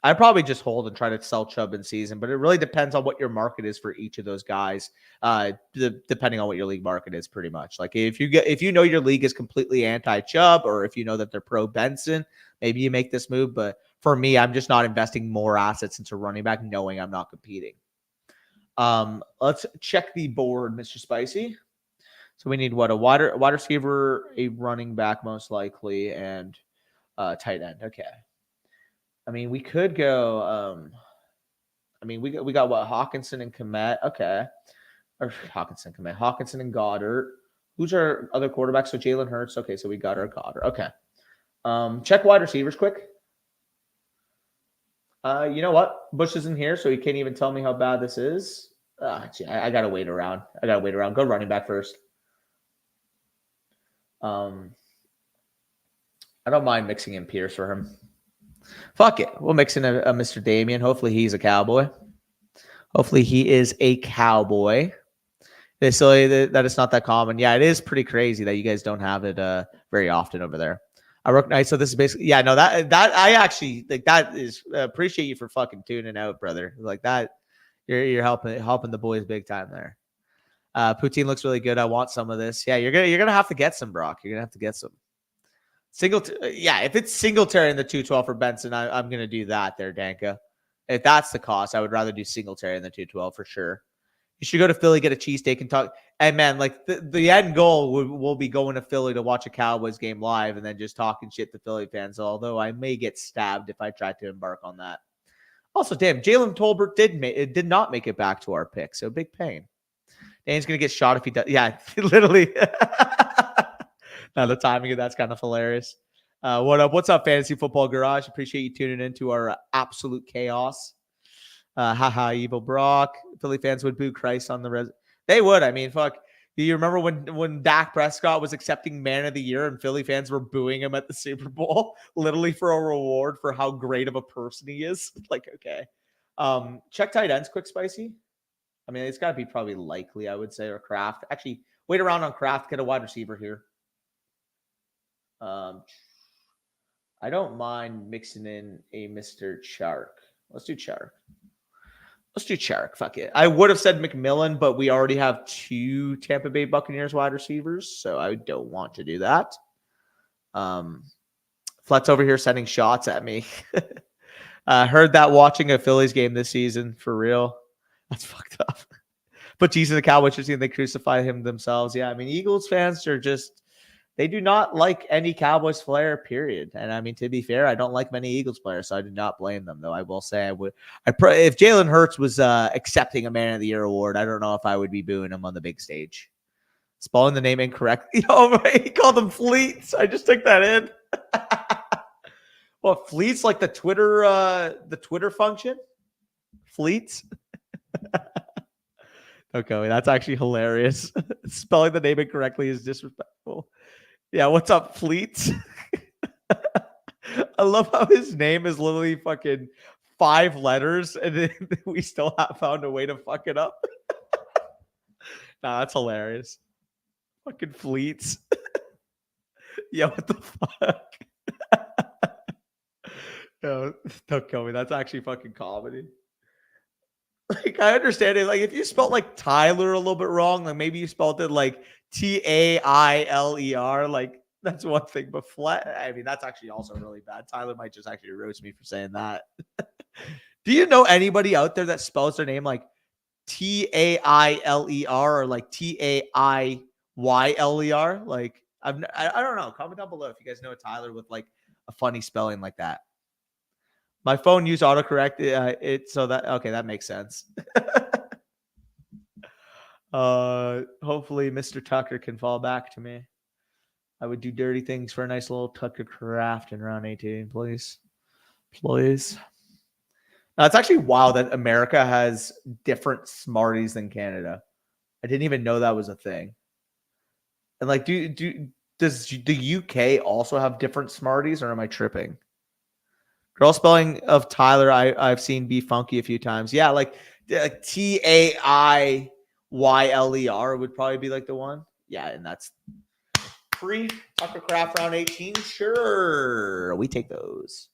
I'd probably just hold and try to sell Chubb in season, but it really depends on what your market is for each of those guys. Depending on what your league market is, pretty much. Like if you know your league is completely anti-Chubb, or if you know that they're pro Benson, maybe you make this move. But for me, I'm just not investing more assets into running back, knowing I'm not competing. Let's check the board, Mr. Spicy. So we need what, a wide receiver, a running back most likely, and tight end. Okay. I mean, we could go. We got what, Hawkinson and Kmet. Okay, or Hawkinson and Goddard. Who's our other quarterbacks? So Jalen Hurts. Okay, so we got our Goddard. Okay. Check wide receivers quick. You know what? Bush isn't here, so he can't even tell me how bad this is. I gotta wait around. Go running back first. I don't mind mixing in Pierce for him. Fuck it. We'll mix in a Mr. Damien. Hopefully he's a Cowboy. Hopefully he is a Cowboy. It's silly that it's not that common. Yeah, it is pretty crazy that you guys don't have it very often over there. I recognize. So this is basically, yeah, no, that I actually like that is appreciate you for fucking tuning out, brother. Like that, you're helping the boys big time there. Poutine looks really good. I want some of this. Yeah, you're gonna have to get some, Brock. You're gonna have to get some. If it's Singletary in the 212 for Benson, I'm gonna do that there, Danka. If that's the cost, I would rather do Singletary in the 212 for sure. You should go to Philly, get a cheesesteak, and talk. And man, like the end goal will be going to Philly to watch a Cowboys game live and then just talking shit to Philly fans. Although I may get stabbed if I try to embark on that. Also, damn, Jalen Tolbert did not make it back to our pick, so big pain. Dan's gonna get shot if he does. Yeah, literally. Now the timing of that's kind of hilarious. What up? What's up, Fantasy Football Garage? Appreciate you tuning into our absolute chaos. Haha, evil Brock. Philly fans would boo Christ on the They would. I mean, fuck. Do you remember when Dak Prescott was accepting Man of the Year and Philly fans were booing him at the Super Bowl, literally for a reward for how great of a person he is? Like, okay. Check tight ends, quick, spicy. I mean, it's got to be probably Likely, I would say, or Kraft. Actually, wait around on Kraft. Get a wide receiver here. I don't mind mixing in a Mr. Chark. Let's do Chark. Fuck it. I would have said McMillan, but we already have 2 Tampa Bay Buccaneers wide receivers, so I don't want to do that. Flet's over here sending shots at me. Heard that watching a Phillies game this season, for real. That's fucked up. But Jesus, the Cowboys are seeing they crucify him themselves. Yeah, I mean, Eagles fans are just, they do not like any Cowboys player, period. And I mean, to be fair, I don't like many Eagles players, so I do not blame them, though. I will say if Jalen Hurts was accepting a Man of the Year award, I don't know if I would be booing him on the big stage. Spelling the name incorrectly. Oh, he called them Fleets. I just took that in. Well, Fleets like the Twitter function? Fleets? Okay, that's actually hilarious. Spelling the name incorrectly is disrespectful. Yeah, what's up, Fleets? I love how his name is literally fucking 5 letters, and then we still have found a way to fuck it up. Nah, that's hilarious. Fucking Fleets. Yeah, what the fuck? No, don't kill me. That's actually fucking comedy. Like, I understand it. Like, if you spelled like Tyler a little bit wrong, like maybe you spelled it like Tailer, like that's one thing. But flat, I mean, that's actually also really bad. Tyler might just actually roast me for saying that. Do you know anybody out there that spells their name like Tailer or like Taiyer? Like, I don't know. Comment down below if you guys know a Tyler with like a funny spelling like that. My phone used autocorrect so that okay, that makes sense. Hopefully Mr. Tucker can fall back to me. I would do dirty things for a nice little Tucker Craft in round 18, please. Please. Now, it's actually wild that America has different Smarties than Canada. I didn't even know that was a thing. And like, does the UK also have different Smarties, or am I tripping? Girl spelling of Tyler, I've seen be funky a few times. Yeah, like Taiyer would probably be like the one. Yeah, and that's free Tucker Craft round 18. Sure, we take those.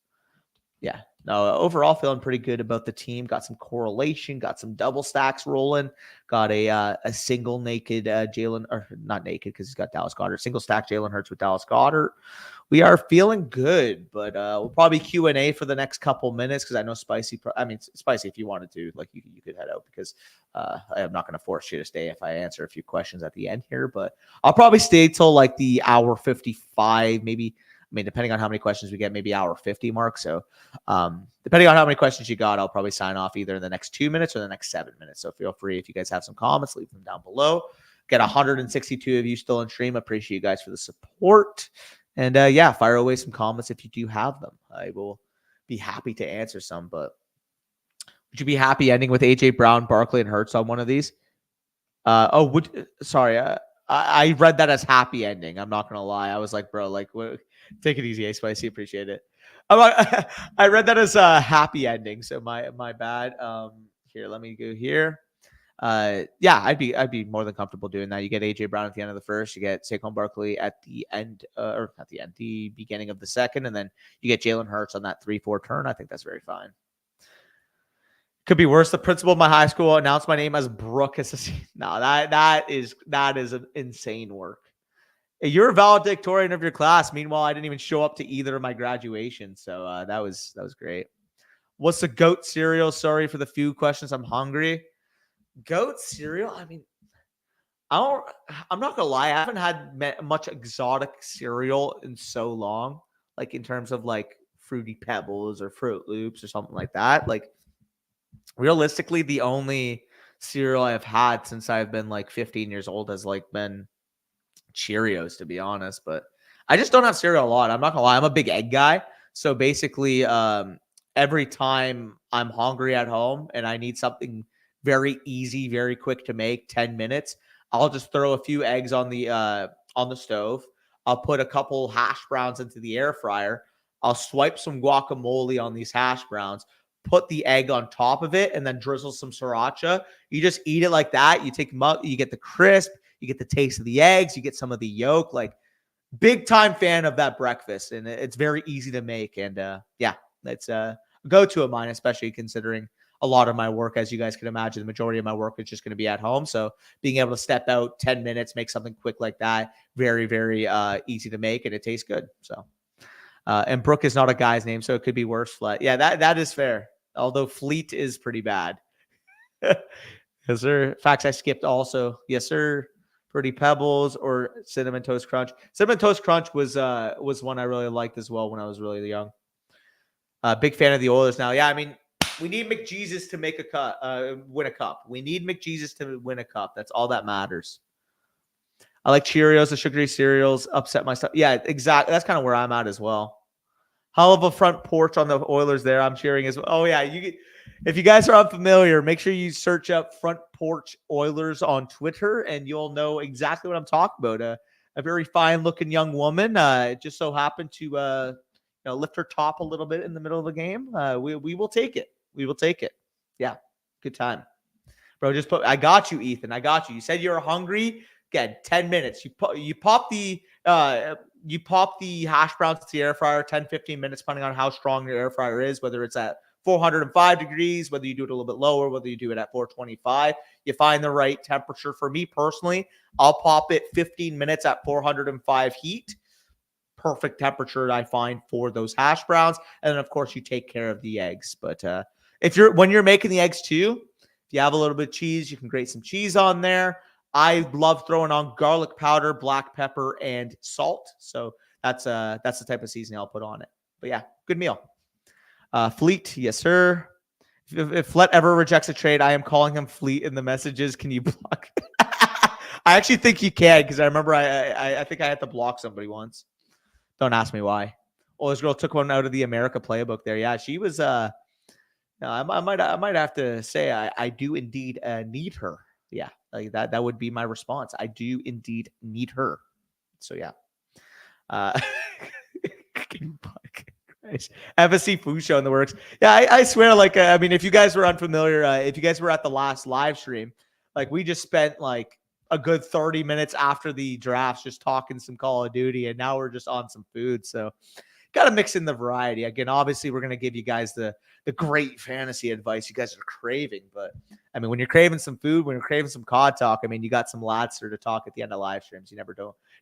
Yeah, no, overall feeling pretty good about the team. Got some correlation, got some double stacks rolling. Got a single naked Jalen, or not naked because he's got Dallas Goedert. Single stack Jalen Hurts with Dallas Goedert. We are feeling good, but we'll probably Q&A for the next couple minutes because I know Spicy. Spicy, if you wanted to, like you could head out because I am not going to force you to stay if I answer a few questions at the end here. But I'll probably stay till like the hour 55, maybe. I mean, depending on how many questions we get, maybe hour 50 mark. So depending on how many questions you got, I'll probably sign off either in the next 2 minutes or the next 7 minutes. So feel free, if you guys have some comments, leave them down below. Get 162 of you still in stream. Appreciate you guys for the support. And yeah, fire away some comments if you do have them. I will be happy to answer some. But would you be happy ending with AJ Brown, Barkley, and Hurts on one of these? Sorry. I read that as happy ending. I'm not going to lie. I was like, bro, like, take it easy, Spicy. Appreciate it. I read that as a happy ending. So my bad. Here, let me go here. Yeah, I'd be more than comfortable doing that. You get AJ Brown at the end of the first, you get Saquon Barkley at the end, or at the end, the beginning of the second, and then you get Jalen Hurts on that 3-4 turn. I think that's very fine. Could be worse. The principal of my high school announced my name as Brooke as a no. That is an insane work. You're a valedictorian of your class. Meanwhile, I didn't even show up to either of my graduations. So that was great. What's the goat cereal? Sorry for the few questions. I'm hungry. Goat cereal? I mean, I'm not gonna lie. I haven't had much exotic cereal in so long. Like in terms of like Fruity Pebbles or Fruit Loops or something like that. Like realistically, the only cereal I've had since I've been like 15 years old has like been Cheerios, to be honest. But I just don't have cereal a lot. I'm not gonna lie. I'm a big egg guy. So basically, every time I'm hungry at home and I need something very easy, very quick to make, 10 minutes, I'll just throw a few eggs on the stove. I'll put a couple hash browns into the air fryer. I'll swipe some guacamole on these hash browns, put the egg on top of it, and then drizzle some sriracha. You just eat it like that. You get the crisp, you get the taste of the eggs, you get some of the yolk. Like, big time fan of that breakfast, and it's very easy to make. And yeah, it's a go-to of mine, especially considering a lot of my work, as you guys can imagine, the majority of my work is just going to be at home. So being able to step out 10 minutes, make something quick like that, very, very easy to make, and it tastes good. So, and Brooke is not a guy's name, so it could be worse. Fleet. Yeah, that is fair. Although Fleet is pretty bad. Yes, sir. Facts I skipped also. Yes, sir. Fruity Pebbles or Cinnamon Toast Crunch. Cinnamon Toast Crunch was one I really liked as well when I was really young. Big fan of the Oilers now. Yeah, I mean, we need McJesus to make win a cup. We need McJesus to win a cup. That's all that matters. I like Cheerios, the sugary cereals, upset my stomach. Yeah, exactly. That's kind of where I'm at as well. Hell of a front porch on the Oilers there. I'm cheering as well. Oh, yeah. If you guys are unfamiliar, make sure you search up Front Porch Oilers on Twitter, and you'll know exactly what I'm talking about. A very fine-looking young woman just so happened to lift her top a little bit in the middle of the game. We will take it. We will take it. Yeah, good time. Bro, I got you, Ethan. I got you. You said you're hungry. Again, 10 minutes. You pop the hash browns to the air fryer, 10, 15 minutes, depending on how strong your air fryer is, whether it's at 405 degrees, whether you do it a little bit lower, whether you do it at 425. You find the right temperature. For me personally, I'll pop it 15 minutes at 405 heat. Perfect temperature, I find, for those hash browns. And then, of course, you take care of the eggs. But when you're making the eggs too, if you have a little bit of cheese, you can grate some cheese on there. I love throwing on garlic powder, black pepper, and salt. So that's the type of seasoning I'll put on it. But yeah, good meal. Fleet, yes, sir. If Flet ever rejects a trade, I am calling him Fleet in the messages. Can you block? I actually think you can, because I remember I think I had to block somebody once. Don't ask me why. Oh, this girl took one out of the America playbook there. Yeah, she was. No, I might have to say I do indeed need her. Yeah, like that would be my response. I do indeed need her. So yeah. Have a seafood show in the works. Yeah, I swear, like, I mean, if you guys were unfamiliar, if you guys were at the last live stream, like, we just spent like a good 30 minutes after the drafts just talking some Call of Duty, and now we're just on some food. So got to mix in the variety. Again, obviously, we're going to give you guys the great fantasy advice you guys are craving. But, I mean, when you're craving some food, when you're craving some COD talk, I mean, you got some Ladster to talk at the end of live streams. You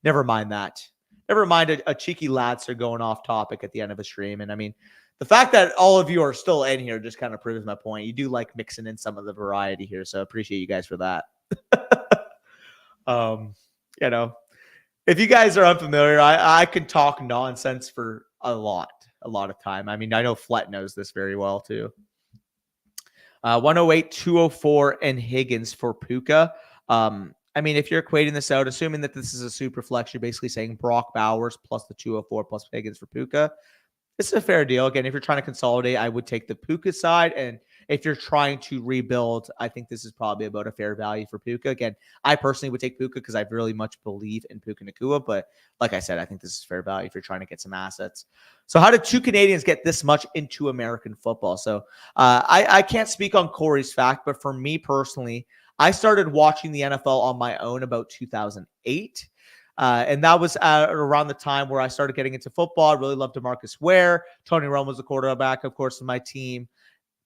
never mind that. Never mind a cheeky Ladster going off topic at the end of a stream. And, I mean, the fact that all of you are still in here just kind of proves my point. You do like mixing in some of the variety here, so I appreciate you guys for that. If you guys are unfamiliar, I can talk nonsense for a lot of time. I mean, I know Flet knows this very well too. 108, 204, and Higgins for Puka. I mean, if you're equating this out, assuming that this is a super flex, you're basically saying Brock Bowers plus the 204 plus Higgins for Puka. This is a fair deal. Again, if you're trying to consolidate, I would take the Puka side. And if you're trying to rebuild, I think this is probably about a fair value for Puka. Again, I personally would take Puka because I really much believe in Puka Nacua. But like I said, I think this is fair value if you're trying to get some assets. So how did two Canadians get this much into American football? So I can't speak on Corey's fact, but for me personally, I started watching the NFL on my own about 2008. And that was around the time where I started getting into football. I really loved DeMarcus Ware. Tony Romo was the quarterback, of course, of my team.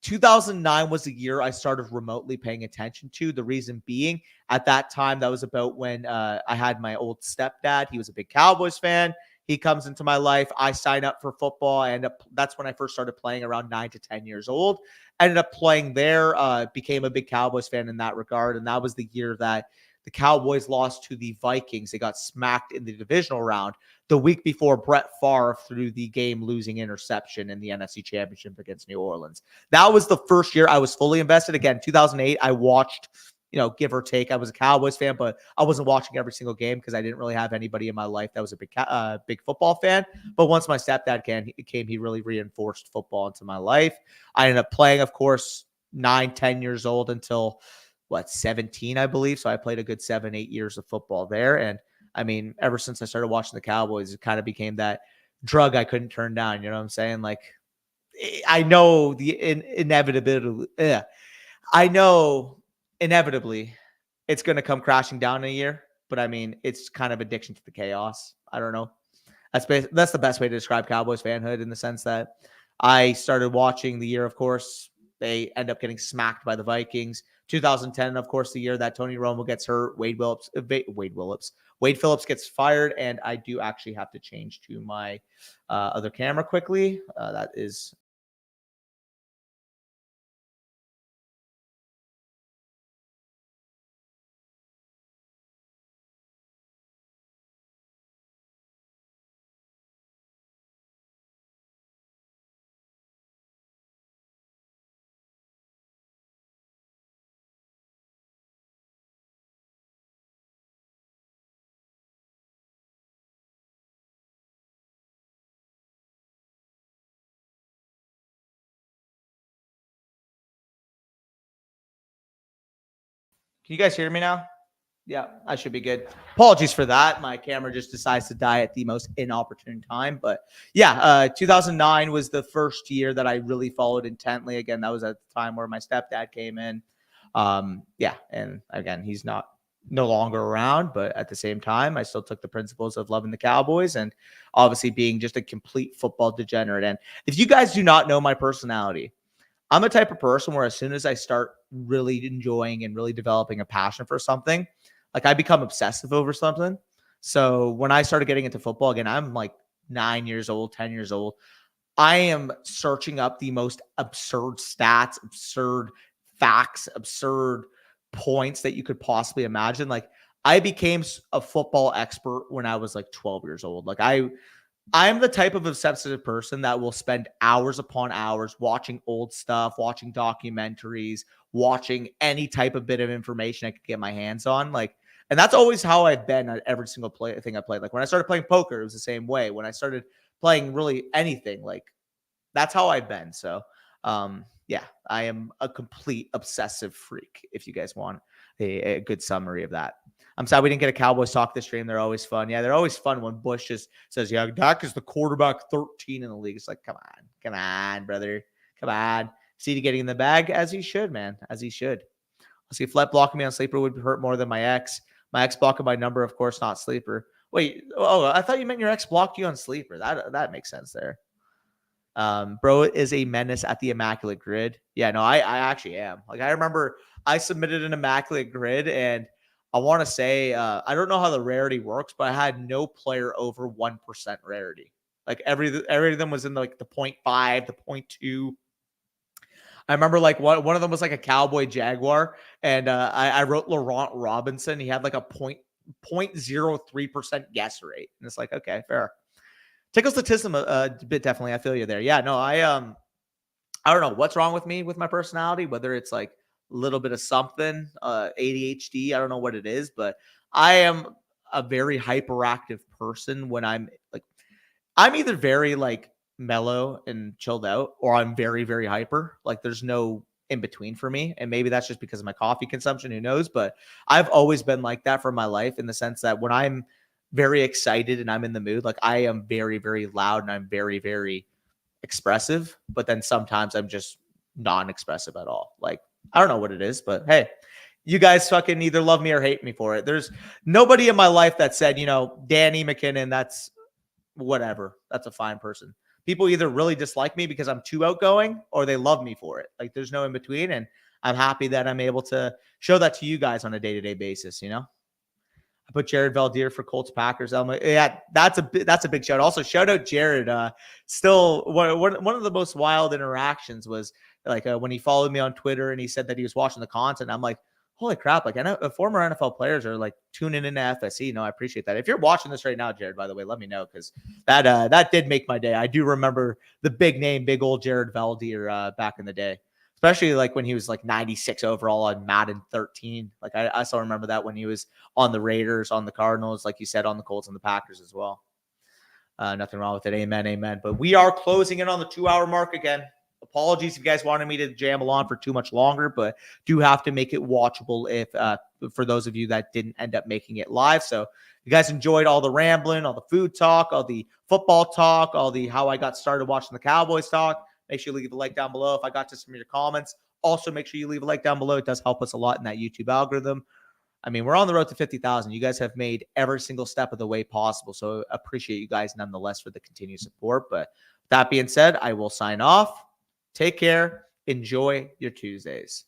2009 was the year I started remotely paying attention to. The reason being, at that time, that was about when I had my old stepdad. He was a big Cowboys fan. He comes into my life. I sign up for football. That's when I first started playing, around 9 to 10 years old. Ended up playing there, became a big Cowboys fan in that regard. And that was the year that the Cowboys lost to the Vikings. They got smacked in the divisional round the week before Brett Favre threw the game-losing interception in the NFC Championship against New Orleans. That was the first year I was fully invested. Again, 2008, I watched, give or take. I was a Cowboys fan, but I wasn't watching every single game because I didn't really have anybody in my life that was a big football fan. But once my stepdad came, he really reinforced football into my life. I ended up playing, of course, 9, 10 years old until 17, I believe. So I played a good 7, 8 years of football there. And I mean, ever since I started watching the Cowboys, it kind of became that drug I couldn't turn down. You know what I'm saying? Like, I know the inevitability. I know inevitably it's going to come crashing down in a year, but I mean, it's kind of addiction to the chaos. I don't know. That's the best way to describe Cowboys fanhood, in the sense that I started watching the year, of course, they end up getting smacked by the Vikings. 2010, of course, the year that Tony Romo gets hurt, Wade Phillips gets fired, and I do actually have to change to my other camera quickly. That is. Can you guys hear me now? Yeah, I should be good. Apologies for that. My camera just decides to die at the most inopportune time. But yeah, 2009 was the first year that I really followed intently. Again, that was at the time where my stepdad came in. Yeah, and again, he's no longer around, but at the same time, I still took the principles of loving the Cowboys and obviously being just a complete football degenerate. And if you guys do not know my personality, I'm a type of person where as soon as I start really enjoying and really developing a passion for something, like I become obsessive over something. So when I started getting into football, again, I'm like 9 years old, 10 years old. I am searching up the most absurd stats, absurd facts, absurd points that you could possibly imagine. Like I became a football expert when I was like 12 years old. Like I'm the type of obsessive person that will spend hours upon hours watching old stuff, watching documentaries, watching any type of bit of information I could get my hands on. Like, and that's always how I've been at every single thing I played. Like when I started playing poker, it was the same way. When I started playing really anything, like that's how I've been. So, yeah, I am a complete obsessive freak. If you guys want a good summary of that. I'm sad we didn't get a Cowboys talk this stream. They're always fun. Yeah, they're always fun when Bush just says, yeah, Dak is the quarterback 13 in the league. It's like, come on, brother. Come on. CD getting in the bag as he should, man, as he should. Let's see, Flet blocking me on Sleeper would hurt more than my ex. My ex blocking my number, of course, not Sleeper. Wait, I thought you meant your ex blocked you on Sleeper. That makes sense there. Bro is a menace at the Immaculate Grid. Yeah, no, I actually am. Like, I remember I submitted an Immaculate Grid, and I want to say, I don't know how the rarity works, but I had no player over 1% rarity. Like every of them was in like the 0.5, the 0.2. I remember like one of them was like a Cowboy Jaguar, and I wrote Laurent Robinson. He had like a 0.03% guess rate, and it's like, okay, fair. Tickles the tism a bit, definitely. I feel you there. Yeah, no, I don't know what's wrong with me with my personality, whether it's like a little bit of something, ADHD. I don't know what it is, but I am a very hyperactive person when I'm either very like mellow and chilled out, or I'm very, very hyper. Like there's no in between for me. And maybe that's just because of my coffee consumption, who knows? But I've always been like that for my life, in the sense that when I'm very excited and I'm in the mood, like I am very, very loud and I'm very, very expressive, but then sometimes I'm just non-expressive at all. Like, I don't know what it is, but hey, you guys fucking either love me or hate me for it. There's nobody in my life that said, Danny McKinnon, that's whatever. That's a fine person. people either really dislike me because I'm too outgoing or they love me for it. Like there's no in between. And I'm happy that I'm able to show that to you guys on a day-to-day basis, you know? I put Jared Valdir for Colts Packers. I'm like, yeah, that's a big shout. Also, shout out Jared. Still, one of the most wild interactions was like when he followed me on Twitter and he said that he was watching the content. I'm like, holy crap! Like, I know former NFL players are like tuning into FSE. No, I appreciate that. If you're watching this right now, Jared, by the way, let me know because that did make my day. I do remember the big name, big old Jared Valdir back in the day. Especially like when he was like 96 overall on Madden 13. Like I still remember that when he was on the Raiders, on the Cardinals, like you said, on the Colts and the Packers as well. Nothing wrong with it. Amen, amen. But we are closing in on the 2-hour mark again. Apologies if you guys wanted me to jamble on for too much longer, but do have to make it watchable if for those of you that didn't end up making it live. So you guys enjoyed all the rambling, all the food talk, all the football talk, all the how I got started watching the Cowboys talk. Make sure you leave a like down below if I got to some of your comments. Also, make sure you leave a like down below. It does help us a lot in that YouTube algorithm. I mean, we're on the road to 50,000. You guys have made every single step of the way possible. So appreciate you guys nonetheless for the continued support. But that being said, I will sign off. Take care. Enjoy your Tuesdays.